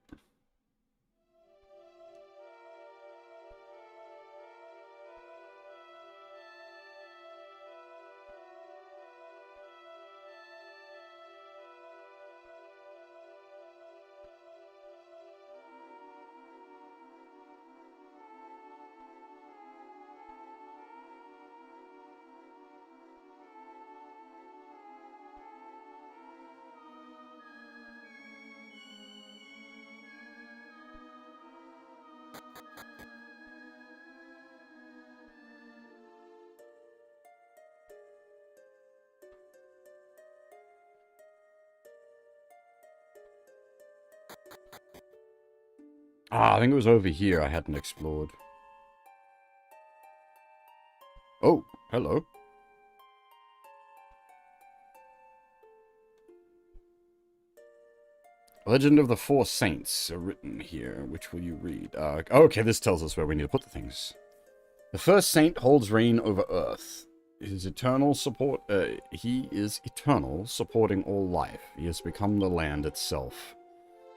[SPEAKER 1] Ah, I think it was over here I hadn't explored. Oh, hello. Legend of the Four Saints are written here. Which will you read? Okay, this tells us where we need to put the things. The first saint holds reign over Earth. He is eternal, supporting all life. He has become the land itself.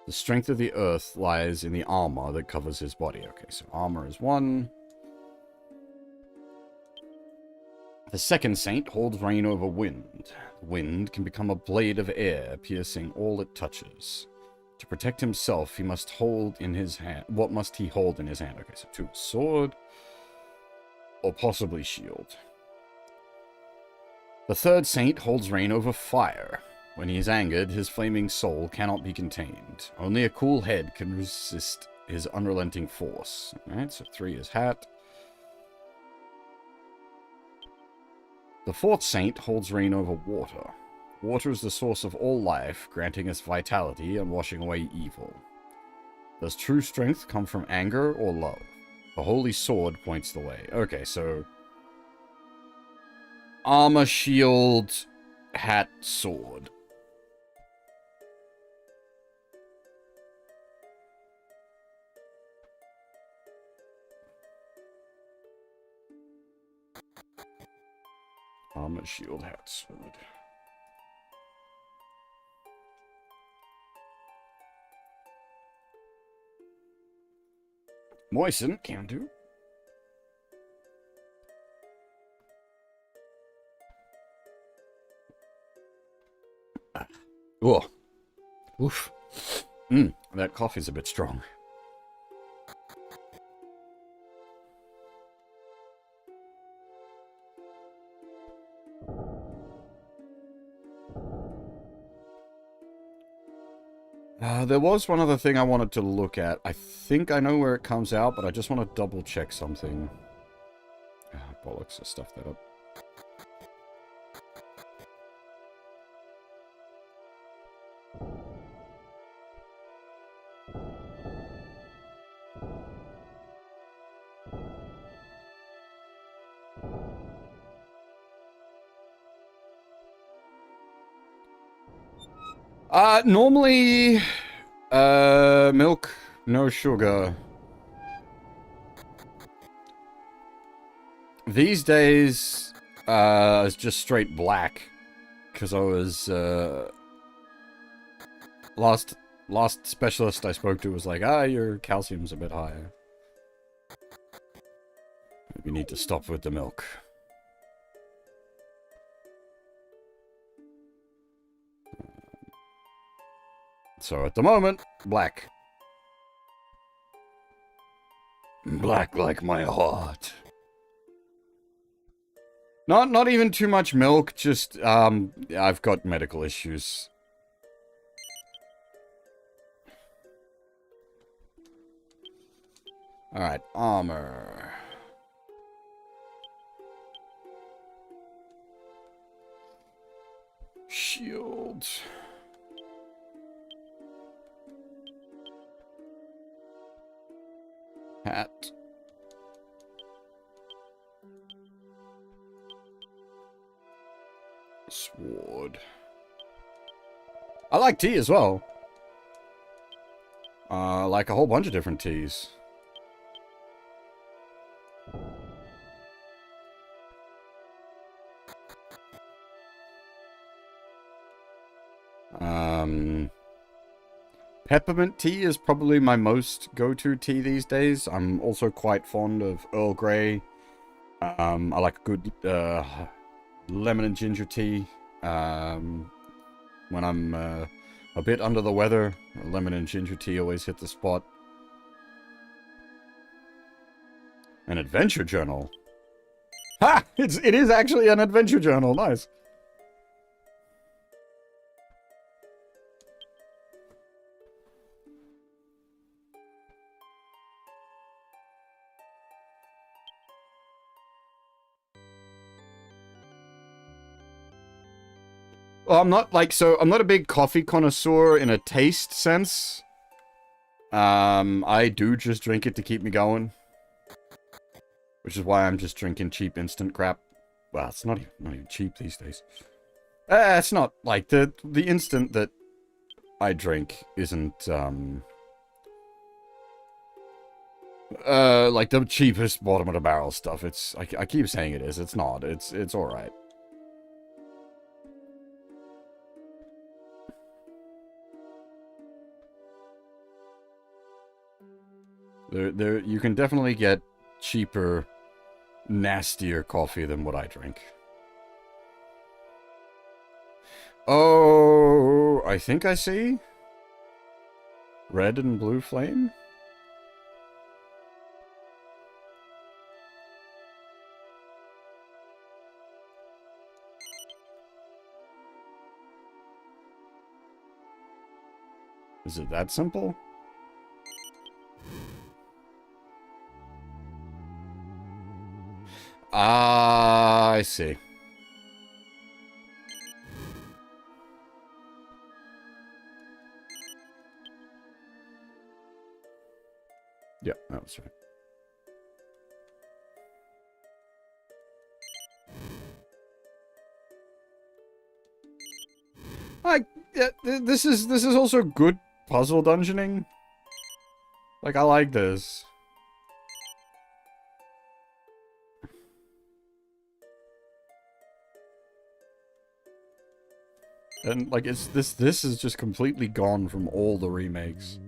[SPEAKER 1] The strength of the Earth lies in the armor that covers his body. Okay, so armor is one. The second saint holds reign over wind. Wind can become a blade of air, piercing all it touches. To protect himself, he must hold in his hand... What must he hold in his hand? Okay, so 2 sword. Or possibly shield. The third saint holds reign over fire. When he is angered, his flaming soul cannot be contained. Only a cool head can resist his unrelenting force. Alright, so 3 is hat. The fourth saint holds reign over water. Water is the source of all life, granting us vitality and washing away evil. Does true strength come from anger or love? The holy sword points the way. Okay, so... armor, shield, hat, sword. Armor, shield, hat, sword. Moisten, can do. Oh. Oof. That coffee's a bit strong. There was one other thing I wanted to look at. I think I know where it comes out, but I just want to double check something. Bollocks, I stuffed that up. Normally, milk, no sugar. These days, it's just straight black. Because I was, last specialist I spoke to was like, your calcium's a bit higher. We need to stop with the milk. So at the moment, black. Black like my heart. Not even too much milk, just, I've got medical issues. Alright, armor. Shield. Hat. Sword. I like tea as well. Like a whole bunch of different teas. Peppermint tea is probably my most go-to tea these days. I'm also quite fond of Earl Grey. I like a good lemon and ginger tea. When I'm a bit under the weather, lemon and ginger tea always hit the spot. An adventure journal. Ha! It is actually an adventure journal. Nice. Well, I'm not like, so I'm not a big coffee connoisseur in a taste sense. I do just drink it to keep me going. Which is why I'm just drinking cheap instant crap. Well, it's not even cheap these days. It's not like the instant that I drink isn't like the cheapest bottom of the barrel stuff. It's I keep saying it is. It's not. It's all right. There you can definitely get cheaper, nastier coffee than what I drink. Oh, I think I see. Red and blue flame? Is it that simple? Ah, I see. Yeah, that was right. This is also good puzzle dungeoning. Like, I like this. And like it's this is just completely gone from all the remakes.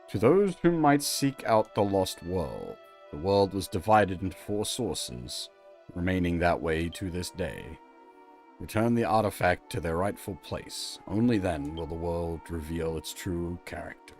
[SPEAKER 1] To those who might seek out the lost world, the world was divided into 4 sources, remaining that way to this day. Return the artifact to their rightful place. Only then will the world reveal its true character.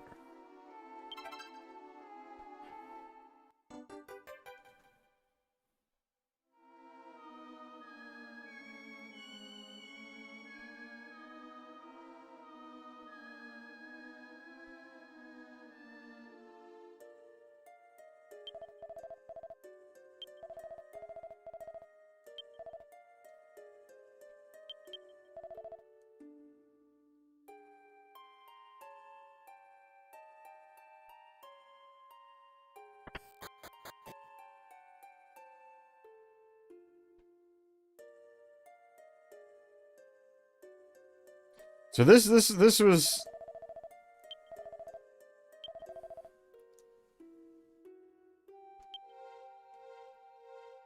[SPEAKER 1] So this was...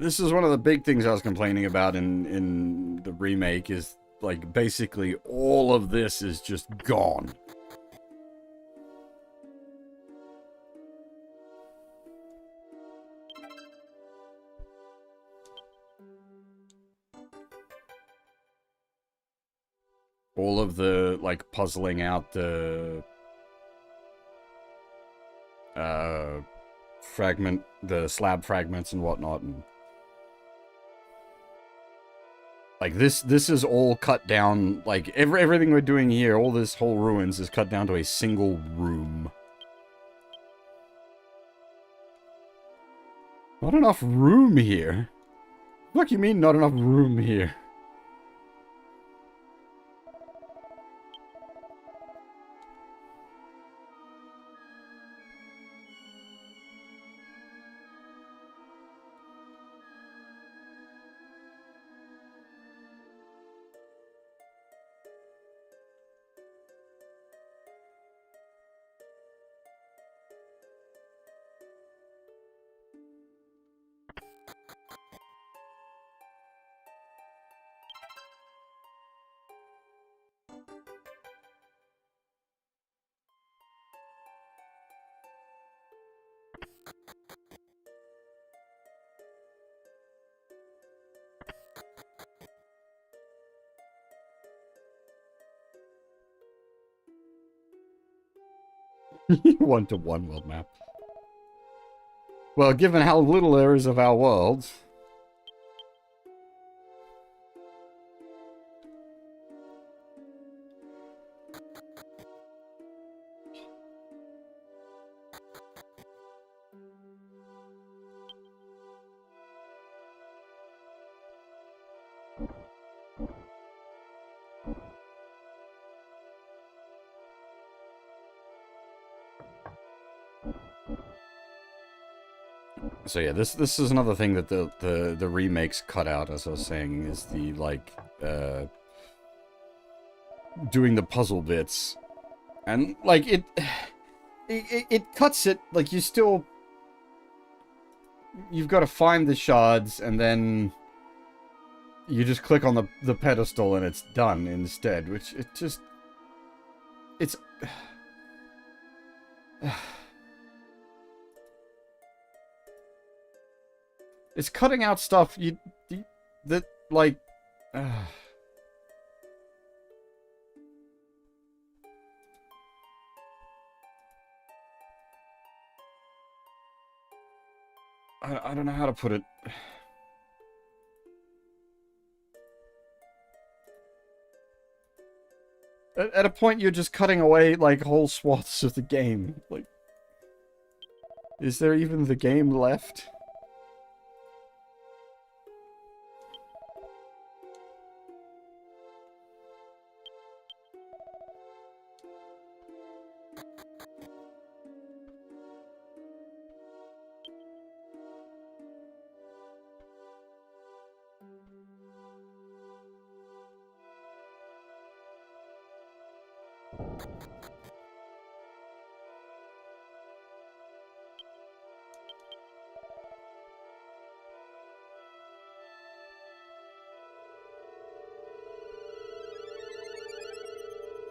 [SPEAKER 1] This is one of the big things I was complaining about in the remake, is, like, basically all of this is just gone. All of the, like, puzzling out the the slab fragments and whatnot, and like this is all cut down. Like everything we're doing here, all this whole ruins is cut down to a single room. Not enough room here. What do you mean not enough room here? 1-to-1 world map. Well, given how little there is of our world... So yeah, this is another thing that the remakes cut out, as I was saying, is the, like, doing the puzzle bits. And, like, it cuts it, like, you've got to find the shards, and then you just click on the pedestal and it's done instead, which it just... It's... It's cutting out stuff that, like... I don't know how to put it. At a point, you're just cutting away, like, whole swaths of the game. Like, is there even the game left?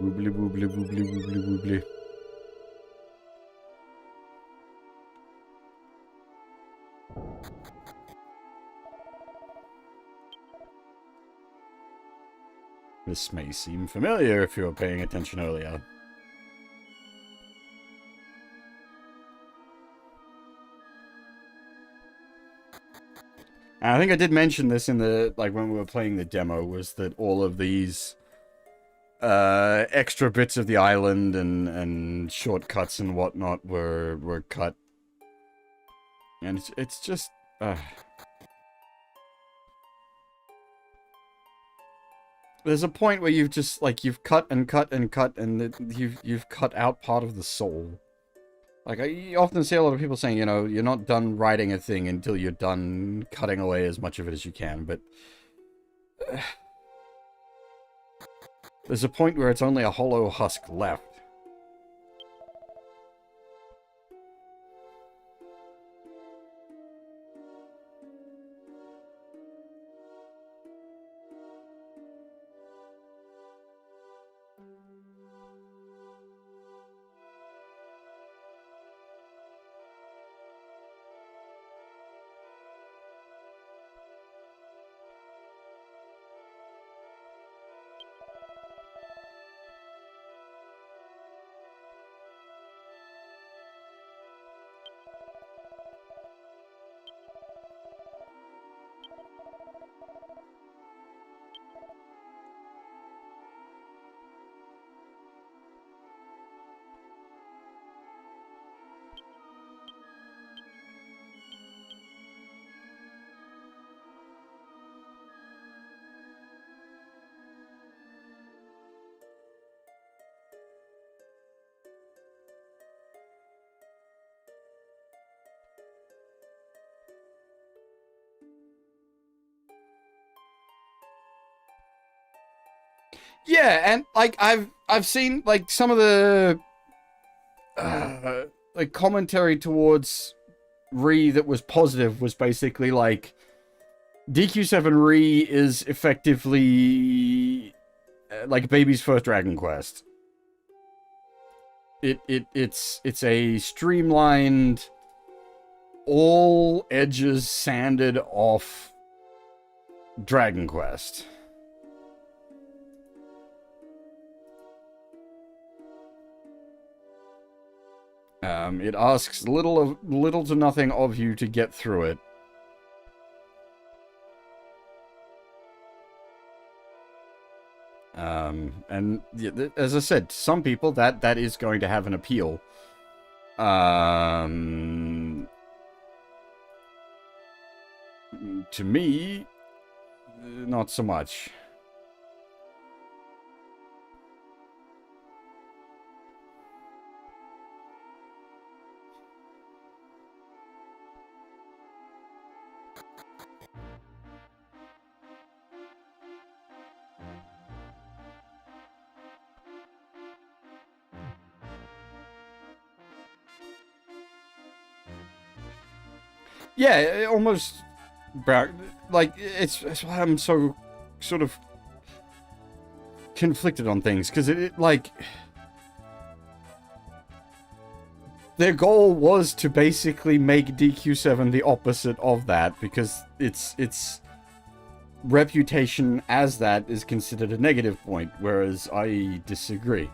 [SPEAKER 1] Woobly woobly woobly woobly woobly. This may seem familiar if you were paying attention earlier. And I think I did mention this in the, like, when we were playing the demo, was that all of these extra bits of the island and shortcuts and whatnot were cut. And it's just... There's a point where you've just, like, you've cut and cut and cut, and you've cut out part of the soul. Like, I often see a lot of people saying, you know, you're not done writing a thing until you're done cutting away as much of it as you can, but... there's a point where it's only a hollow husk left. Yeah, and, like, I've seen, like, some of the like, commentary towards Re that was positive was basically like DQ7 Re is effectively like baby's first Dragon Quest. It's a streamlined, all edges sanded off Dragon Quest. It asks little to nothing of you to get through it. And as I said, some people that is going to have an appeal. To me, not so much. Yeah, almost, like, it's why I'm so sort of conflicted on things, because like, their goal was to basically make DQ7 the opposite of that, because its reputation as that is considered a negative point, whereas I disagree.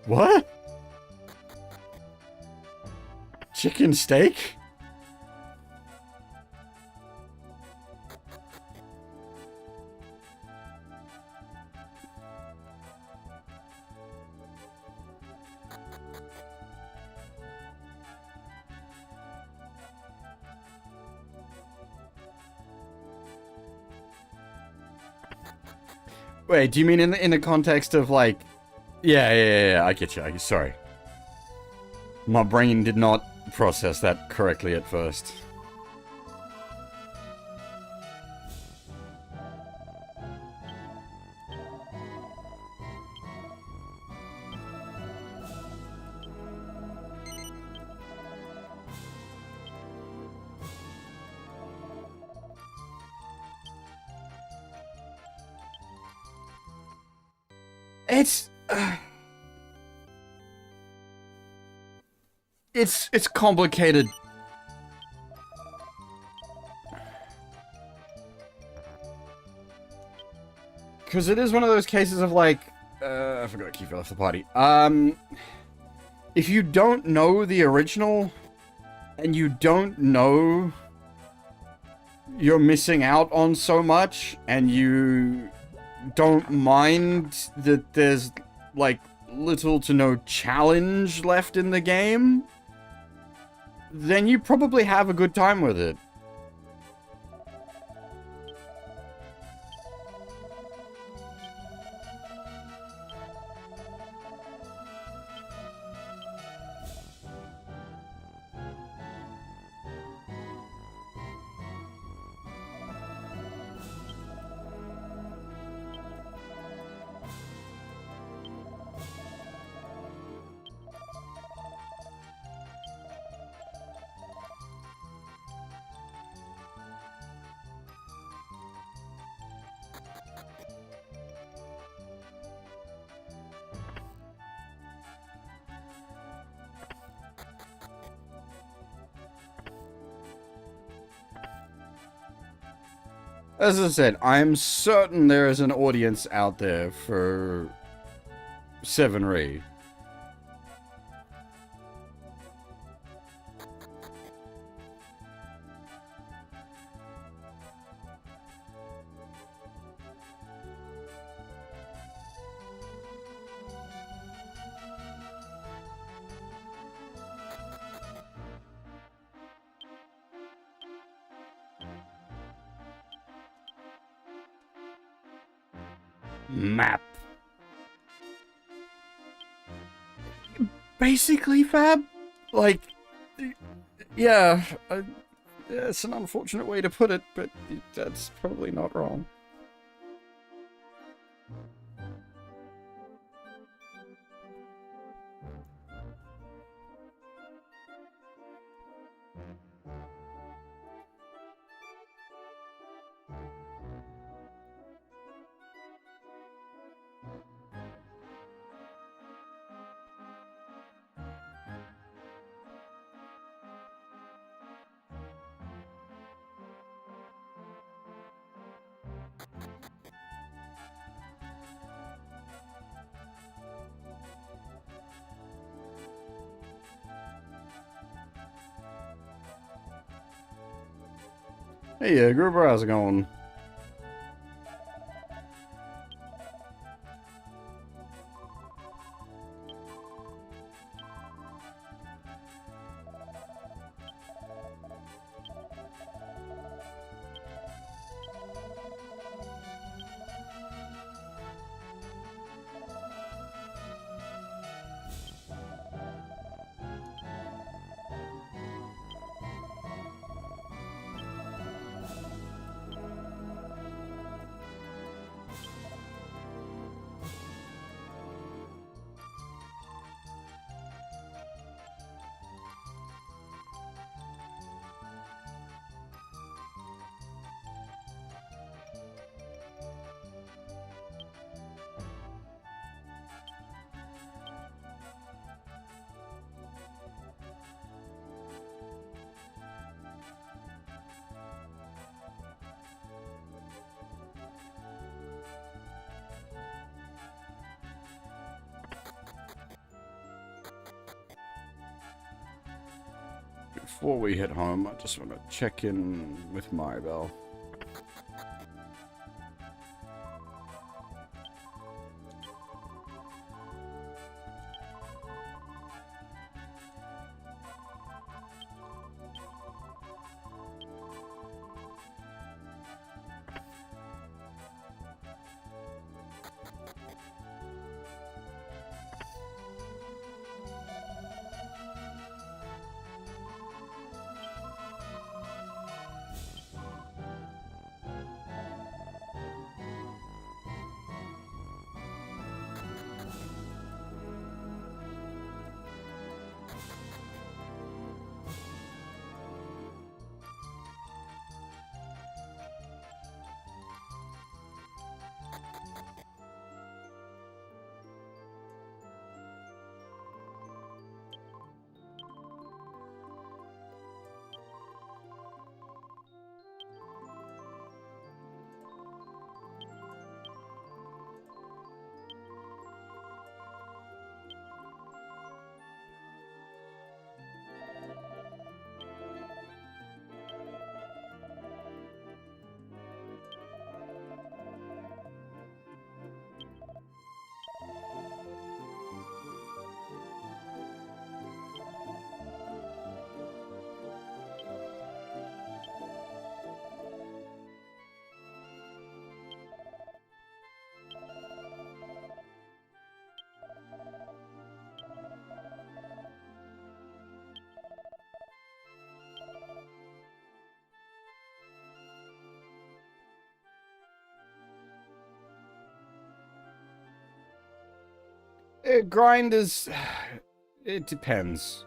[SPEAKER 1] What? Chicken steak? Wait, do you mean in the context of like... Yeah, I get you. Sorry. My brain did not process that correctly at first. It's complicated. Because it is one of those cases of like, I forgot to keep it off the party. If you don't know the original, and you don't know you're missing out on so much, and you don't mind that there's like little to no challenge left in the game, then you probably have a good time with it. As I said, I'm certain there is an audience out there for 7 Re. Map. Basically, Fab? Like, yeah, it's an unfortunate way to put it, but that's probably not wrong. Hey, Gruber, how's it going? Before we head home, I just want to check in with Maribel. Grind is... It depends.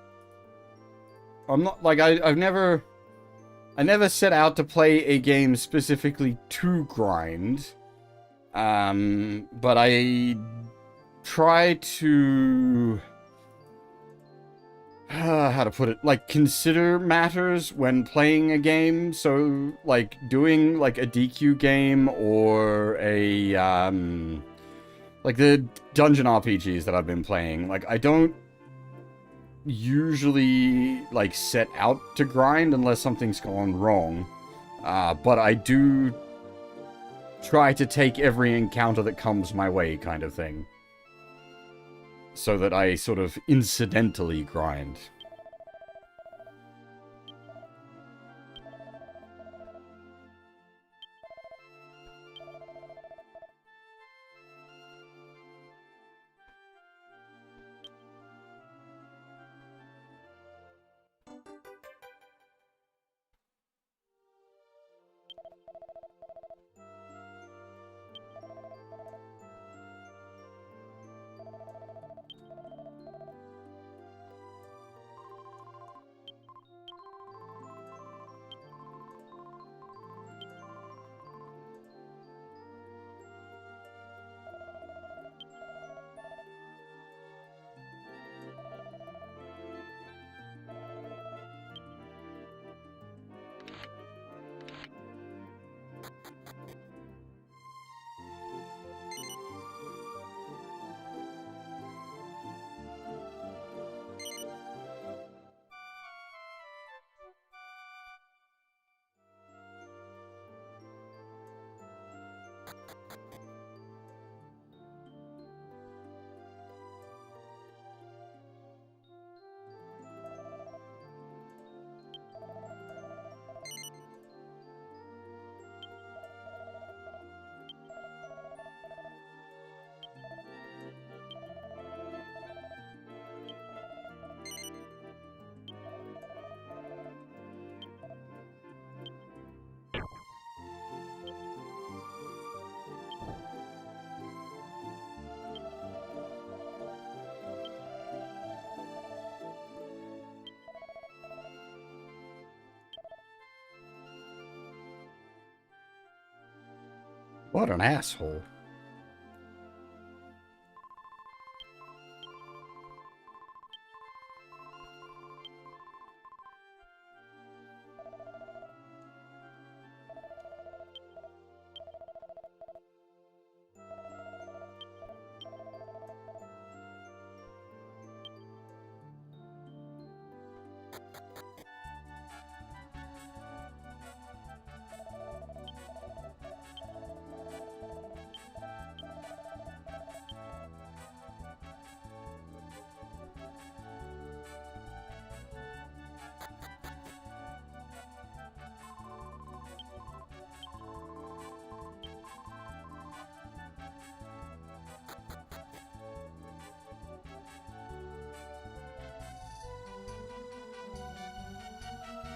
[SPEAKER 1] I'm not... Like, I never set out to play a game specifically to grind. But I try to... how to put it? Like, consider matters when playing a game. So, like, doing, like, a DQ game or a, like, the dungeon RPGs that I've been playing. Like, I don't usually, like, set out to grind unless something's gone wrong. But I do try to take every encounter that comes my way, kind of thing. So that I sort of incidentally grind. What an asshole.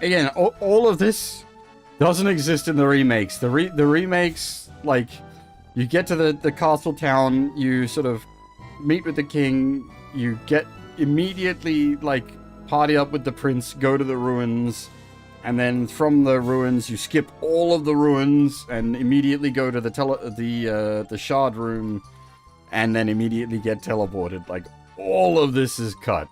[SPEAKER 1] Again, all of this doesn't exist in the remakes. The remakes, like, you get to the castle town, you sort of meet with the king, you get immediately, like, party up with the prince, go to the ruins, and then from the ruins you skip all of the ruins and immediately go to the shard room, and then immediately get teleported. Like, all of this is cut.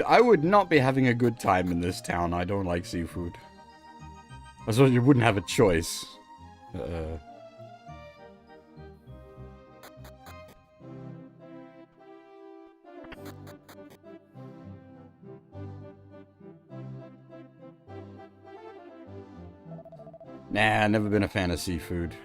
[SPEAKER 1] I would not be having a good time in this town. I don't like seafood. I suppose you wouldn't have a choice. Nah, never been a fan of seafood.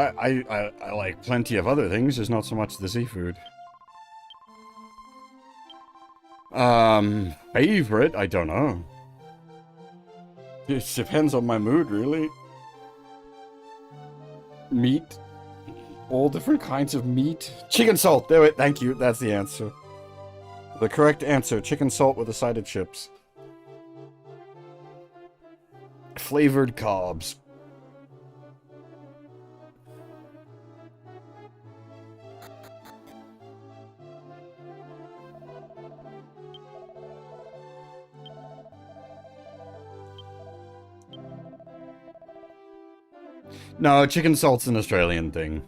[SPEAKER 1] I like plenty of other things, just not so much the seafood. Favorite? I don't know. It depends on my mood, really. Meat. All different kinds of meat. Chicken salt! There it. Thank you. That's the answer. The correct answer. Chicken salt with a side of chips. Flavored carbs. No, chicken salt's an Australian thing.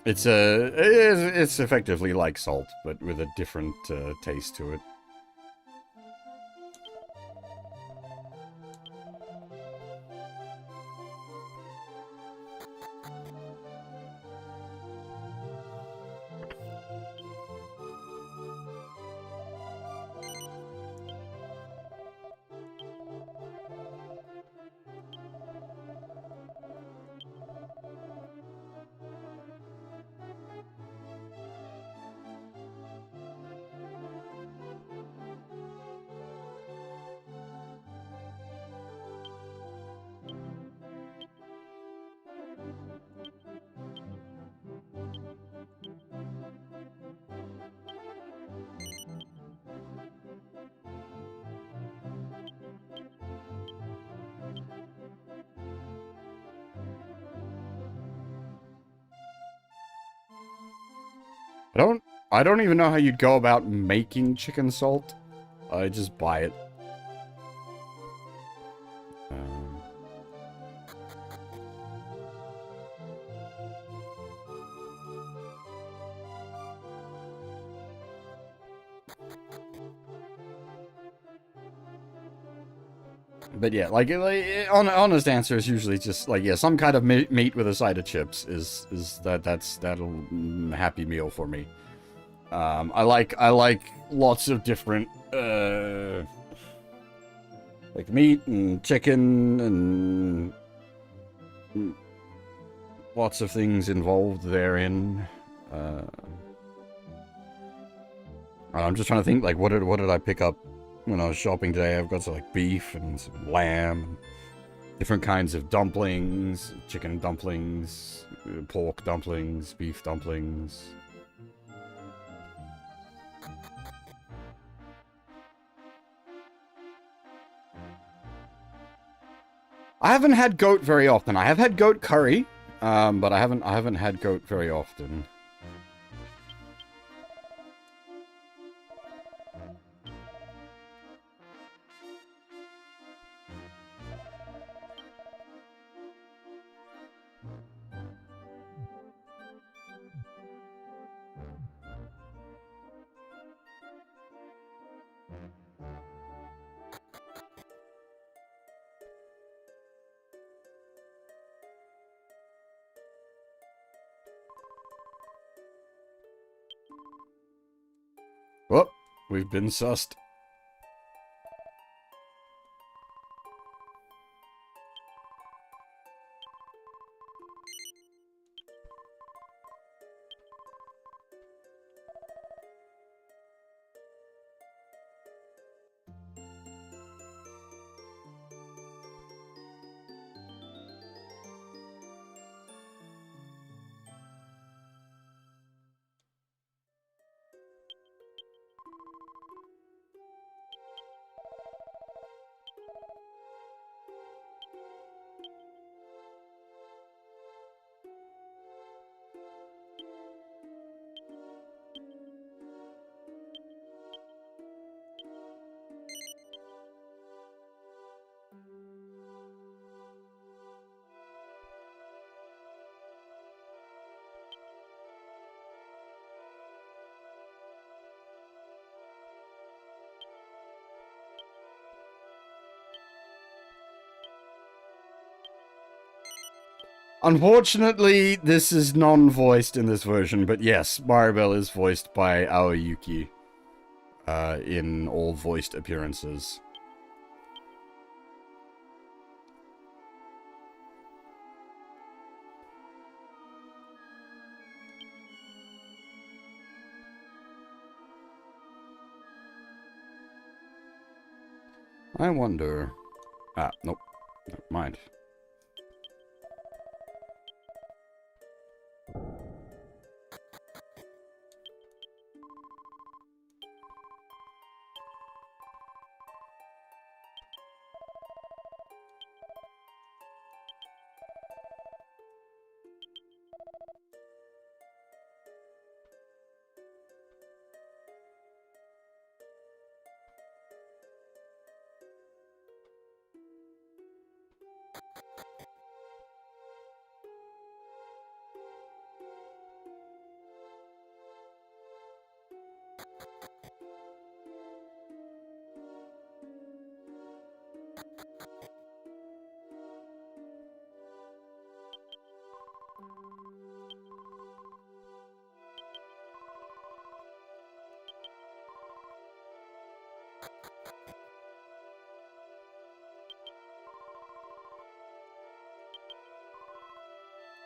[SPEAKER 1] It's effectively like salt, but with a different taste to it. I don't even know how you'd go about making chicken salt. I just buy it. But yeah, like honest answer is usually just like, yeah, some kind of meat with a side of chips that'll happy meal for me. I like lots of different like meat and chicken and lots of things involved therein. I'm just trying to think, like, what did I pick up when I was shopping today? I've got some, like, beef and some lamb, different kinds of dumplings, chicken dumplings, pork dumplings, beef dumplings. I haven't had goat very often. I have had goat curry, but I haven't had goat very often. Oh, we've been sussed. Unfortunately, this is non-voiced in this version, but yes, Maribel is voiced by Aoyuki in all voiced appearances. I wonder... Ah, nope. Never mind.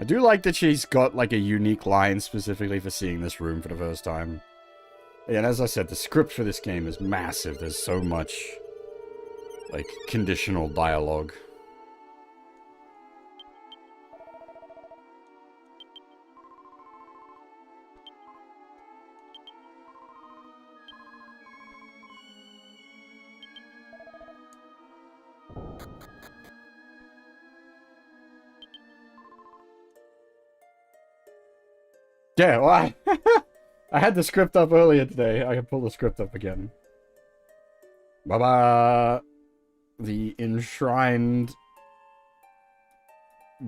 [SPEAKER 1] I do like that she's got, like, a unique line specifically for seeing this room for the first time. And as I said, the script for this game is massive. There's so much, like, conditional dialogue. Yeah, well, I had the script up earlier today. I can pull the script up again. Baba, the enshrined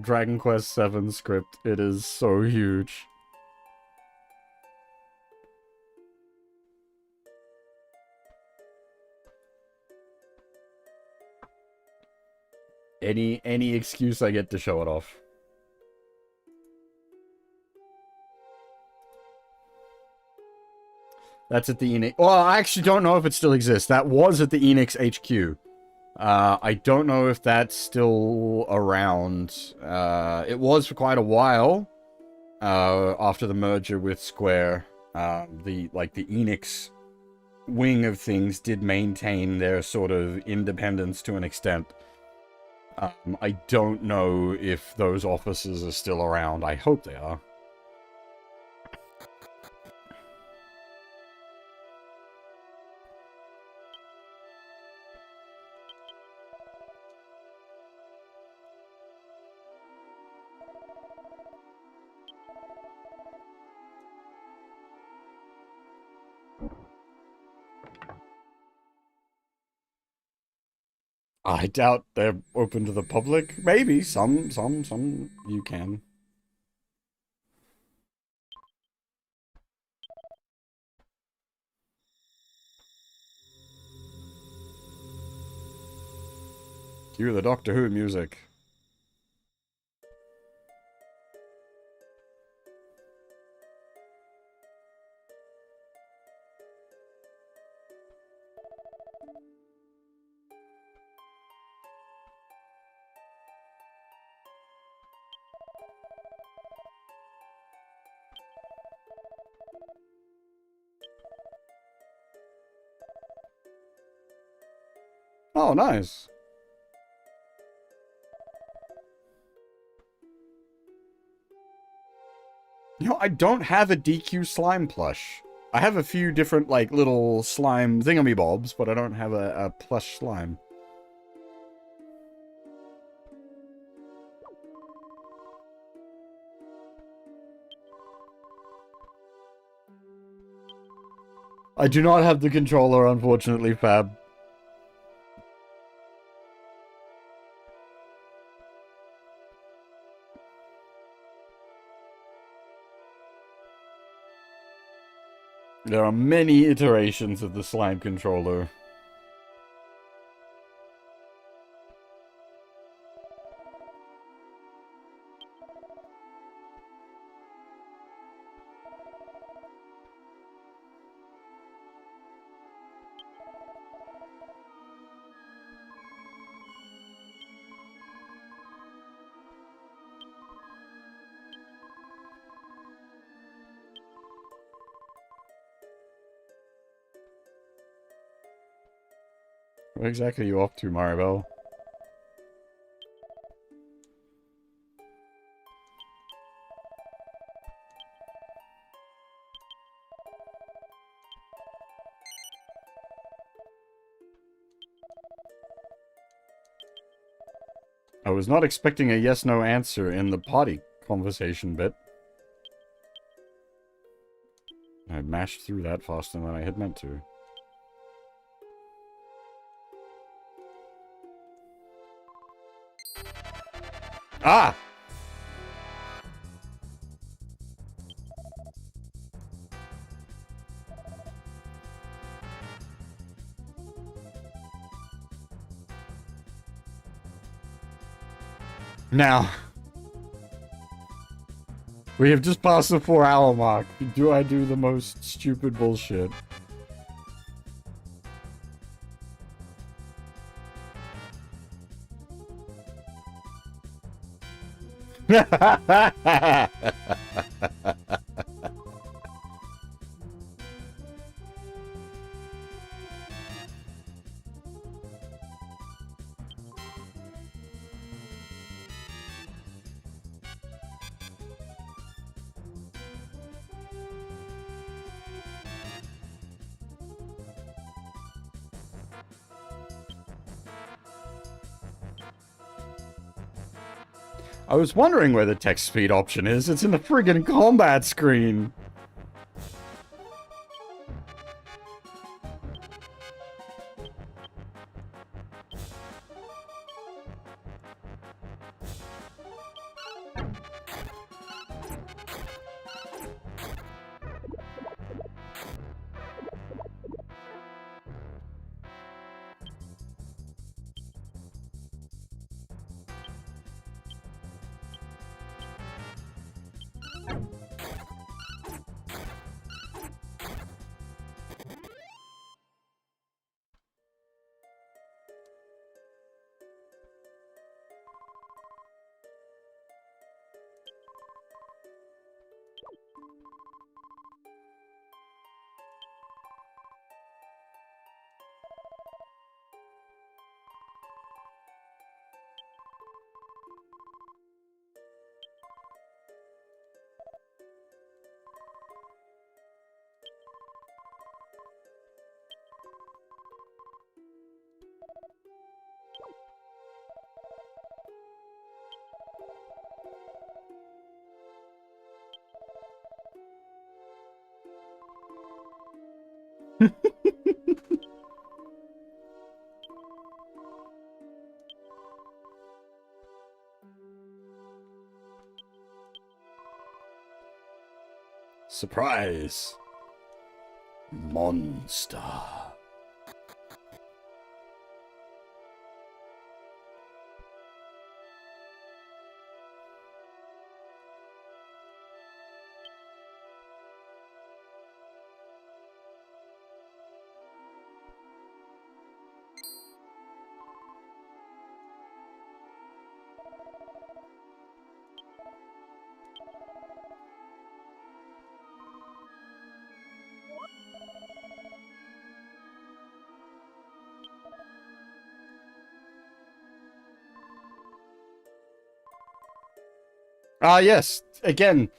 [SPEAKER 1] Dragon Quest VII script. It is so huge. Any excuse I get to show it off. That's at the Enix. Well, I actually don't know if it still exists. That was at the Enix HQ. I don't know if that's still around. It was for quite a while. After the merger with Square, the Enix wing of things did maintain their sort of independence to an extent. I don't know if those offices are still around. I hope they are. I doubt they're open to the public. Maybe some you can. Cue the Doctor Who music. Oh, nice. You know, I don't have a DQ slime plush. I have a few different, like, little slime thingamybobs, but I don't have a plush slime. I do not have the controller, unfortunately, Fab. There are many iterations of the slime controller. Where exactly are you off to, Maribel? I was not expecting a yes-no answer in the party conversation bit. I mashed through that faster than I had meant to. Ah! Now, we have just passed the 4-hour mark. Do I do the most stupid bullshit? I was wondering where the text speed option is. It's in the friggin' combat screen. Surprise! Monster. Ah, yes. Again,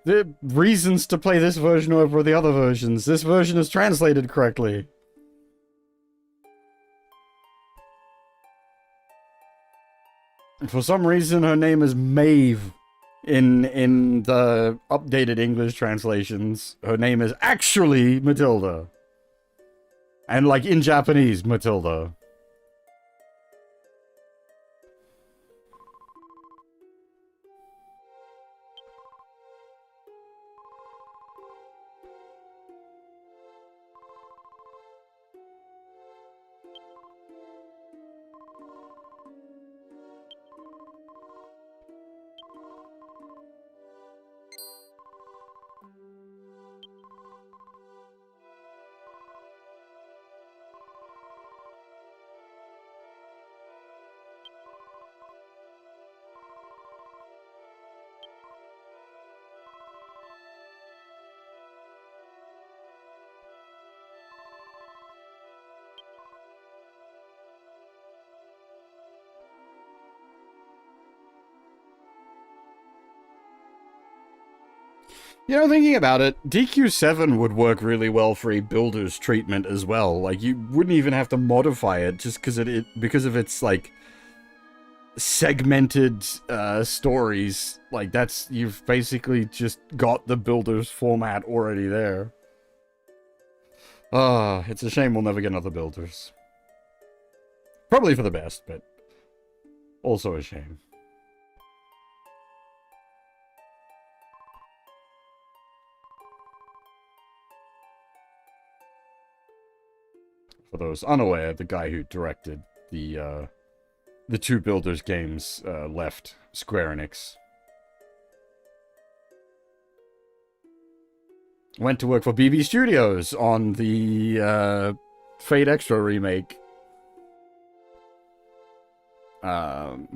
[SPEAKER 1] the reasons to play this version over the other versions. This version is translated correctly. For some reason, her name is Maeve in the updated English translations. Her name is actually Matilda. And, like, in Japanese, Matilda. You know, thinking about it, DQ7 would work really well for a builder's treatment as well. Like, you wouldn't even have to modify it just because of its, like, segmented stories. Like, you've basically just got the builder's format already there. It's a shame we'll never get another builders. Probably for the best, but also a shame. For those unaware, the guy who directed the two Builders games left Square Enix. Went to work for BB Studios on the Fate Extra remake.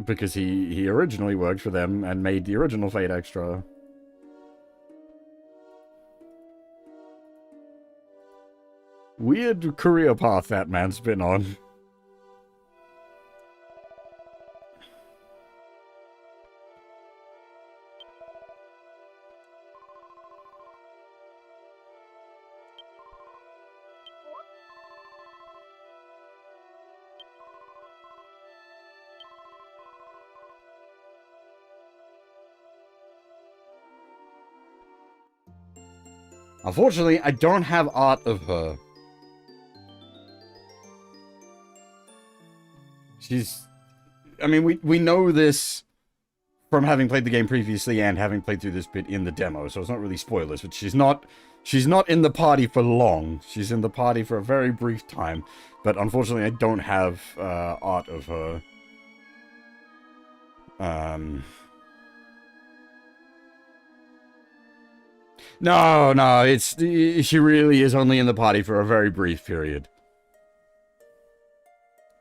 [SPEAKER 1] Because he originally worked for them and made the original Fate Extra. Weird career path that man's been on. Unfortunately, I don't have art of her. I mean, we know this from having played the game previously and having played through this bit in the demo, so it's not really spoilers, but she's not in the party for long. She's in the party for a very brief time, but unfortunately I don't have art of her. No, she really is only in the party for a very brief period.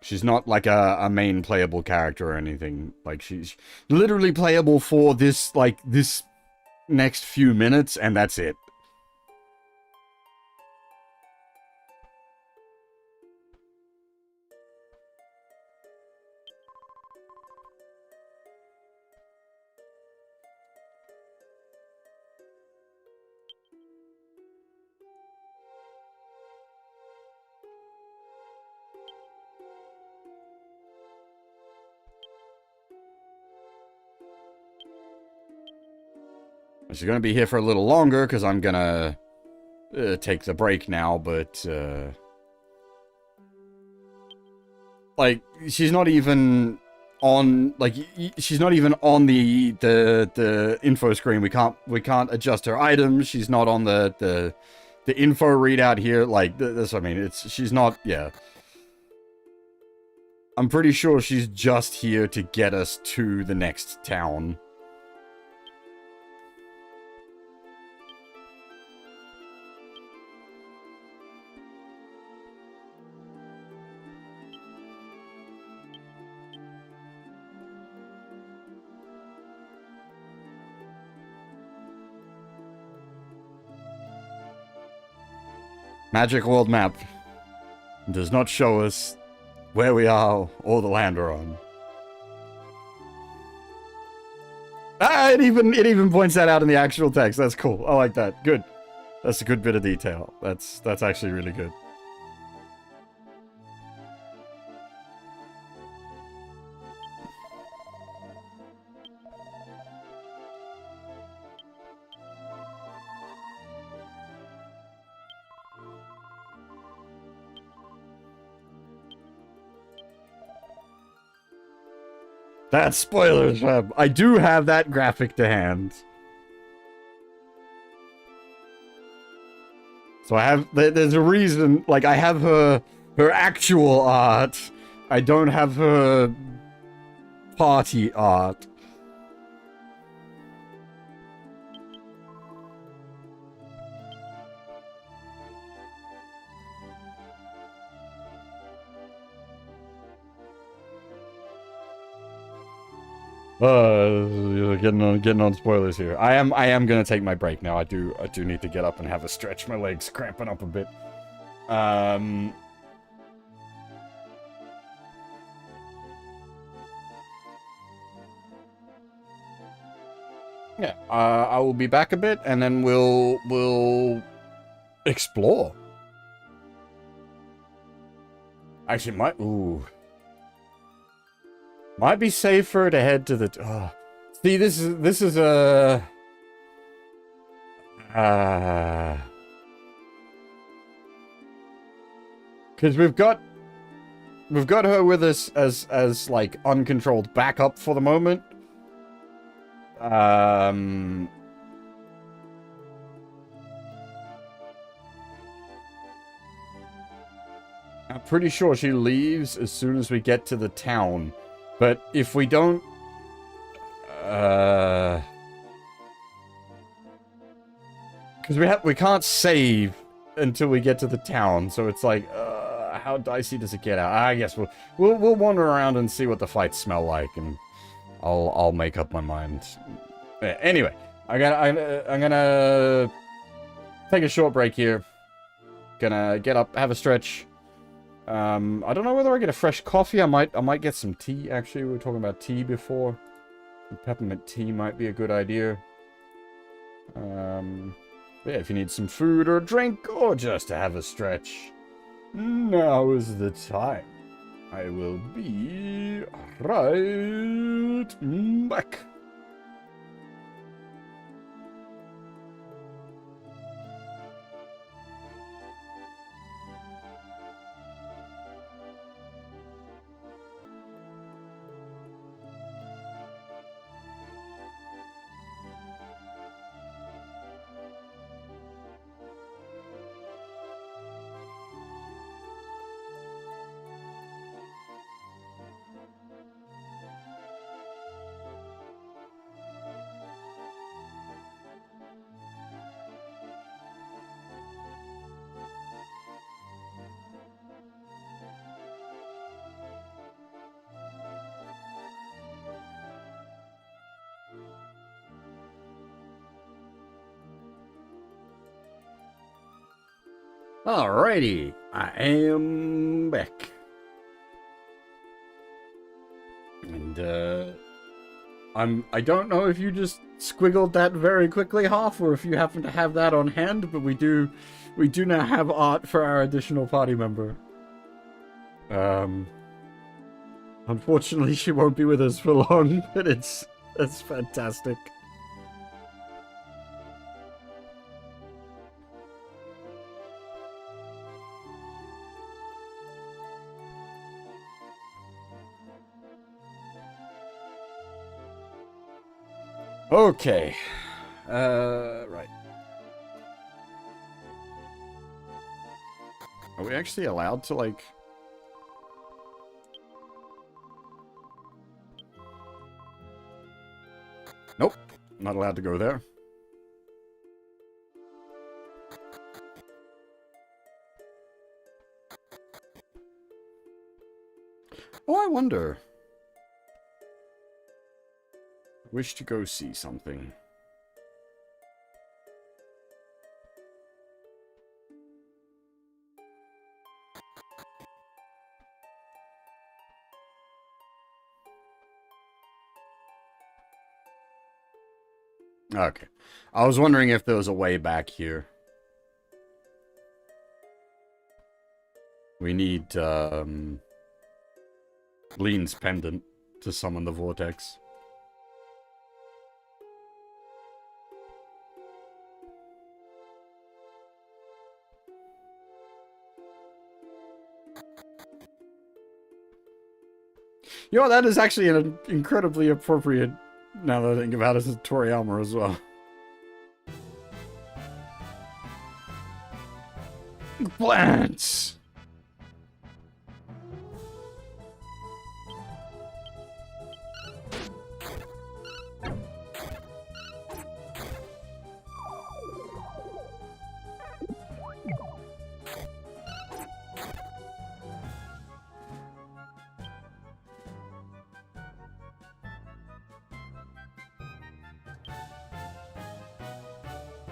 [SPEAKER 1] She's not like a main playable character or anything. Like, she's literally playable for this next few minutes, and that's it. She's gonna be here for a little longer, because I'm gonna take the break now, but, like, she's not even on, like, she's not even on the info screen. We can't adjust her items. She's not on the info readout here. Like, this, I mean, she's not, yeah. I'm pretty sure she's just here to get us to the next town. Magic World Map does not show us where we are or the land we're on. It even points that out in the actual text. That's cool. I like that. Good. That's a good bit of detail. That's actually really good. That's spoilers, Web. I do have that graphic to hand. So I have, there's a reason, like, I have her actual art. I don't have her party art. Getting on spoilers here. I am gonna take my break now. I do need to get up and have a stretch. My legs cramping up a bit. Yeah, I will be back a bit, and then we'll explore. Actually, might be safer to head to the. See, this is a. Because we've got her with us as like uncontrolled backup for the moment. I'm pretty sure she leaves as soon as we get to the town. But if we don't... Because we can't save until we get to the town, so it's like, how dicey does it get out? I guess we'll wander around and see what the fights smell like, and I'll make up my mind. Anyway, I'm gonna take a short break here. Gonna get up, have a stretch. I don't know whether I get a fresh coffee. I might get some tea. Actually, we were talking about tea before. Peppermint tea might be a good idea. But yeah, if you need some food or a drink, or just to have a stretch, now is the time. I will be right back. Alrighty, I am back. And, I don't know if you just squiggled that very quickly, Hoff, or if you happen to have that on hand, but we do now have art for our additional party member. Unfortunately, she won't be with us for long, but it's fantastic. Okay. Right. Are we actually allowed to, like... Nope. Not allowed to go there. Oh, I wonder. Wish to go see something. Okay. I was wondering if there was a way back here. We need, Lean's pendant to summon the vortex. You know, that is actually an incredibly appropriate, now that I think about it, as Toriyama as well. Plants!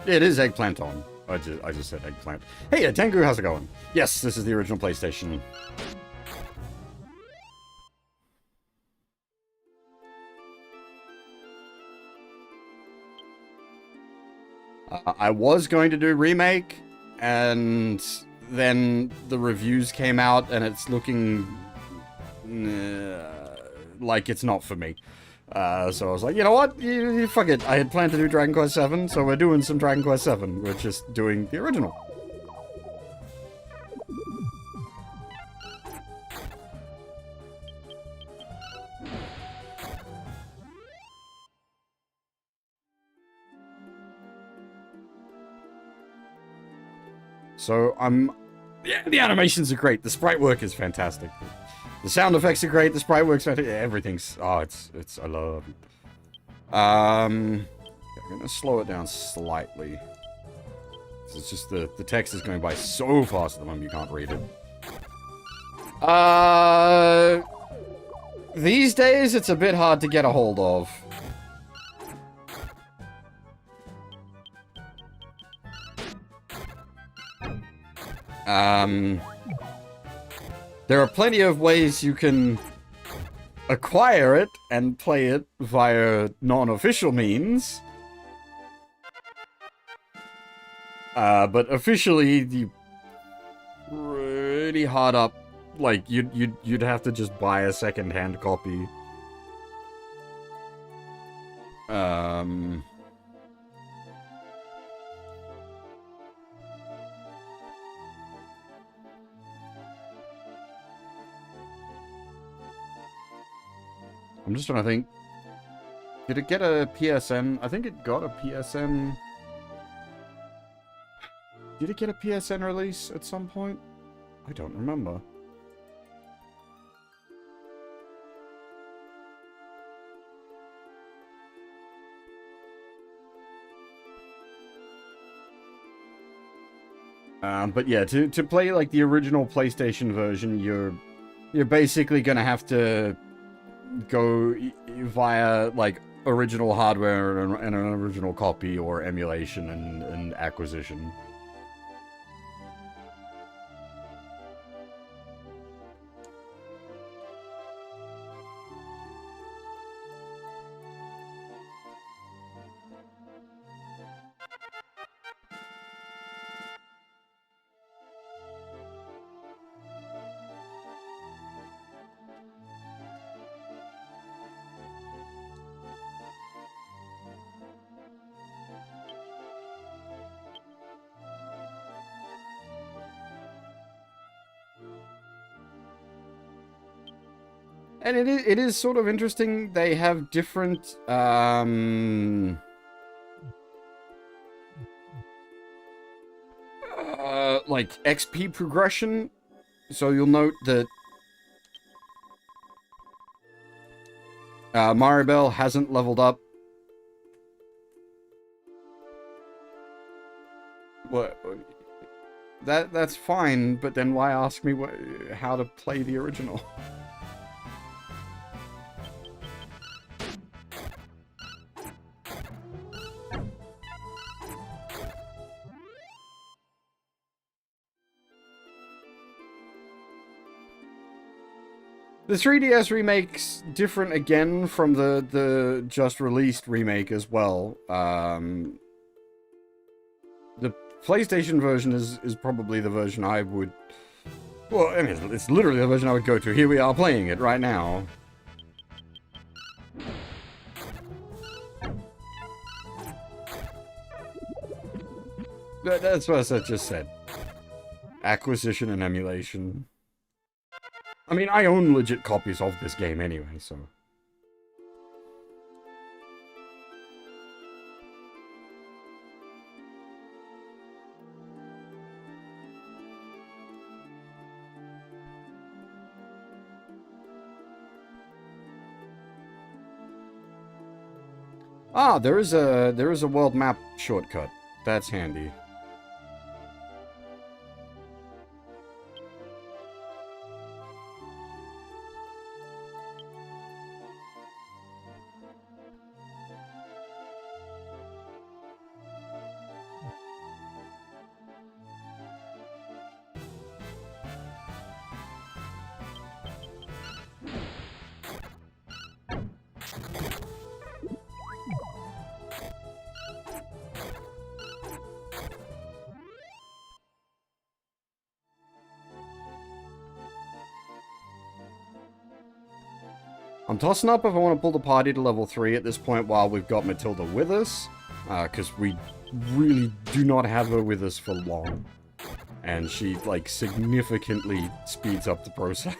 [SPEAKER 1] It is eggplant on. I just said eggplant. Hey, Tengu, how's it going? Yes, this is the original PlayStation. I was going to do remake, and then the reviews came out, and it's looking like it's not for me. So I was like, you know what? Fuck it. I had planned to do Dragon Quest VII, so we're doing some Dragon Quest VII. We're just doing the original. So yeah, the animations are great. The sprite work is fantastic. The sound effects are great. The sprite work's fantastic. Everything's, I love it. I'm gonna slow it down slightly. It's just the text is going by so fast at the moment you can't read it. These days it's a bit hard to get a hold of. There are plenty of ways you can acquire it and play it via non-official means. But officially, the pretty hard up. Like you'd have to just buy a second-hand copy. I'm just trying to think. Did it get a PSN? I think it got a PSN. Did it get a PSN release at some point? I don't remember. But yeah, to play like the original PlayStation version, you're basically gonna have to go via like original hardware and an original copy, or emulation and acquisition. And it is sort of interesting. They have different like XP progression. So you'll note that Maribel hasn't leveled up. What? That's fine, but then why ask me how to play the original? The 3DS remake's different again from the just released remake as well. The PlayStation version is probably the version I would... Well, I mean, it's literally the version I would go to. Here we are playing it right now. That's what I just said. Acquisition and emulation. I mean, I own legit copies of this game anyway, so... Ah, there is a world map shortcut. That's handy. I'm tossing up if I want to pull the party to level 3 at this point while we've got Matilda with us. Because we really do not have her with us for long. And she, like, significantly speeds up the process.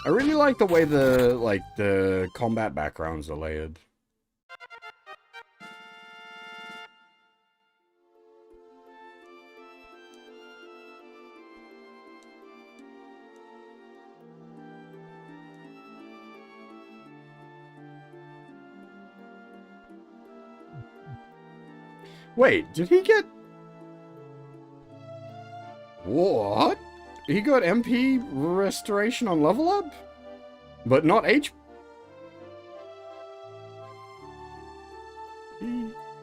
[SPEAKER 1] I really like the way the combat backgrounds are layered. Wait, did he get... What? He got MP restoration on level up? But not HP?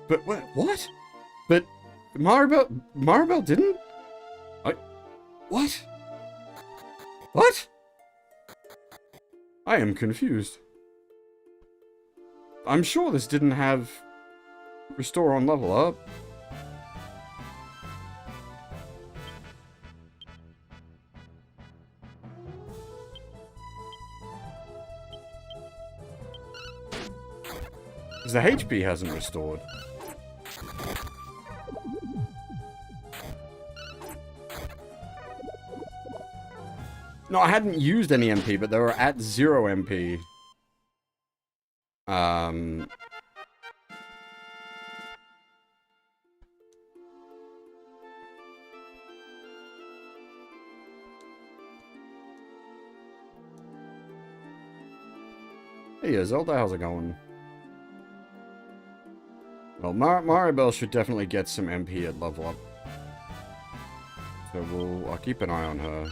[SPEAKER 1] But what? But Maribel didn't? What? What? I am confused. I'm sure this didn't have restore on level up. Because the HP hasn't restored. No, I hadn't used any MP, but they were at 0 MP. Hey, Zelda, how's it going? Well, Maribel should definitely get some MP at level up. So I'll keep an eye on her.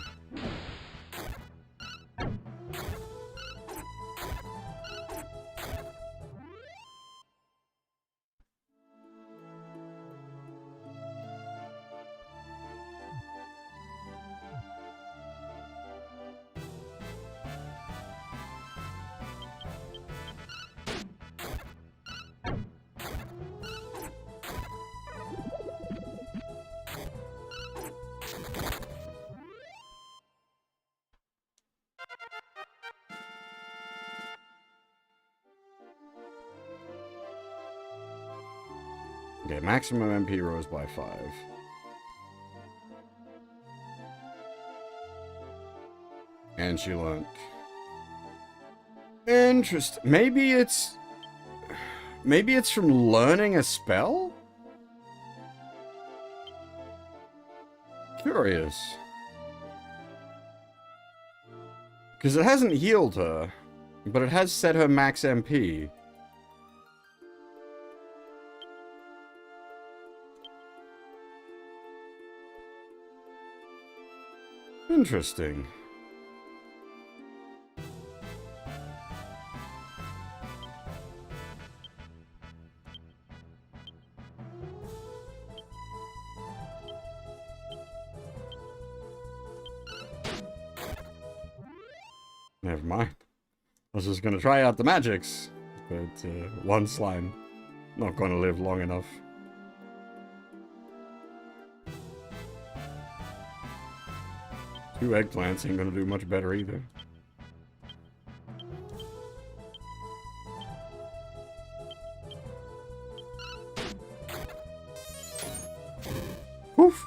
[SPEAKER 1] Okay, maximum MP rose by 5. And she learned. Interesting. Maybe it's from learning a spell? Curious. Because it hasn't healed her, but it has set her max MP. Interesting. Never mind. I was just gonna try out the magics, but one slime. Not gonna live long enough. Two eggplants ain't gonna do much better either. Woof!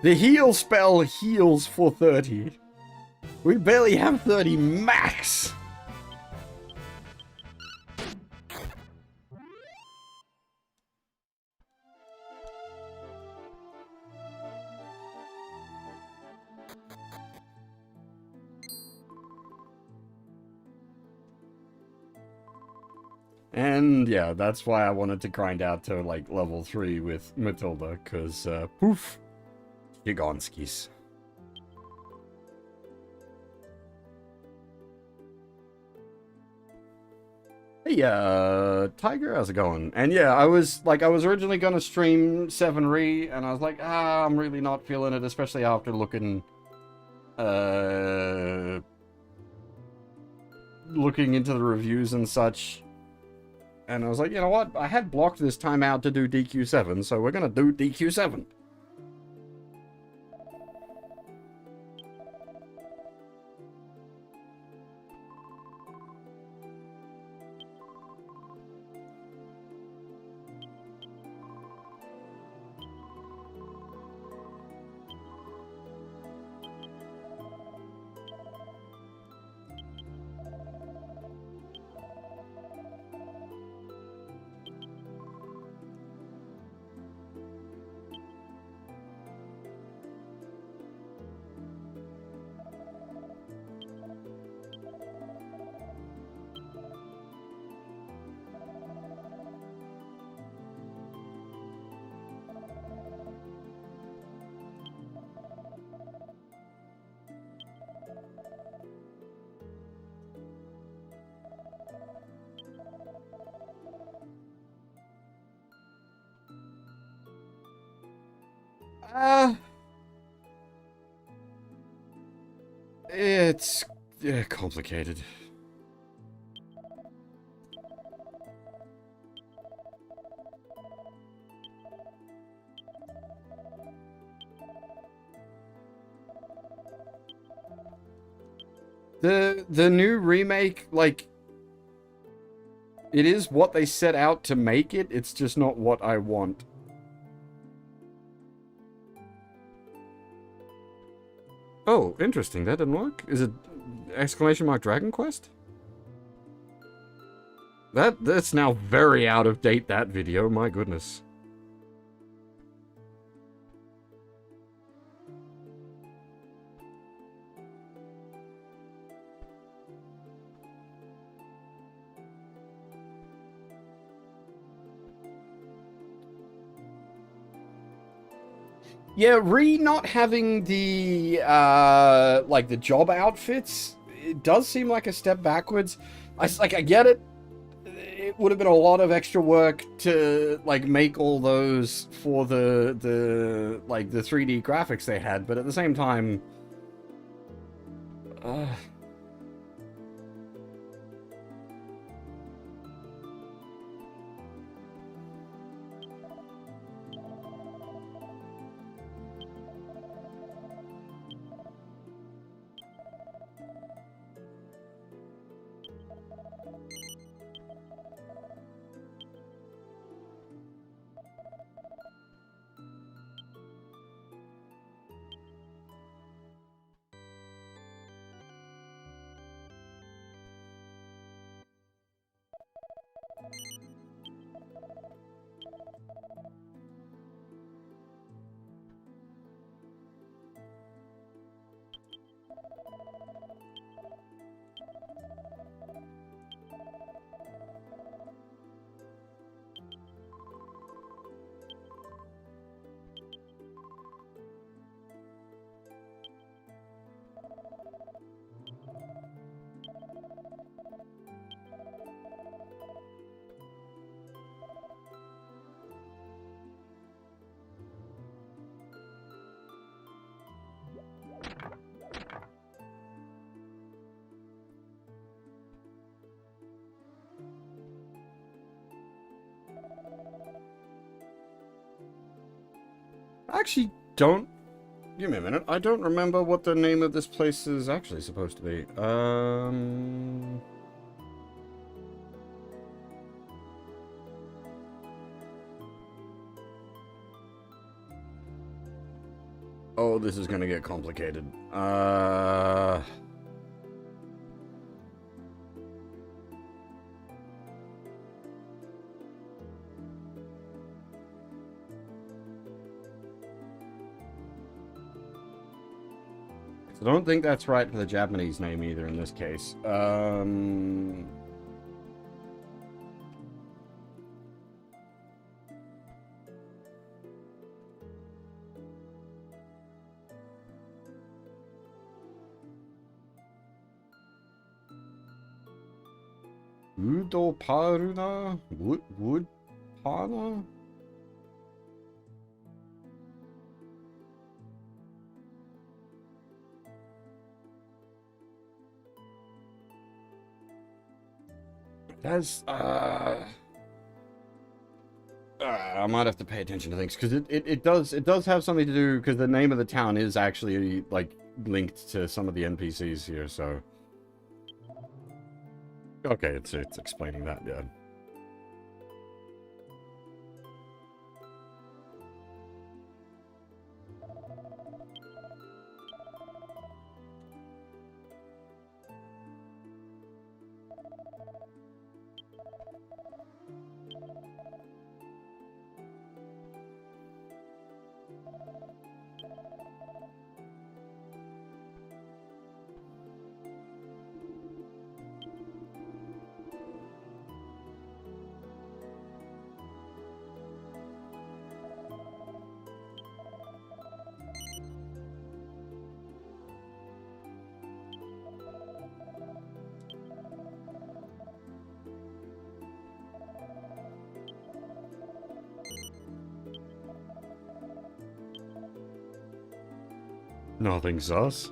[SPEAKER 1] The heal spell heals for 30. We barely have 30 max! And yeah, that's why I wanted to grind out to like level 3 with Matilda, because poof, Gigonskis. Hey, Tiger, how's it going? And yeah, I was originally gonna stream 7 Re, and I was like, I'm really not feeling it, especially after looking into the reviews and such. And I was like, you know what? I had blocked this time out to do DQ7, so we're gonna do DQ7. It's complicated. The new remake, like, it is what they set out to make it, it's just not what I want. Oh, interesting, that didn't work? Is it exclamation mark Dragon Quest? That's now very out of date, that video, my goodness. Yeah, not having the, like, the job outfits, it does seem like a step backwards. I get it. It would have been a lot of extra work to, like, make all those for the 3D graphics they had, but at the same time... I actually don't... Give me a minute. I don't remember what the name of this place is actually supposed to be. Oh, this is gonna get complicated. I don't think that's right for the Japanese name either in this case. Udoparuna? Woodpana? That's, I might have to pay attention to things, because it does have something to do, because the name of the town is actually, like, linked to some of the NPCs here, so... Okay, it's explaining that, yeah. Nothing sus.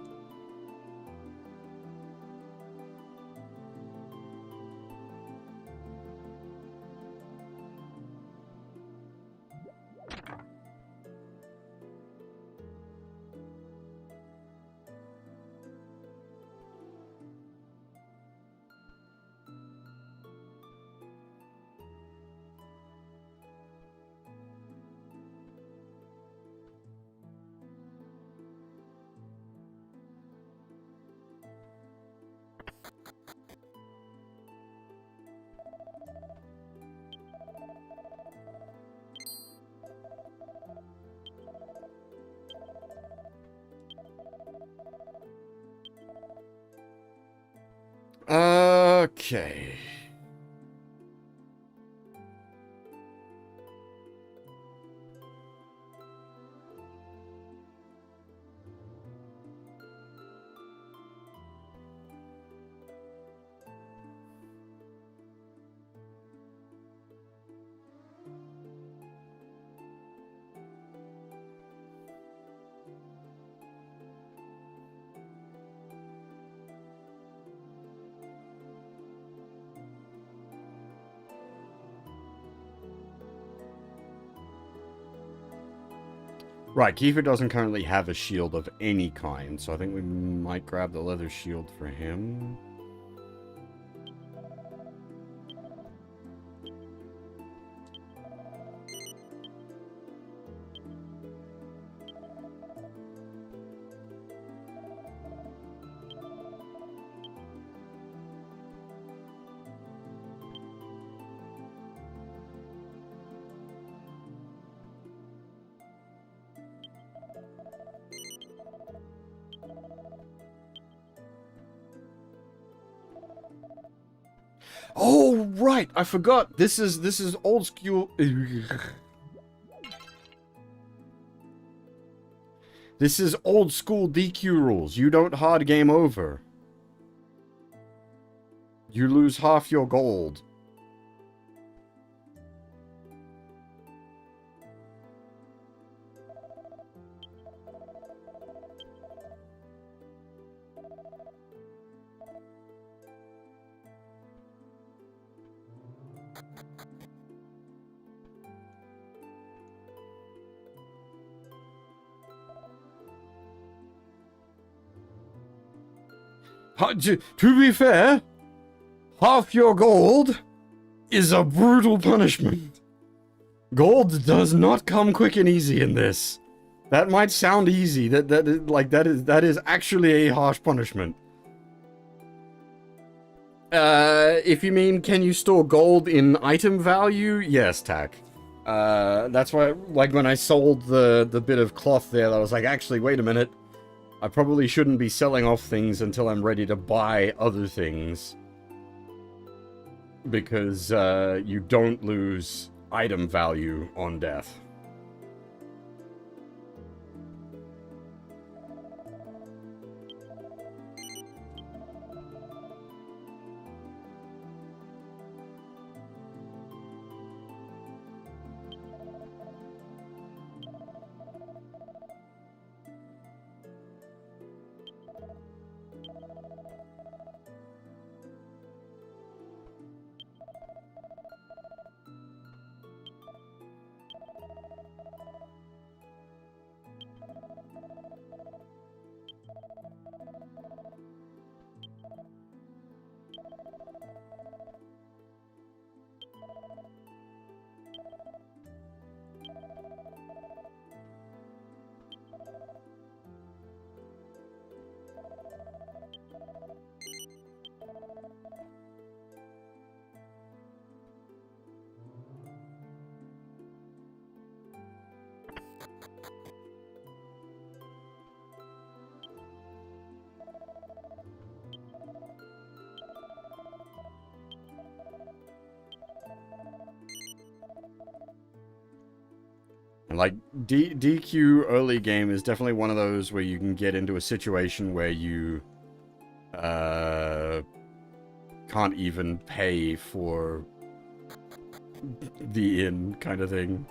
[SPEAKER 1] Okay. Right, Kiefer doesn't currently have a shield of any kind, so I think we might grab the leather shield for him. Oh, right! I forgot! This is old school... This is old school DQ rules. You don't hard game over. You lose half your gold. To be fair, half your gold is a brutal punishment. Gold does not come quick and easy in this. That might sound easy. That is actually a harsh punishment. If you mean, can you store gold in item value? Yes, Tack. That's why, like, when I sold the bit of cloth there, I was like, actually, wait a minute. I probably shouldn't be selling off things until I'm ready to buy other things. Because you don't lose item value on death. And like DQ early game is definitely one of those where you can get into a situation where you can't even pay for the inn kind of thing.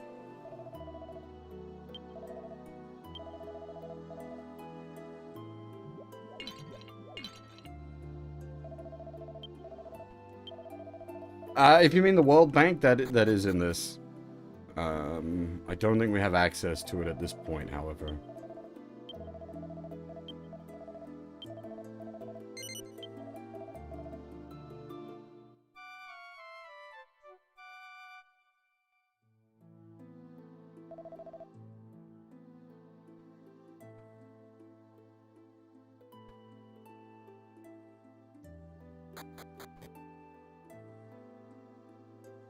[SPEAKER 1] If you mean the World Bank, that is in this. I don't think we have access to it at this point, however.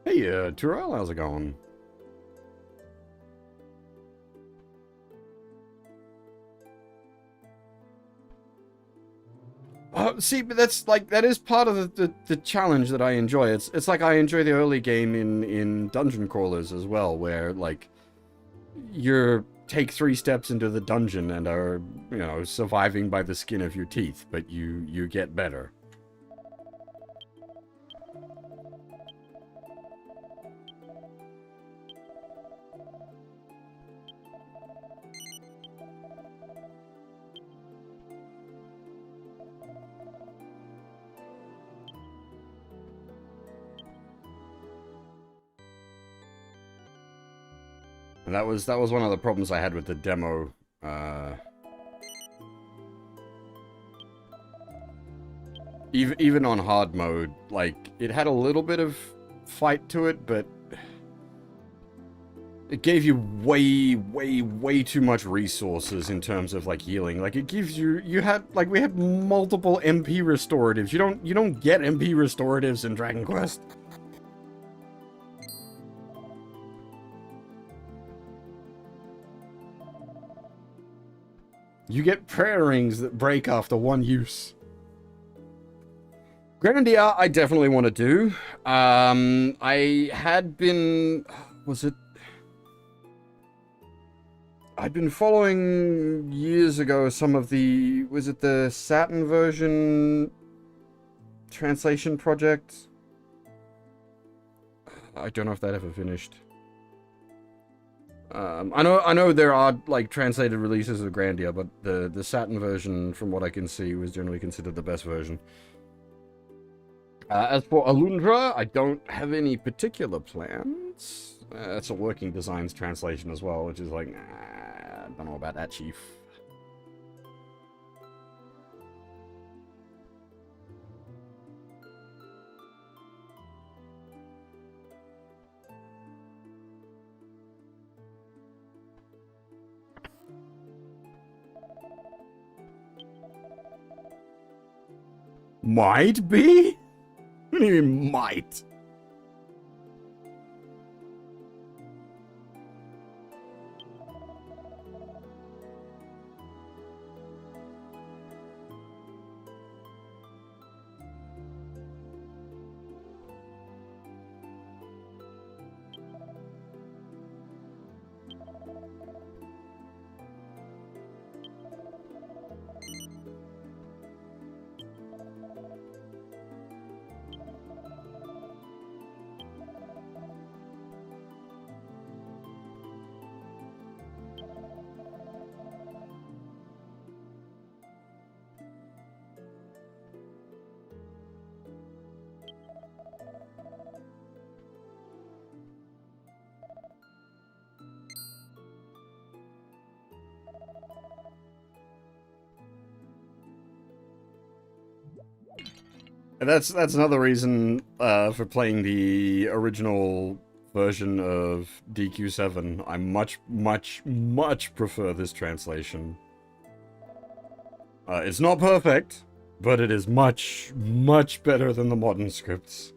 [SPEAKER 1] Hey, Turel, how's it going? See, but that's like that is part of the challenge that I enjoy. It's like I enjoy the early game in dungeon crawlers as well, where like you're take 3 steps into the dungeon and are, you know, surviving by the skin of your teeth, but you get better. And that was one of the problems I had with the demo. Even on hard mode, like it had a little bit of fight to it, but it gave you way too much resources in terms of like healing. Like it gives you had like we had multiple MP restoratives. You don't get MP restoratives in Dragon Quest. You get prayer rings that break after 1 use. Grenadier, I definitely want to do. I had been... Was it... I'd been following years ago some of the... Was it the Saturn version translation project? I don't know if that ever finished. I know there are like translated releases of Grandia, but the Saturn version, from what I can see, was generally considered the best version. As for Alundra, I don't have any particular plans. It's a working designs translation as well, which is like, I don't know about that, chief. Might be? What do you mean, might? And that's another reason for playing the original version of DQ7. I much prefer this translation. It's not perfect, but it is much better than the modern scripts.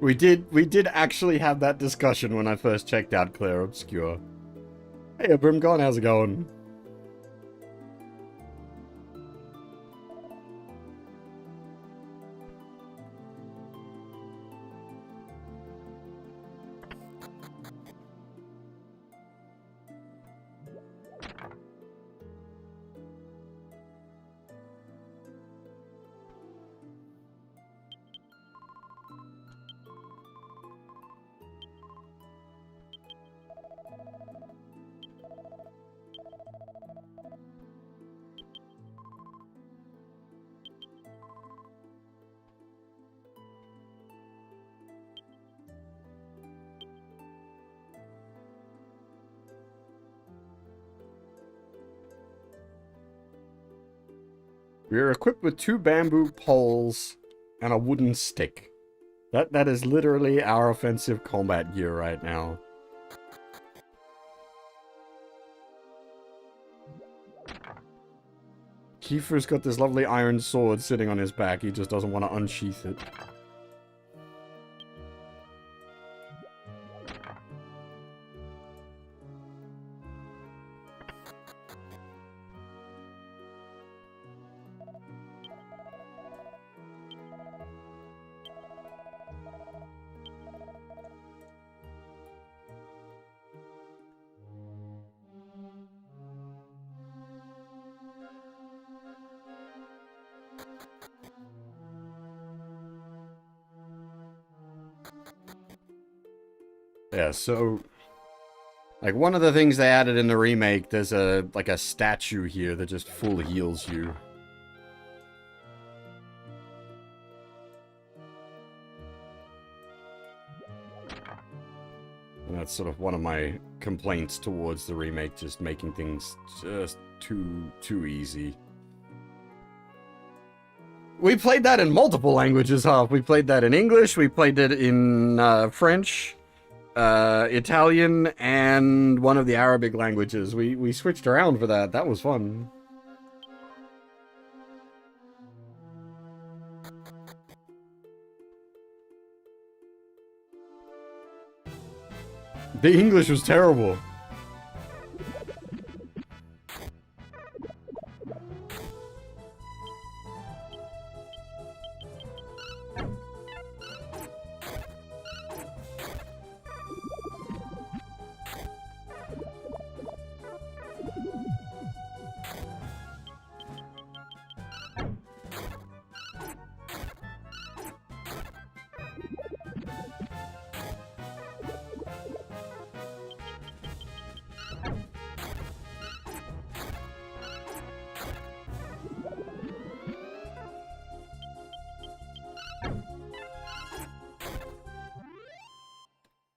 [SPEAKER 1] We did actually have that discussion when I first checked out Claire Obscure. Hey, Brimgon, how's it going? We are equipped with 2 bamboo poles and a wooden stick. That is literally our offensive combat gear right now. Kiefer's got this lovely iron sword sitting on his back. He just doesn't want to unsheath it. Yeah, so like one of the things they added in the remake, there's like a statue here that just full heals you. And that's sort of one of my complaints towards the remake, just making things just too easy. We played that in multiple languages, huh? We played that in English, we played it in French, Italian, and one of the Arabic languages. We switched around for that. That was fun. The English was terrible.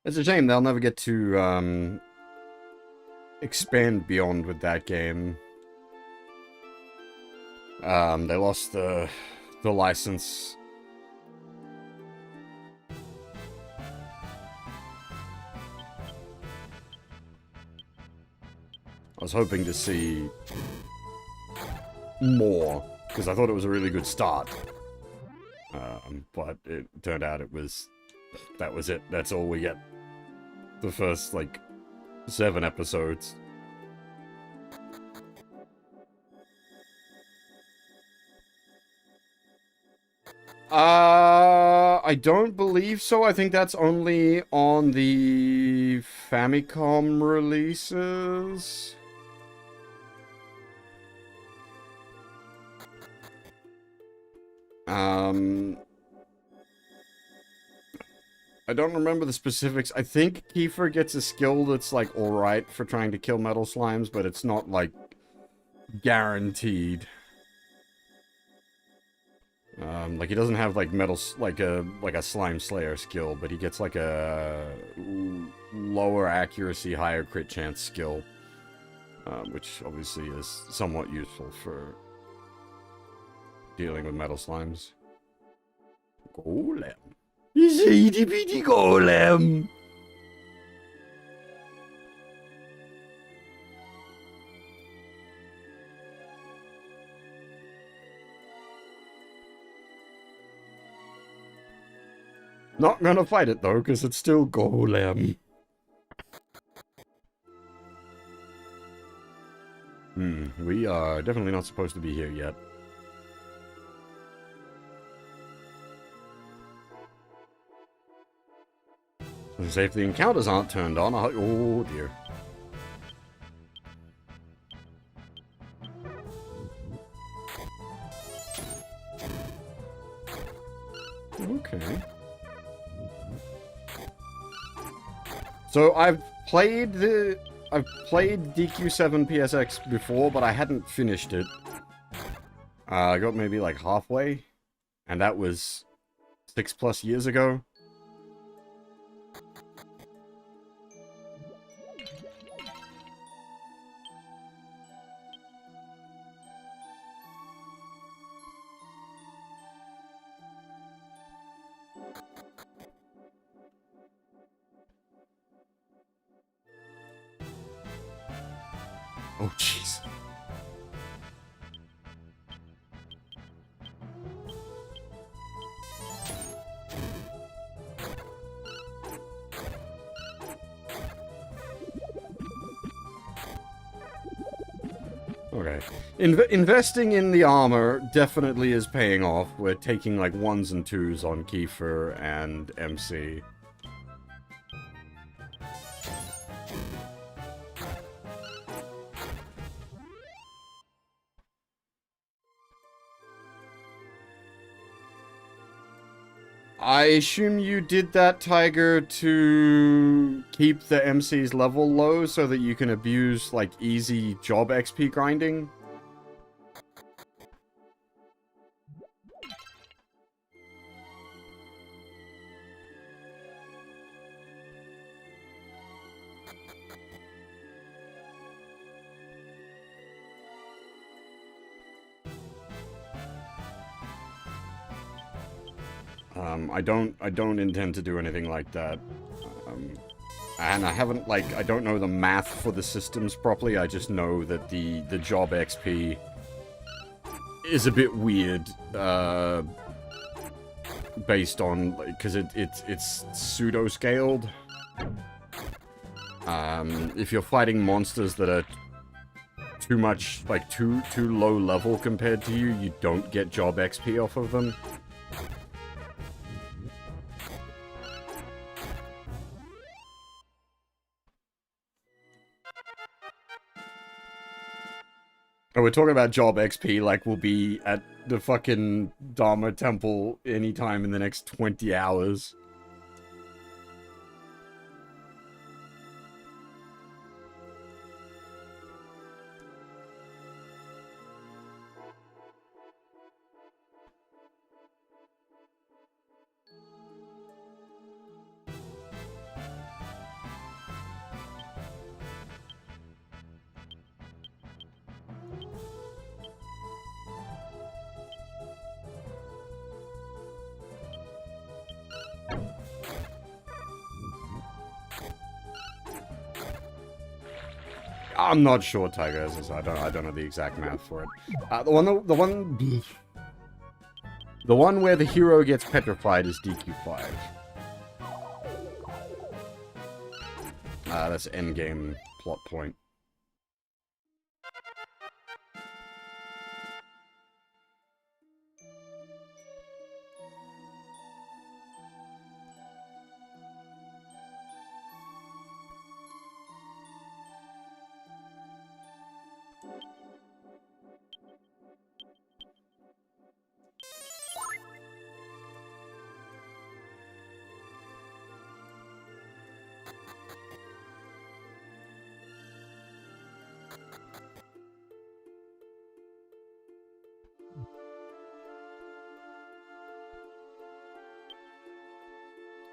[SPEAKER 1] It's a shame they'll never get to expand beyond with that game. They lost the license. I was hoping to see more, because I thought it was a really good start. But it turned out that was it. That's all we get. The first, like, 7 episodes. I don't believe so. I think that's only on the Famicom releases. I don't remember the specifics. I think Kiefer gets a skill that's, like, alright for trying to kill metal slimes, but it's not, like, guaranteed. Like, he doesn't have, like, like a Slime Slayer skill, but he gets, like, a lower accuracy, higher crit chance skill. Which, obviously, is somewhat useful for dealing with metal slimes. Golem. He's a itty-bitty golem! Not gonna fight it, though, because it's still golem. We are definitely not supposed to be here yet. Say if the encounters aren't turned on, oh dear. Okay. So I've played DQ7 PSX before, but I hadn't finished it. I got maybe like halfway, and that was 6+ years ago. Oh, jeez. Okay. Investing in the armor definitely is paying off. We're taking like 1s and 2s on Kiefer and MC. I assume you did that, Tiger, to keep the MC's level low so that you can abuse, like, easy job XP grinding? I don't intend to do anything like that. And I haven't, like, I don't know the math for the systems properly, I just know that the job XP is a bit weird, based on, because it's pseudo-scaled. If you're fighting monsters that are too much, like, too low level compared to you, you don't get job XP off of them. And we're talking about job XP like we'll be at the fucking Dharma Temple anytime in the next 20 hours. I'm not sure, Tiger, as I don't know the exact math for it. The one where the hero gets petrified is DQ5. That's endgame plot point.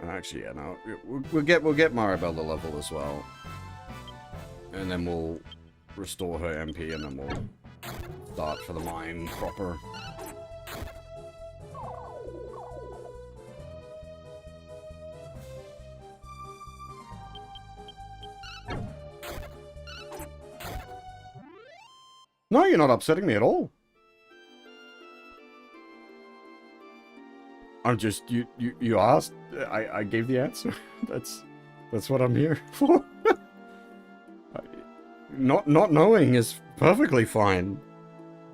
[SPEAKER 1] Actually, yeah, no. We'll get Maribel the level as well. And then we'll restore her MP, and then we'll start for the mine proper. No, you're not upsetting me at all. I'm just, you asked, I gave the answer. That's what I'm here for. Not knowing is perfectly fine.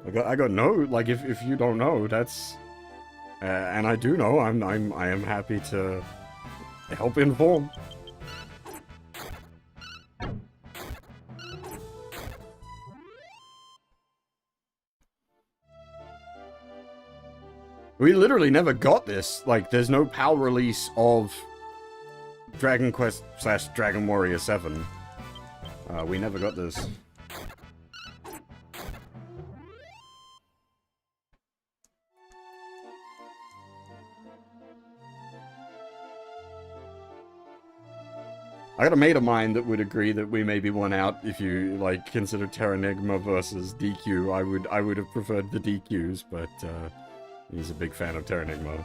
[SPEAKER 1] I got no, like, if you don't know, that's, and I do know, I am happy to help inform. We literally never got this. Like, there's no PAL release of Dragon Quest / Dragon Warrior 7. We never got this. I got a mate of mine that would agree that we may be one out if you, like, consider Terranigma versus DQ. I would have preferred the DQs, but, he's a big fan of Terranigma.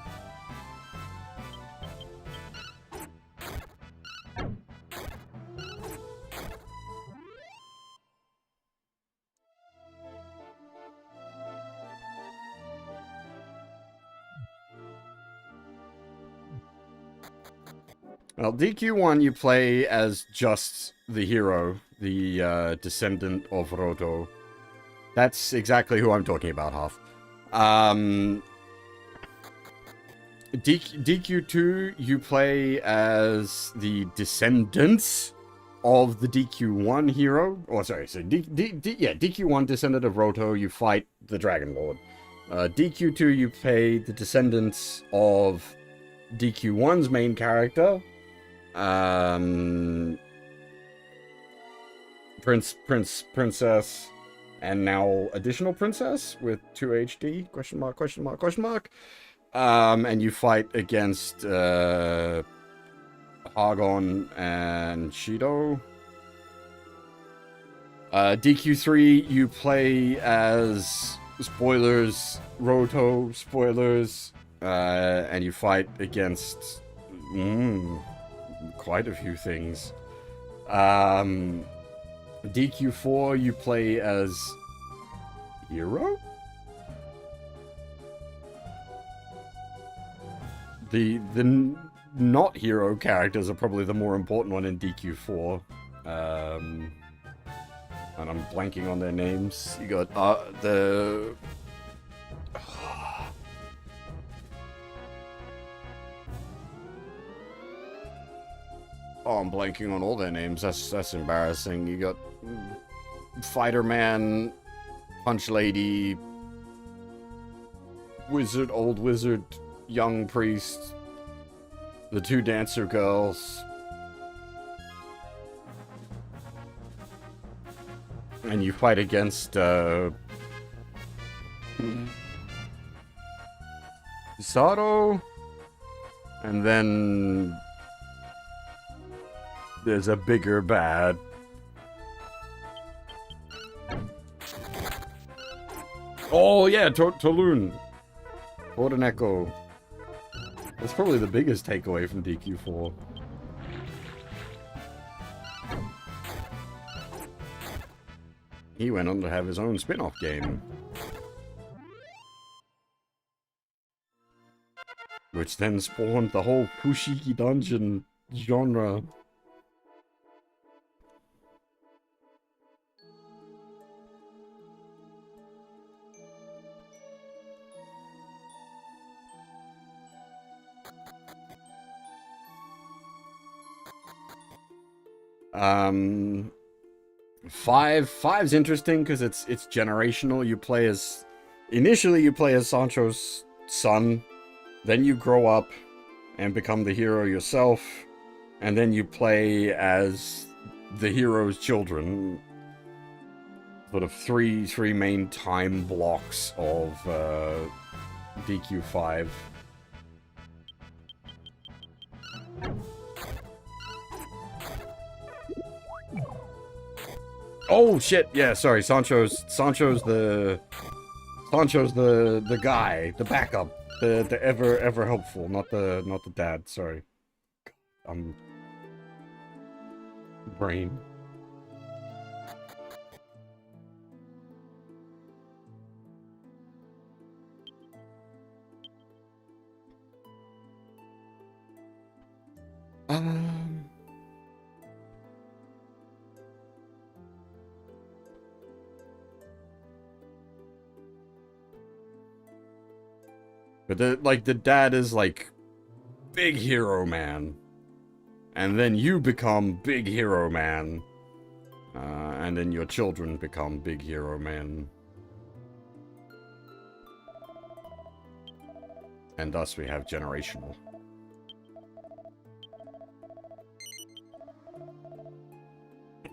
[SPEAKER 1] Well, DQ1 you play as just the hero, the descendant of Roto. That's exactly who I'm talking about, Half. DQ2 you play as the descendants of the DQ1 hero. Oh, sorry, so DQ1 descendant of Roto, you fight the Dragon Lord. DQ2 you play the descendants of DQ1's main character. Princess, and now additional princess with 2 HD, question mark. And you fight against, Hagon and Shido. DQ3, you play as, spoilers, Roto, spoilers, and you fight against, quite a few things. DQ4, you play as Hero? The not hero characters are probably the more important one in DQ4. And I'm blanking on their names. You got, the... Oh, I'm blanking on all their names. That's embarrassing. You got Fighter Man, Punch Lady, Wizard, Old Wizard, Young Priest, the 2 dancer girls, and you fight against Sato, and then there's a bigger bad. Oh yeah, Tolun. Odeneko. That's probably the biggest takeaway from DQ4. He went on to have his own spin-off game. Which then spawned the whole Fushigi Dungeon genre. Five's interesting because it's generational. You play as, initially you play as Sancho's son, then you grow up and become the hero yourself, and then you play as the hero's children. Sort of three main time blocks of DQ5. Oh shit! Yeah, sorry. Sancho's the guy, the backup, the ever helpful, not the dad. Sorry, brain. But the dad is like big hero man, and then you become big hero man, and then your children become big hero man, and thus we have generational.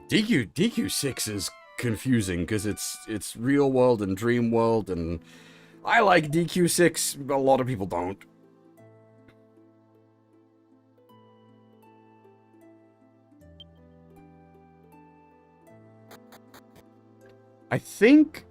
[SPEAKER 1] DQ6 is confusing because it's real world and dream world, and I like DQ6, a lot of people don't. I think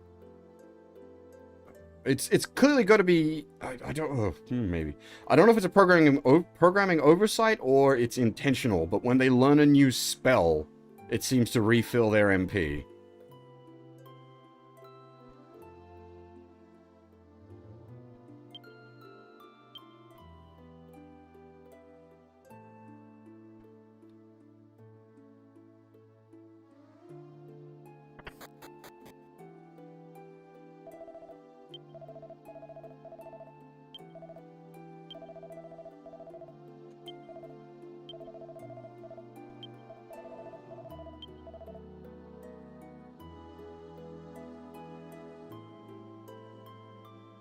[SPEAKER 1] it's clearly got to be. I don't know. Maybe I don't know if it's a programming oversight or it's intentional. But when they learn a new spell, it seems to refill their MP.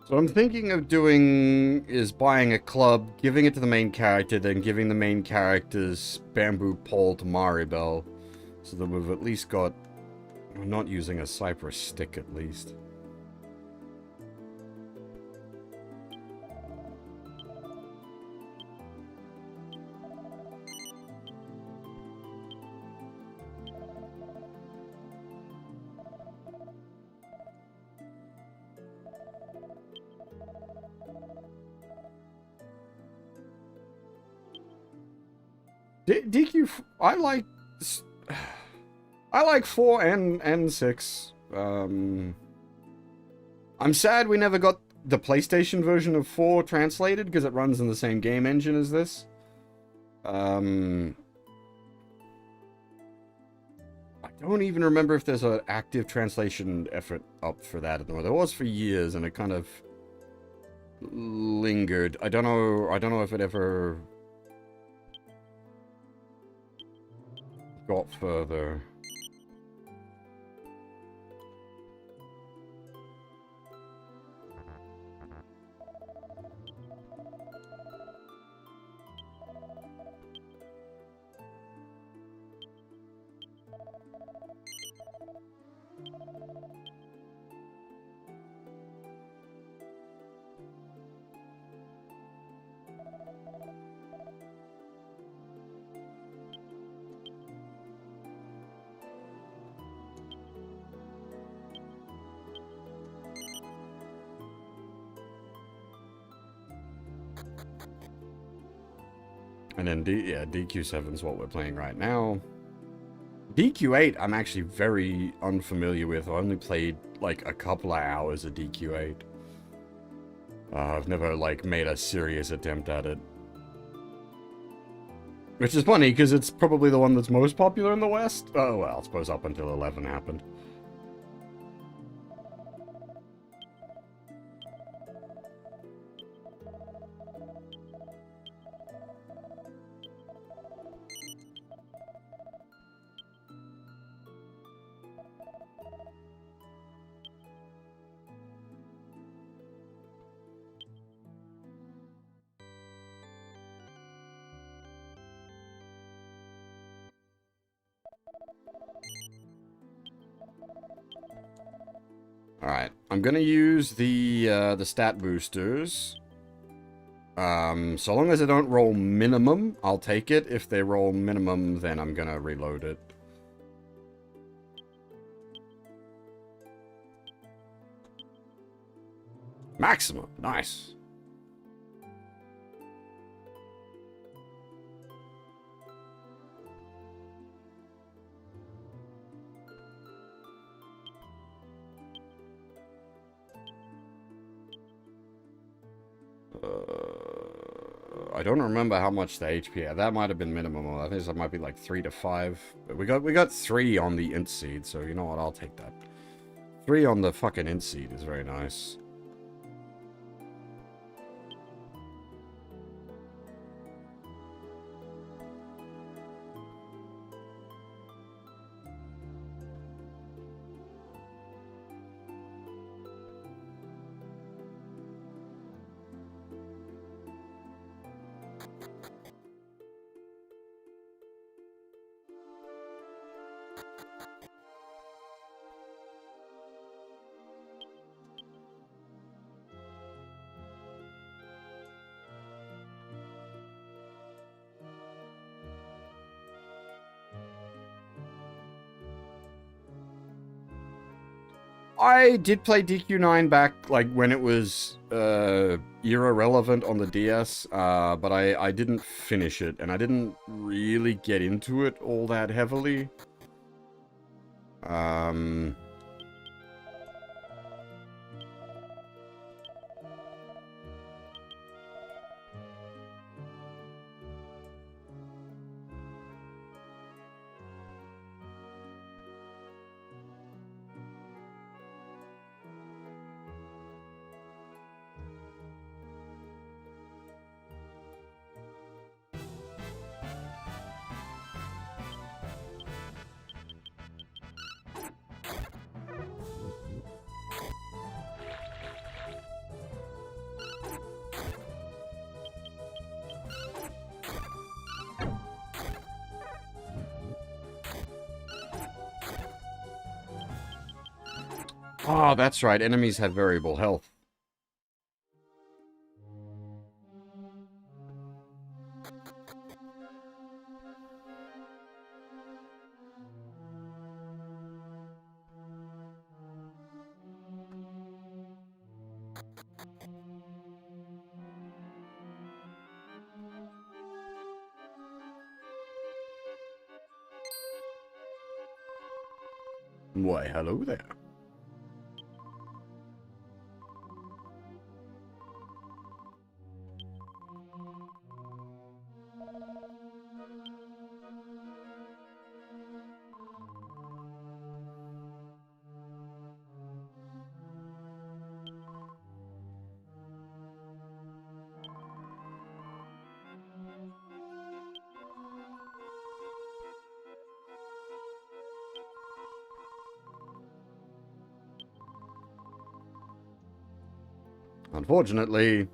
[SPEAKER 1] So what I'm thinking of doing is buying a club, giving it to the main character, then giving the main character's bamboo pole to Maribel, so that we've at least got... We're not using a cypress stick, at least. DQ, I like 4 and 6. I'm sad we never got the PlayStation version of 4 translated because it runs in the same game engine as this. I don't even remember if there's an active translation effort up for that anymore. There was for years, and it kind of lingered. I don't know if it ever got further. And then DQ7 is what we're playing right now. DQ8 I'm actually very unfamiliar with. I've only played like a couple of hours of DQ8. I've never like made a serious attempt at it. Which is funny because it's probably the one that's most popular in the West. Oh well, I suppose up until 11 happened. Alright, I'm gonna use the stat boosters. So long as they don't roll minimum, I'll take it. If they roll minimum, then I'm gonna reload it. Maximum. Nice. I don't remember how much the HP. That might have been minimum. I think that might be like 3 to 5. But we got 3 on the int seed, so you know what? I'll take that. 3 on the fucking int seed is very nice. I did play DQ9 back, like, when it was, era relevant on the DS, but I didn't finish it, and I didn't really get into it all that heavily. Oh, that's right. Enemies have variable health. Why, hello there. Unfortunately,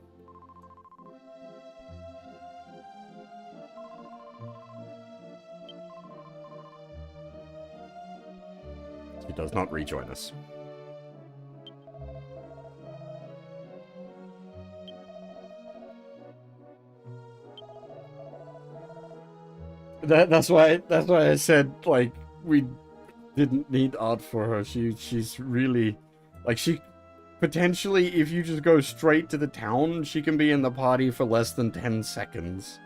[SPEAKER 1] he does not rejoin us. That's why I said, like, we didn't need art for her. She's really, like, she potentially, if you just go straight to the town, she can be in the party for less than 10 seconds.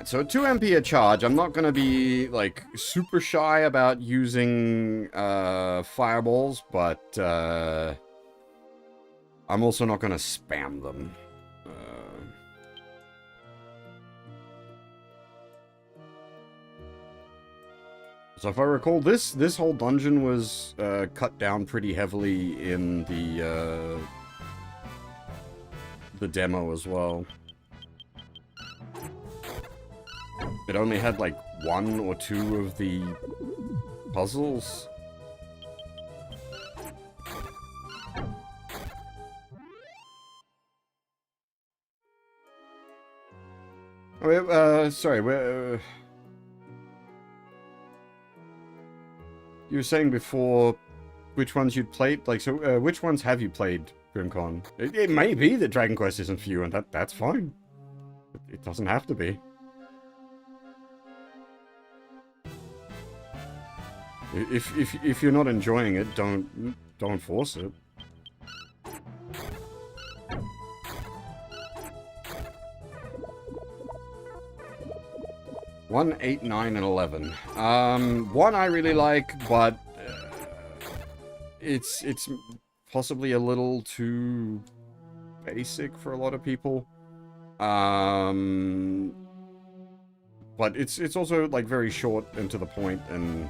[SPEAKER 1] So 2 MP a charge. I'm not going to be, like, super shy about using fireballs, but I'm also not going to spam them. So if I recall, this whole dungeon was cut down pretty heavily in the demo as well. It only had, like, 1 or 2 of the puzzles. Sorry, where... you were saying before which ones you'd played? Like, so, which ones have you played, Grimcon? It may be that Dragon Quest isn't for you, and that's fine. It doesn't have to be. If you're not enjoying it, don't force it. One, 8, 9, and 11. One I really like, but it's possibly a little too basic for a lot of people. But it's also like very short and to the point, and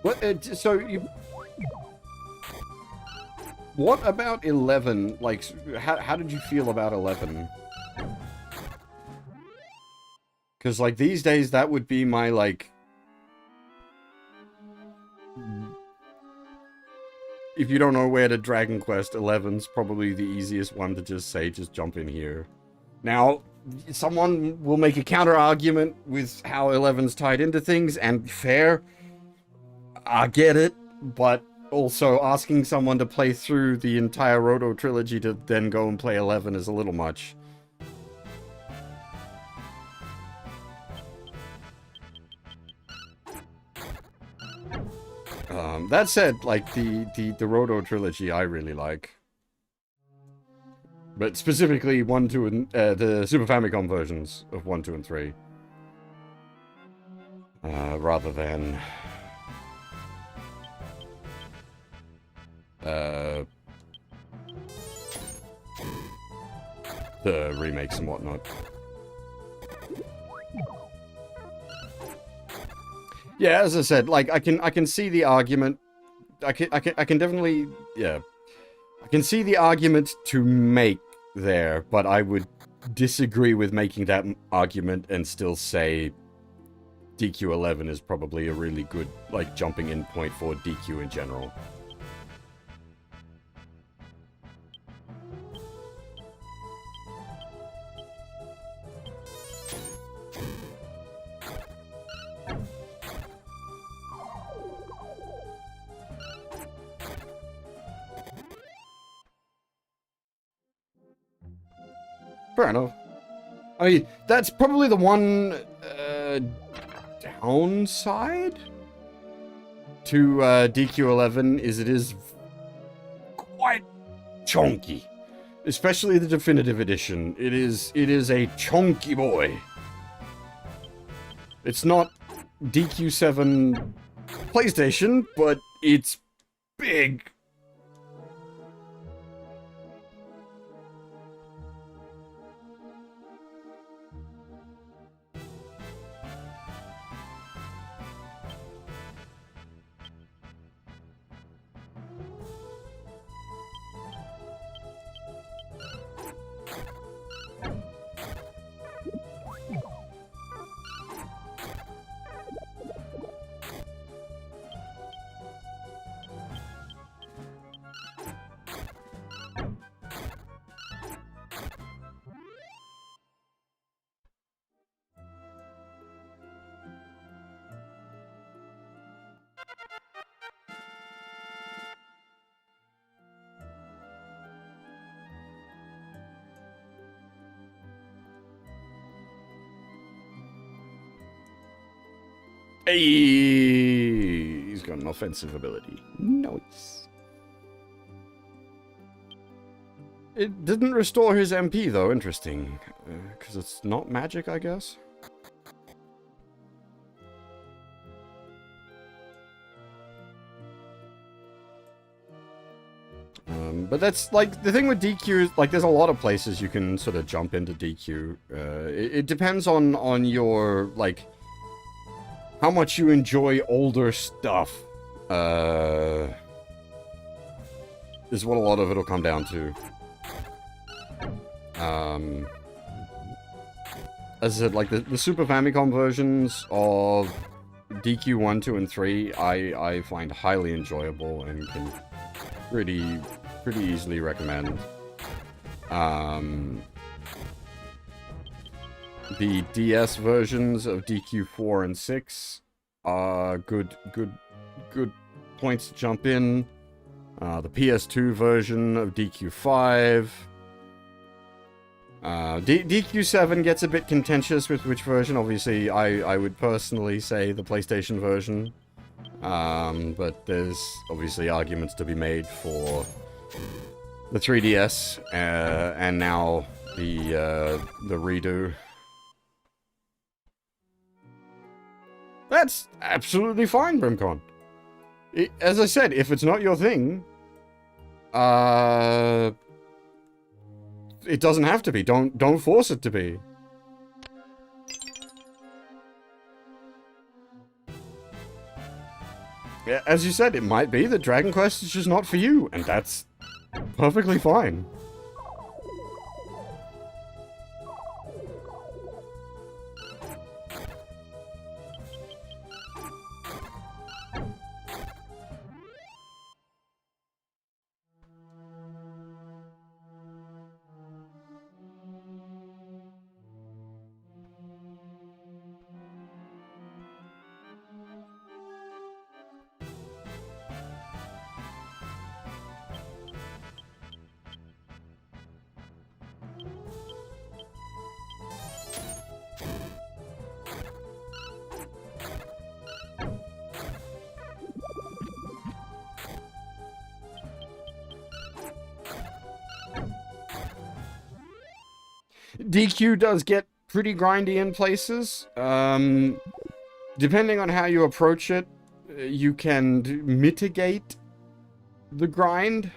[SPEAKER 1] what? So you? What about 11? Like, how did you feel about 11? Because like these days, that would be my like. If you don't know where to Dragon Quest, 11's probably the easiest one to just say, just jump in here. Now, someone will make a counter argument with how 11's tied into things, and fair. I get it, but also asking someone to play through the entire Roto trilogy to then go and play 11 is a little much. That said, like, the Roto trilogy I really like. But specifically 1, 2, and the Super Famicom versions of 1, 2, and 3. Rather than the remakes and whatnot. Yeah, as I said, like I can see the argument. I can definitely, yeah, I can see the argument to make there, but I would disagree with making that argument and still say DQ11 is probably a really good like jumping in point for DQ in general. Fair enough. I mean, that's probably the one downside to DQ11 is it is quite chunky. Especially the definitive edition. It is a chunky boy. It's not DQ7 PlayStation, but it's big. Hey, he's got an offensive ability. Nice. It didn't restore his MP though. Interesting, because it's not magic, I guess. But that's like the thing with DQ. Like, there's a lot of places you can sort of jump into DQ. It depends on your like. How much you enjoy older stuff, is what a lot of it'll come down to. As I said, like, the Super Famicom versions of DQ 1, 2, and 3, I find highly enjoyable and can pretty easily recommend. The DS versions of DQ 4 and 6 are good points to jump in. The PS2 version of DQ 5. DQ 7 gets a bit contentious with which version. Obviously, I would personally say the PlayStation version. But there's obviously arguments to be made for the 3DS, and now the redo. That's absolutely fine, Brimcon. As I said, if it's not your thing, it doesn't have to be. Don't force it to be. Yeah, as you said, it might be that Dragon Quest is just not for you, and that's perfectly fine. DQ does get pretty grindy in places. Depending on how you approach it, you can mitigate the grind.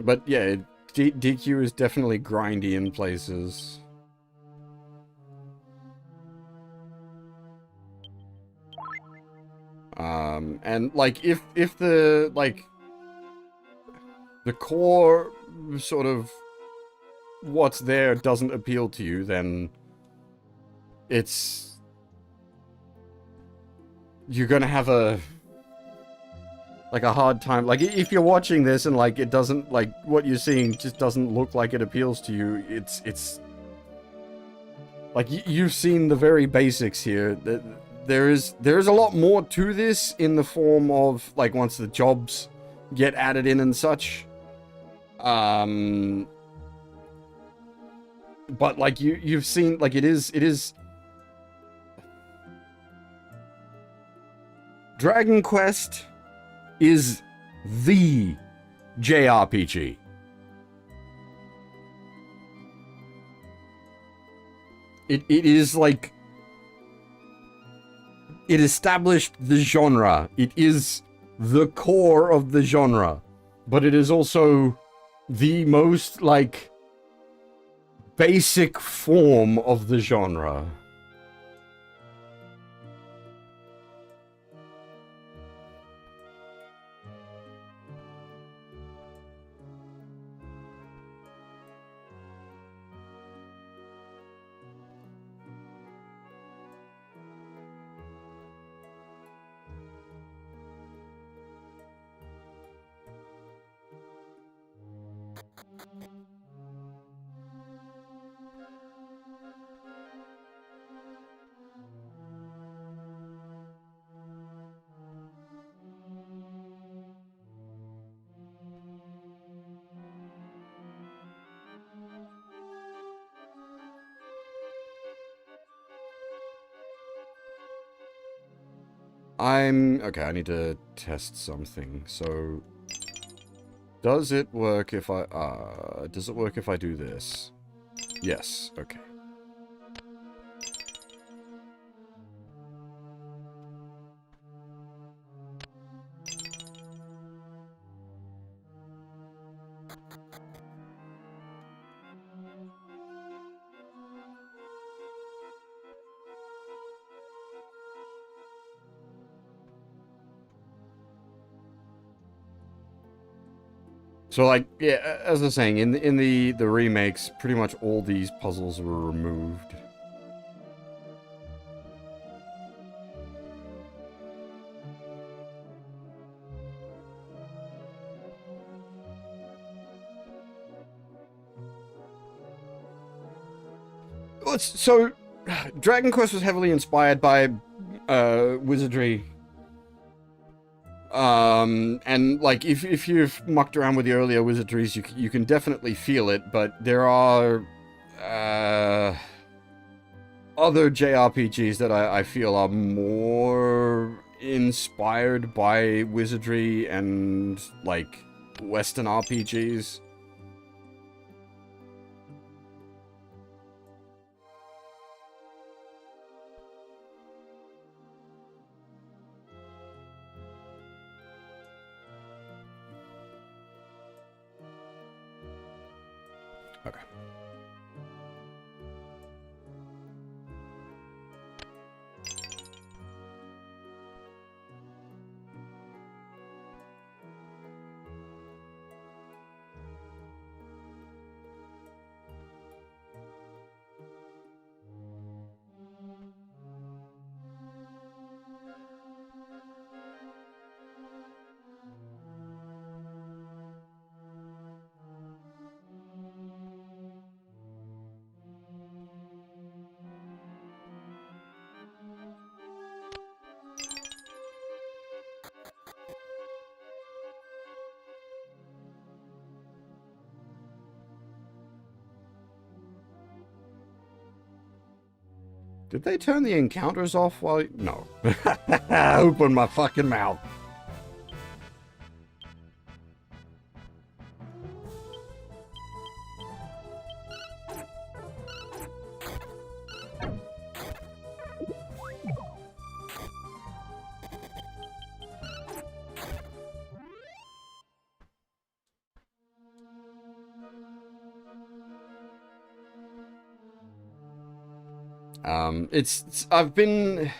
[SPEAKER 1] But yeah, DQ is definitely grindy in places. And like if the the core sort of what's there doesn't appeal to you, then you're gonna have a hard time. Like if you're watching this and like it doesn't, like what you're seeing just doesn't look like it appeals to you, it's like you've seen the very basics here. There is a lot more to this in the form of like once the jobs get added in and such. But like you've seen, like it is Dragon Quest is the JRPG. It is like it established the genre. It is the core of the genre, but it is also the most like basic form of the genre. Okay, I need to test something. So, does it work if I do this? Yes, okay. So, like, yeah, as I was saying, in the remakes, pretty much all these puzzles were removed. So, Dragon Quest was heavily inspired by wizardry. And like if you've mucked around with the earlier wizardries, you can definitely feel it. But there are other JRPGs that I feel are more inspired by wizardry and like Western RPGs. Okay. Did they turn the encounters off while... No. Open my fucking mouth. I've been...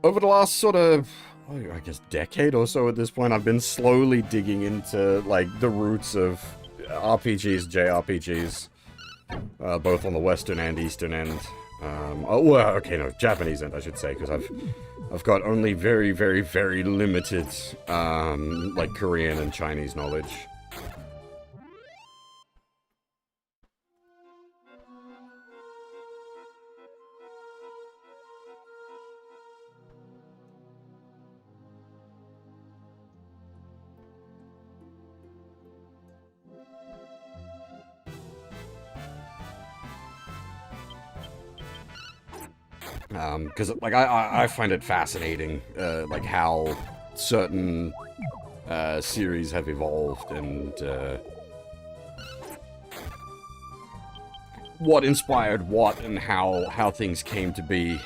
[SPEAKER 1] Over the last sort of, I guess, decade or so at this point, I've been slowly digging into, like, the roots of RPGs, JRPGs, both on the Western and Eastern end. Well, okay, no, Japanese end, I should say, because I've got only very, very, very limited, like, Korean and Chinese knowledge. Because, like, I find it fascinating, like, how certain series have evolved and what inspired what and how things came to be.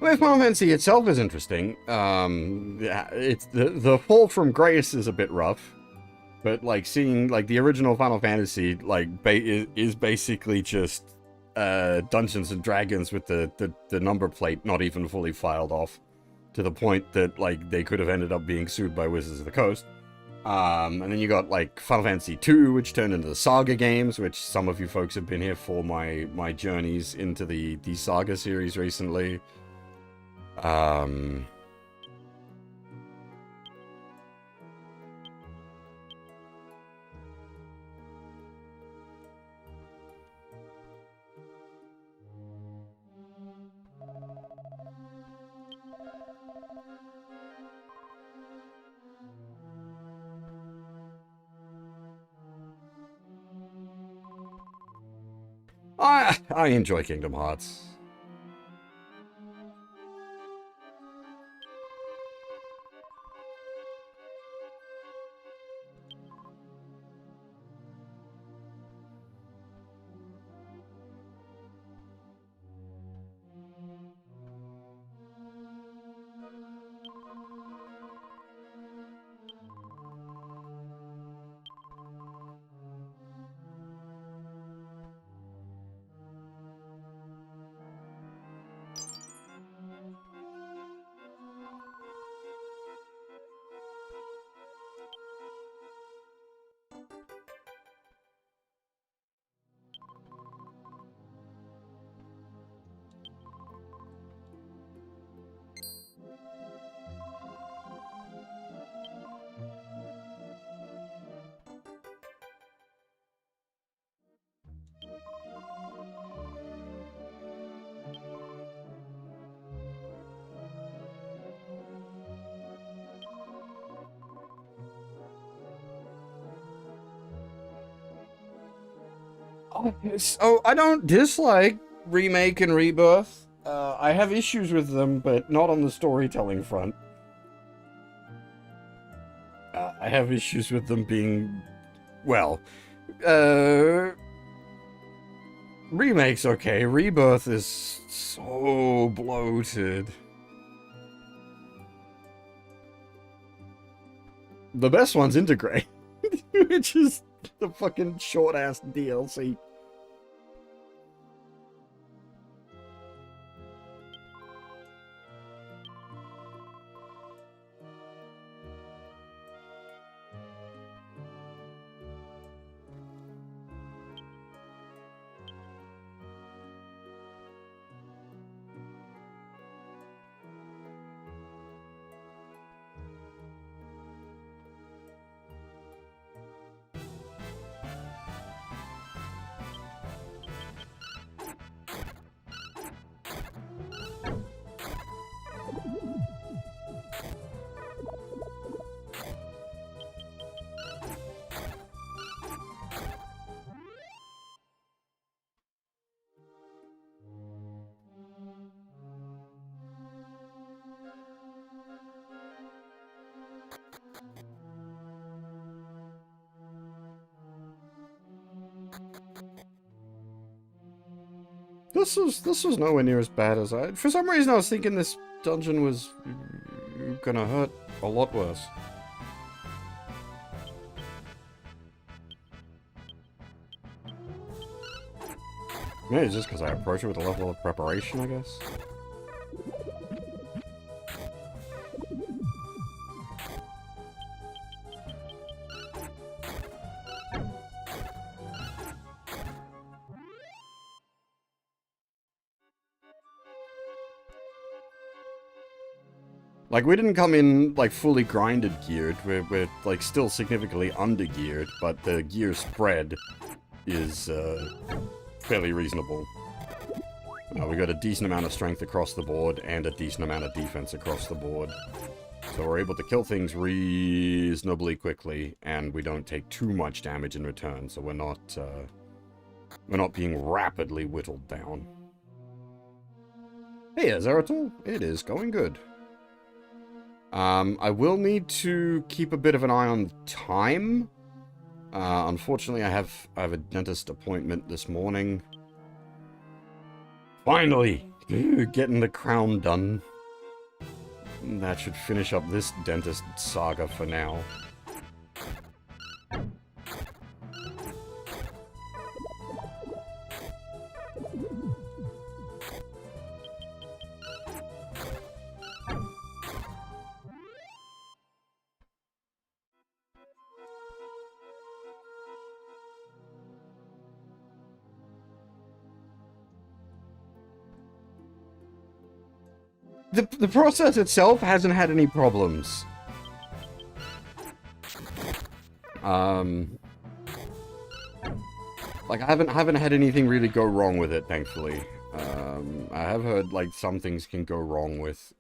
[SPEAKER 1] I mean, Final Fantasy itself is interesting. Yeah, it's the fall from grace is a bit rough, but like seeing like the original Final Fantasy like is basically just Dungeons and Dragons with the number plate not even fully filed off, to the point that like they could have ended up being sued by Wizards of the Coast. And then you got like Final Fantasy II, which turned into the Saga games, which some of you folks have been here for my journeys into the Saga series recently. I enjoy Kingdom Hearts. So I don't dislike Remake and Rebirth. I have issues with them, but not on the storytelling front. I have issues with them being, well, Remake's okay. Rebirth is so bloated. The best one's Integrate, which is the fucking short-ass DLC. This was nowhere near as bad as I... For some reason I was thinking this dungeon was gonna hurt a lot worse. Maybe it's just because I approach it with a level of preparation, I guess. Like, we didn't come in, like, fully grinded geared. We're like, still significantly under-geared, but the gear spread is, fairly reasonable. We got a decent amount of strength across the board, and a decent amount of defense across the board. So we're able to kill things reasonably quickly, and we don't take too much damage in return, so we're not being rapidly whittled down. Hey, Zeratul, it is going good. I will need to keep a bit of an eye on time. Unfortunately, I have a dentist appointment this morning. Finally! Getting the crown done. That should finish up this dentist saga for now. The process itself hasn't had any problems. Like, I haven't had anything really go wrong with it, thankfully. I have heard, like, some things can go wrong with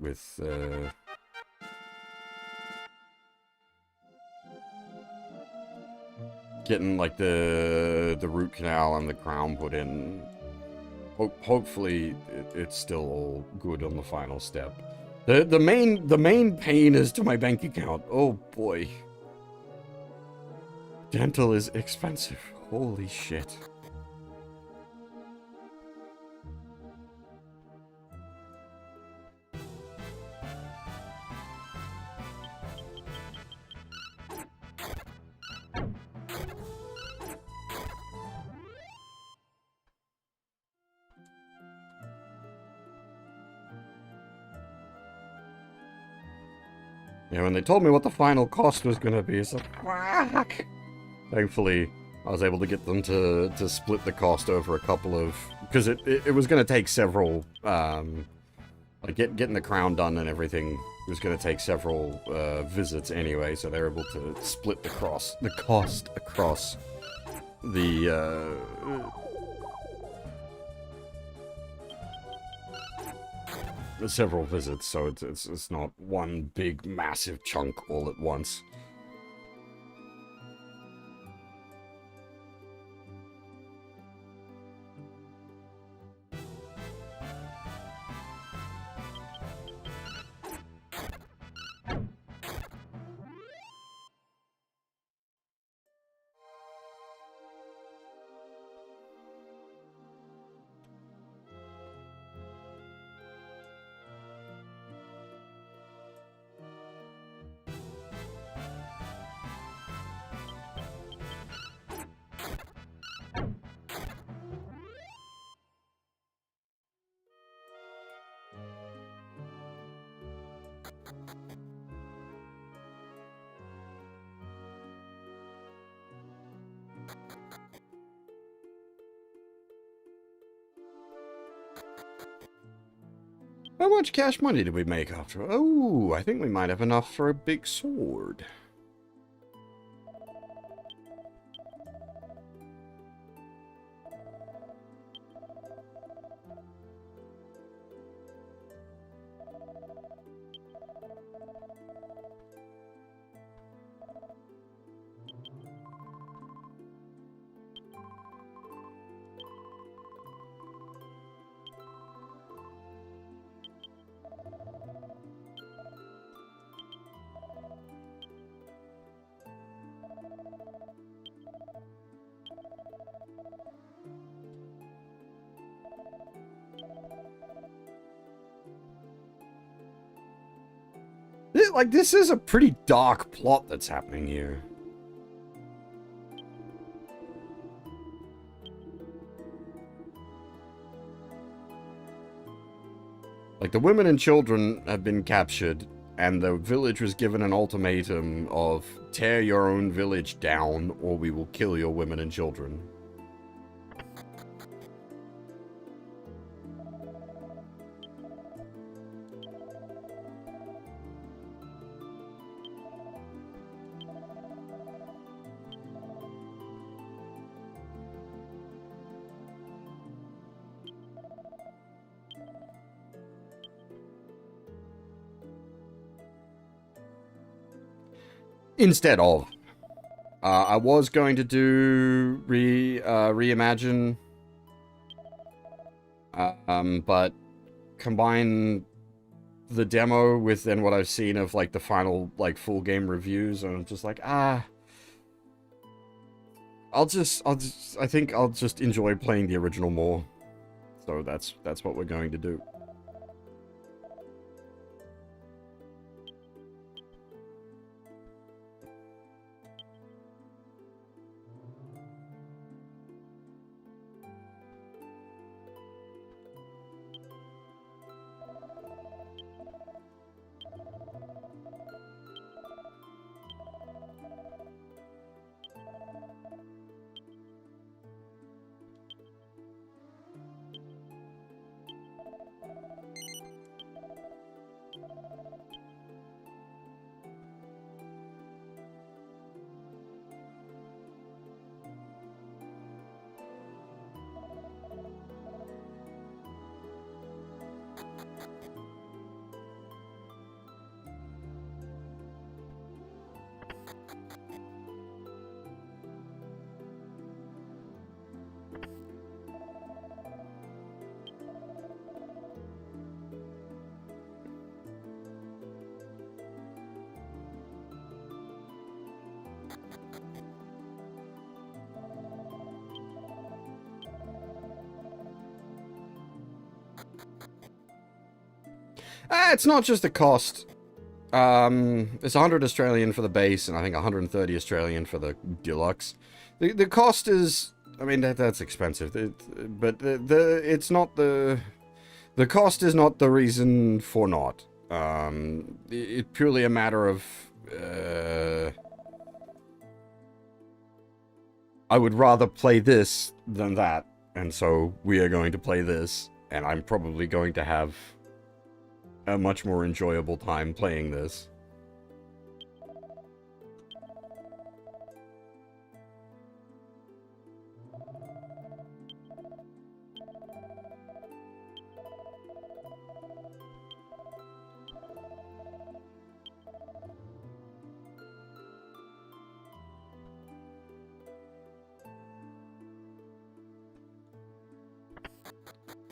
[SPEAKER 1] getting, like, the root canal and the crown put in. hopefully it's still all good on the final step. The main pain is to my bank account. Oh boy. Dental is expensive. Holy shit. Yeah, when they told me what the final cost was gonna be, it's like, fuck! Thankfully, I was able to get them to split the cost over a couple of... Because it was gonna take several, like, getting the crown done and everything was gonna take several, visits anyway, so they were able to split the cost across the, several visits, so it's not one big massive chunk all at once. How much cash money did we make after? Oh, I think we might have enough for a big sword. Like, this is a pretty dark plot that's happening here. Like, the women and children have been captured, and the village was given an ultimatum of tear your own village down, or we will kill your women and children. Instead of, I was going to do reimagine, but combine the demo with then what I've seen of like the final like full game reviews, and I'm just like, I think I'll just enjoy playing the original more. So that's what we're going to do. It's not just the cost. It's 100 Australian for the base, and I think 130 Australian for the deluxe. The cost is, I mean, that's expensive, but it's not the cost is not the reason for not. It's purely a matter of, I would rather play this than that, and so we are going to play this, and I'm probably going to have a much more enjoyable time playing this.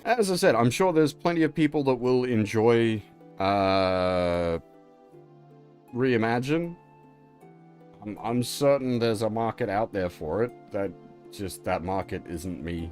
[SPEAKER 1] As I said, I'm sure there's plenty of people that will enjoy Reimagine. I'm certain there's a market out there for it. That market isn't me.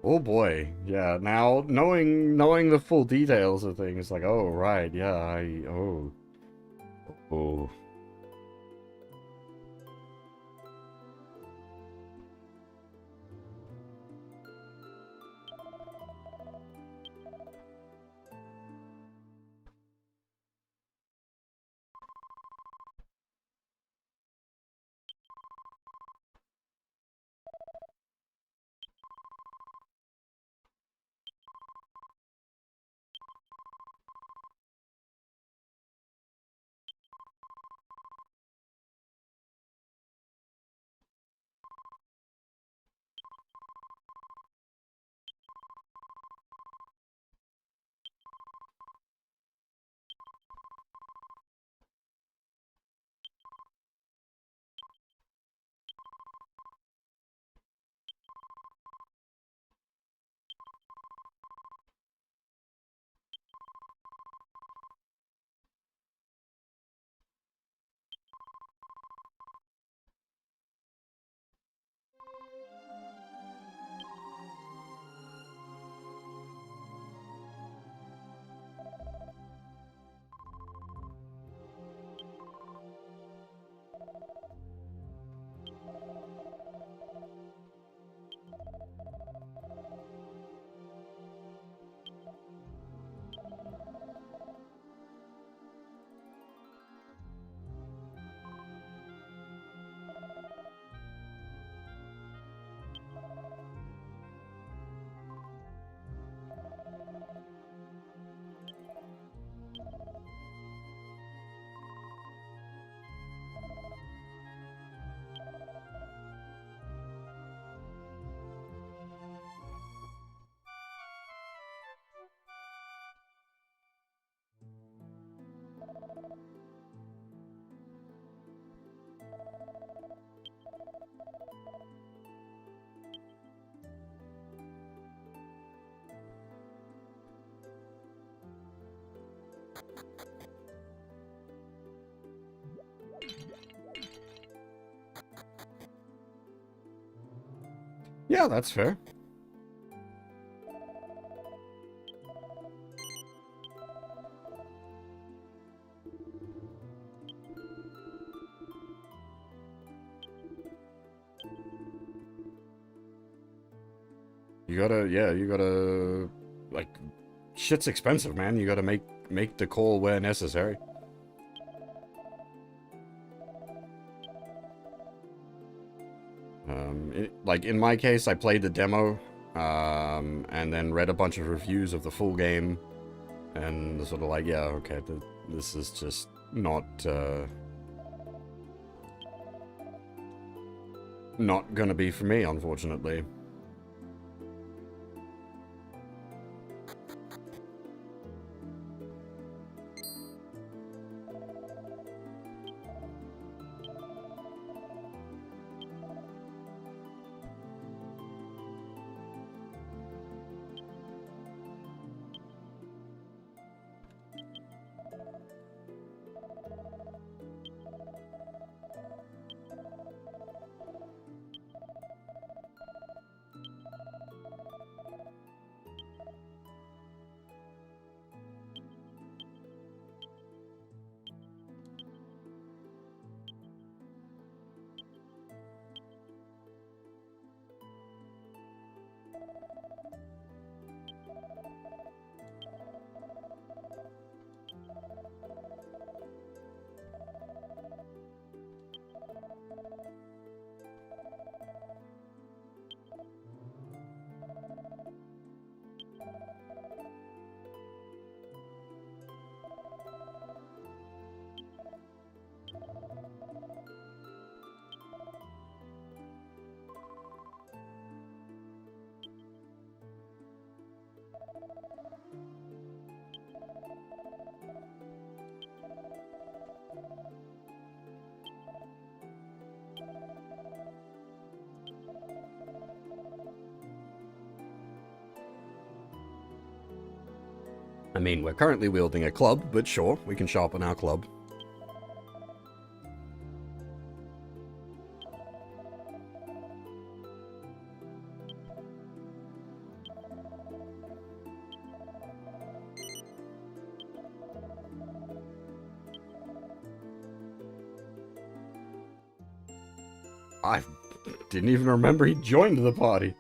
[SPEAKER 1] Oh boy, yeah, now knowing the full details of things, like, oh right, yeah, oh. Yeah, that's fair. You gotta, yeah, you gotta, like, shit's expensive, man. You gotta make the call where necessary. Like, in my case, I played the demo, and then read a bunch of reviews of the full game, and sort of like, yeah, okay, this is just not gonna be for me, unfortunately. I mean, we're currently wielding a club, but sure, we can sharpen our club. I didn't even remember he joined the party.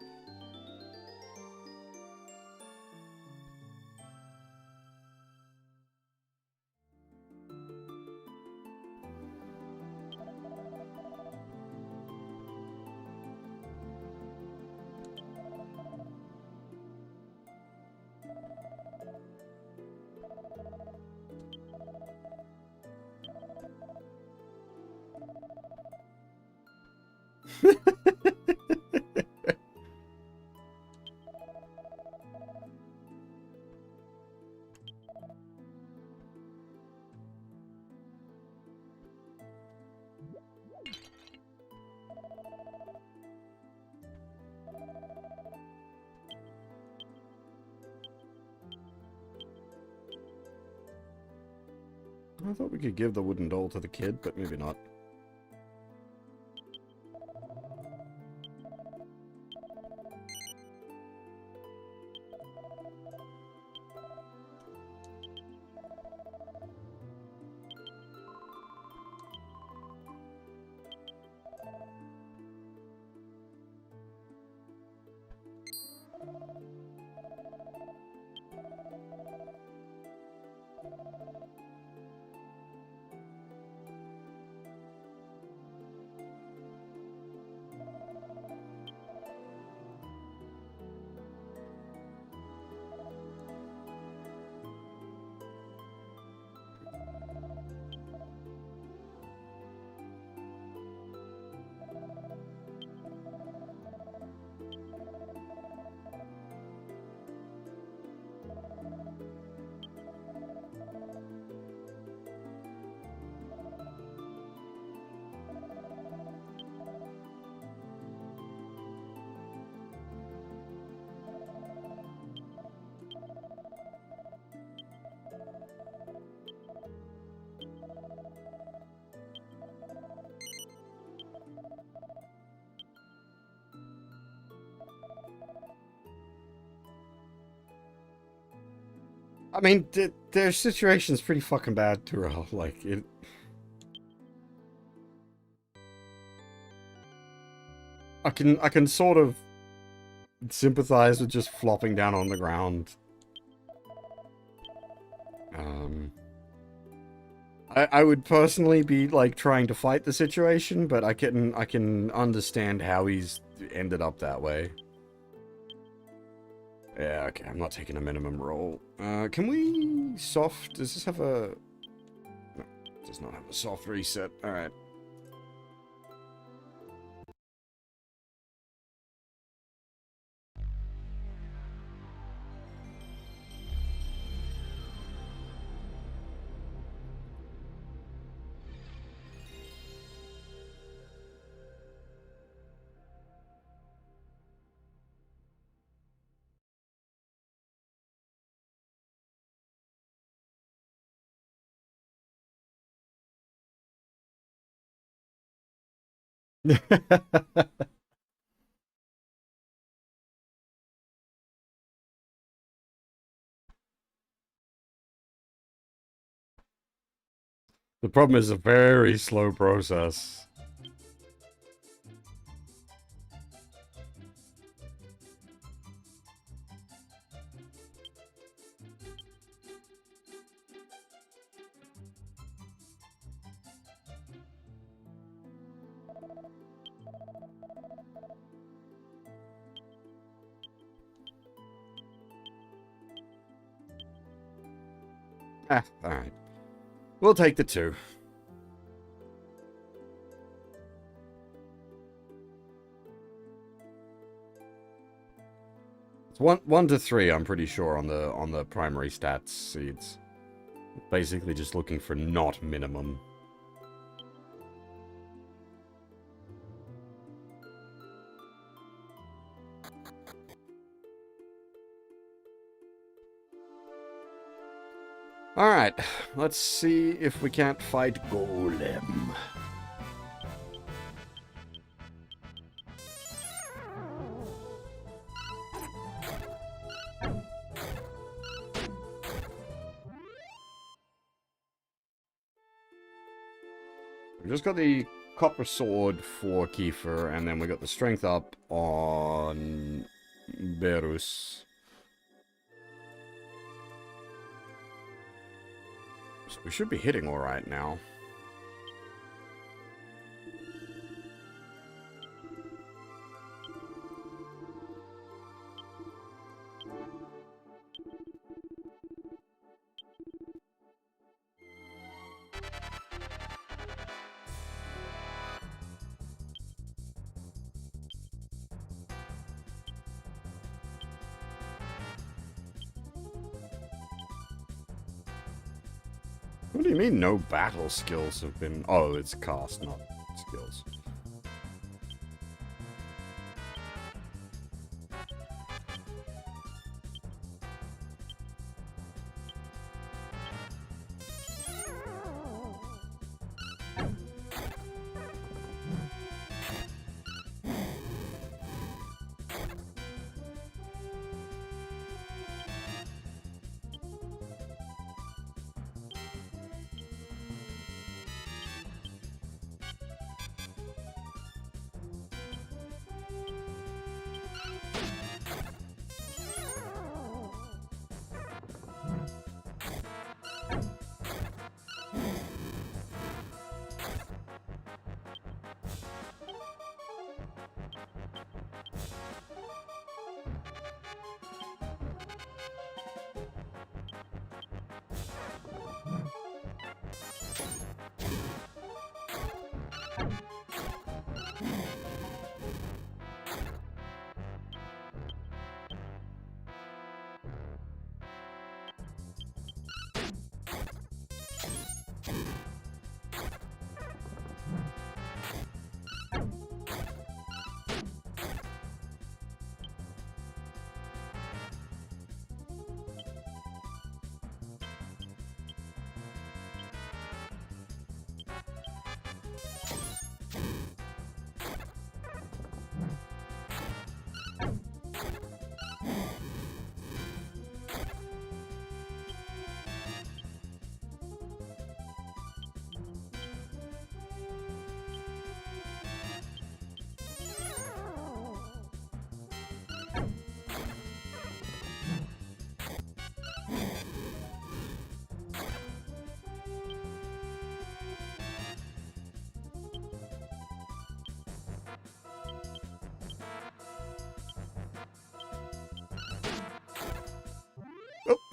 [SPEAKER 1] I thought we could give the wooden doll to the kid, but maybe not. I mean, their situation's pretty fucking bad, Tyrell. Like, it... I can sort of sympathize with just flopping down on the ground. I would personally be like trying to fight the situation, but I can understand how he's ended up that way. Yeah, okay, I'm not taking a minimum roll. Can we soft? Does this have a? No, it does not have a soft reset. All right. The problem is a very slow process. Ah, alright. We'll take the 2. It's 1 to 3, I'm pretty sure, on the primary stats seeds. Basically just looking for not minimum. Alright, let's see if we can't fight Golem. We just got the Copper Sword for Kiefer, and then we got the Strength up on Berus. So we should be hitting alright now. What do you mean no battle skills have been... Oh, it's cast, not skills.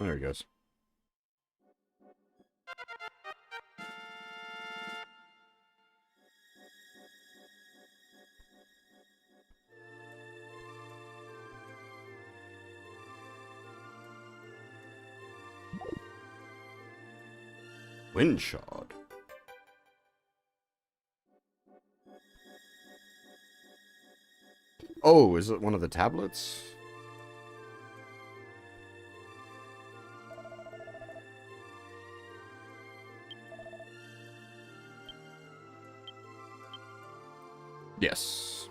[SPEAKER 1] There he goes. Wind shard. Oh, is it one of the tablets? Yes.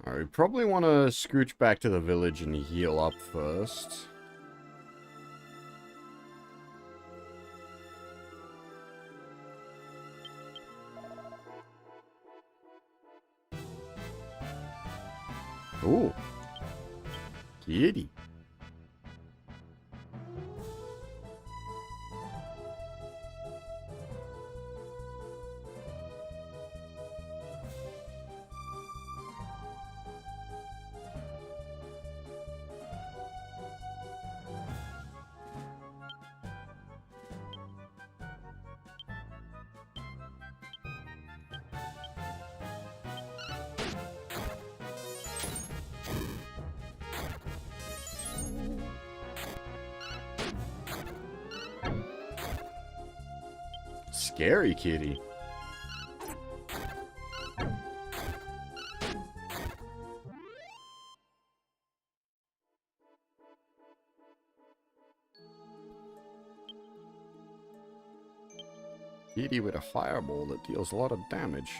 [SPEAKER 1] Alright, we probably want to scooch back to the village and heal up first. Ooh. Kitty. Scary kitty. Kitty with a fireball that deals a lot of damage.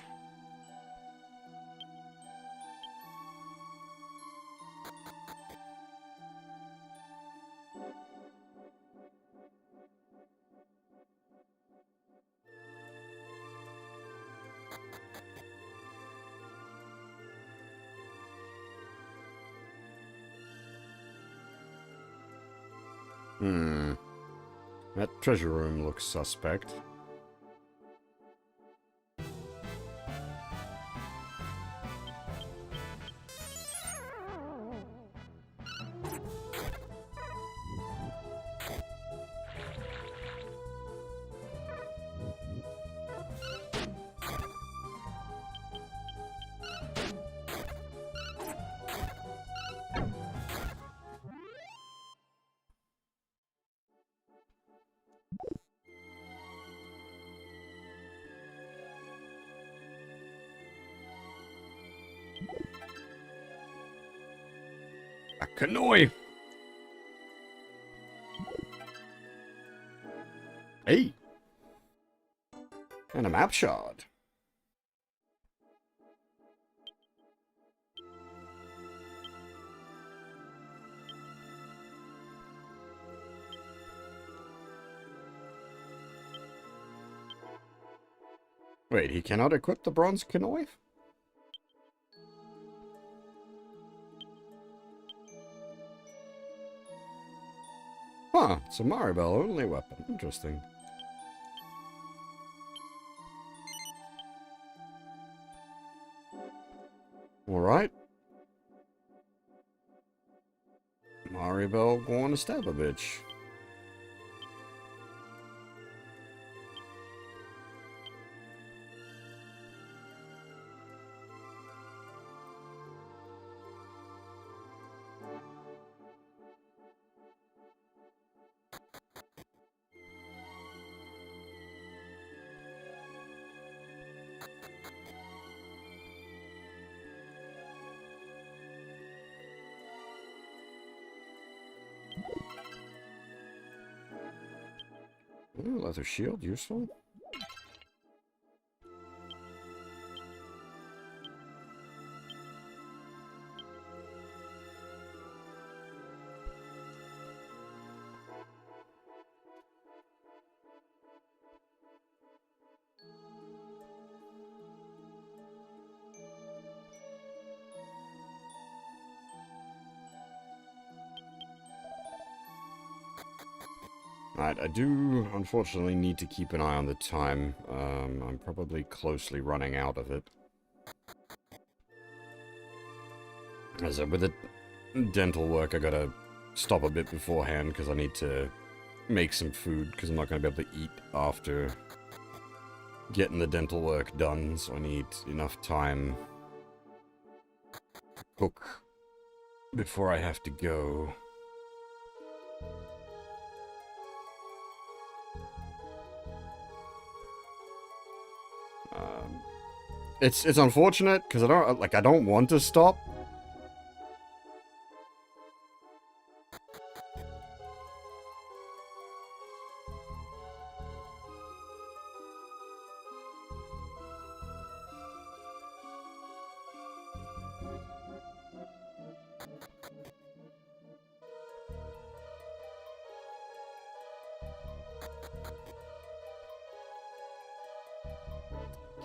[SPEAKER 1] That treasure room looks suspect. A canoe! Hey! And a map shard. Wait, he cannot equip the bronze canoe? Huh, it's a Maribel only weapon. Interesting. Alright. Maribel going to stab a bitch. Ooh, leather shield, useful. Alright, I do unfortunately need to keep an eye on the time. I'm probably closely running out of it. As with the dental work, I gotta stop a bit beforehand because I need to make some food because I'm not going to be able to eat after getting the dental work done, so I need enough time to cook before I have to go. It's unfortunate because I don't want to stop.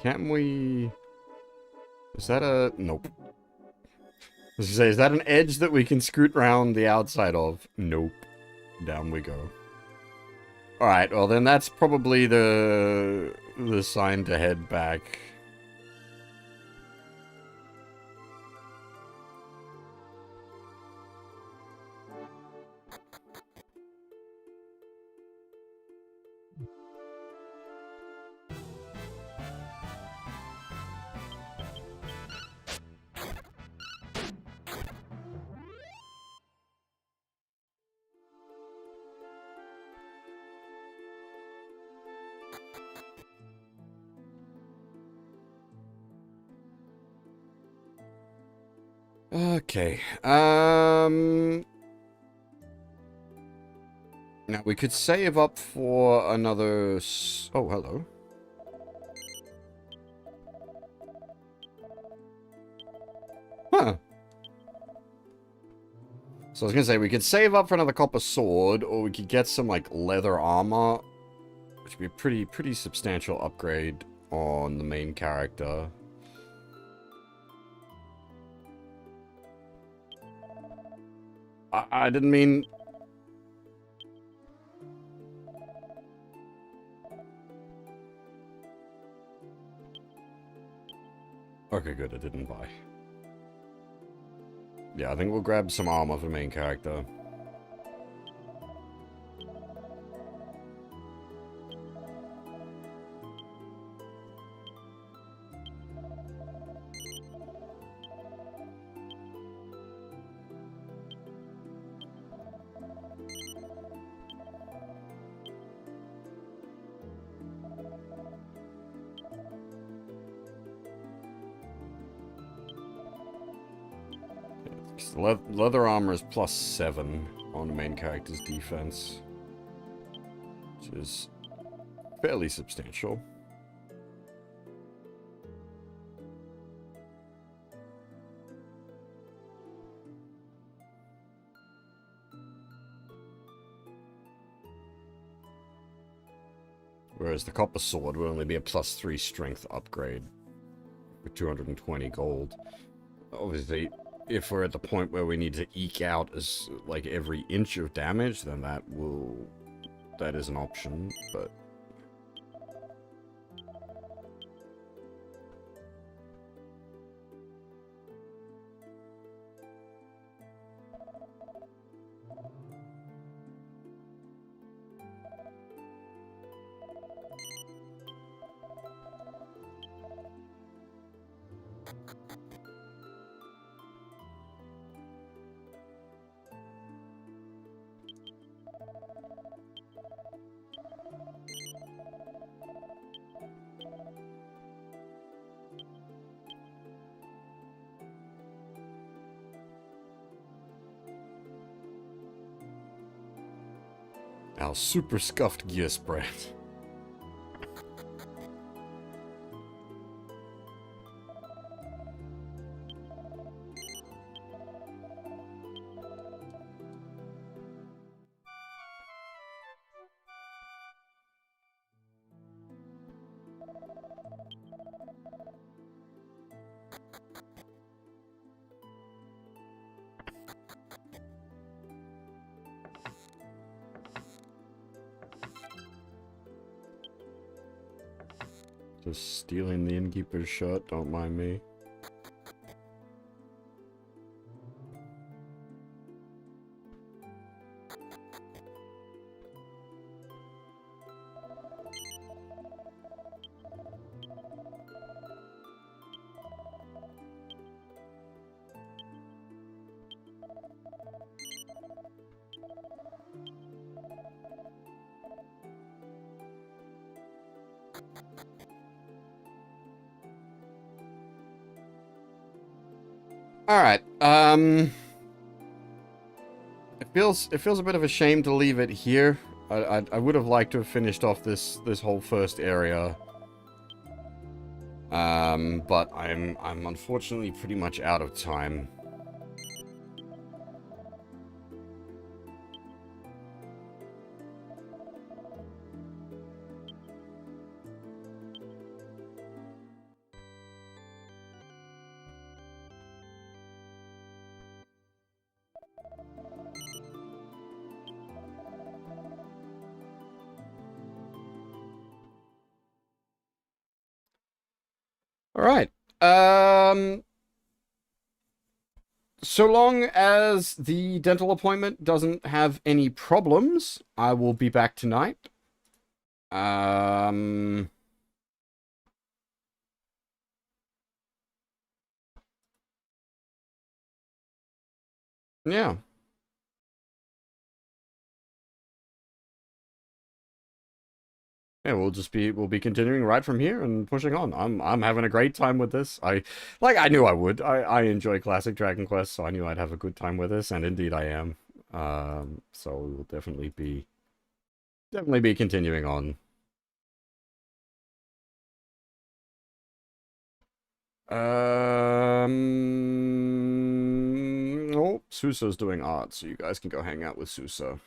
[SPEAKER 1] Can we... Is that a... Nope. I was gonna say, is that an edge that we can scoot round the outside of? Nope. Down we go. Alright, well then that's probably the sign to head back. Okay, now we could save up for another oh, hello. Huh. So I was gonna say, we could save up for another copper sword, or we could get some, like, leather armor, which would be a pretty substantial upgrade on the main character. I didn't mean... Okay, good, I didn't buy. Yeah, I think we'll grab some armor for the main character. Leather armor is +7 on the main character's defense, which is fairly substantial. Whereas the copper sword would only be a +3 strength upgrade for 220 gold. Obviously, if we're at the point where we need to eke out as like every inch of damage, then that is an option, but our super scuffed gear spread. Just stealing the innkeeper's shirt, don't mind me. Alright, it feels a bit of a shame to leave it here. I would have liked to have finished off this whole first area. But I'm unfortunately pretty much out of time. Alright. So long as the dental appointment doesn't have any problems, I will be back tonight. Yeah. Yeah, we'll be continuing right from here and pushing on. I'm having a great time with this. I knew I would. I enjoy classic Dragon Quest, so I knew I'd have a good time with this, and indeed I am. So we will definitely be continuing on. Oh, Susa's doing art, so you guys can go hang out with Susa.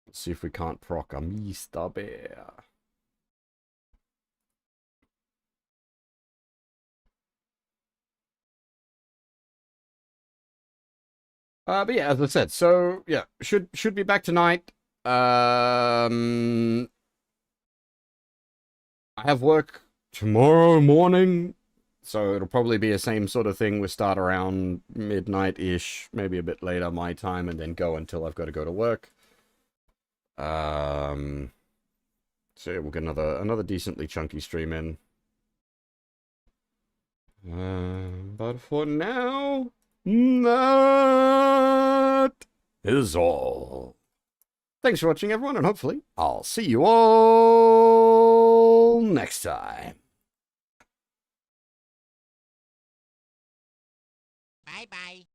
[SPEAKER 1] Let's see if we can't proc a Mr. Bear. But yeah, as I said, so yeah, should be back tonight. I have work tomorrow morning, so it'll probably be the same sort of thing. We start around midnight-ish, maybe a bit later my time, and then go until I've got to go to work. So yeah, we'll get another decently chunky stream in. But for now, that is all. Thanks for watching, everyone, and hopefully I'll see you all next time.
[SPEAKER 2] Bye-bye.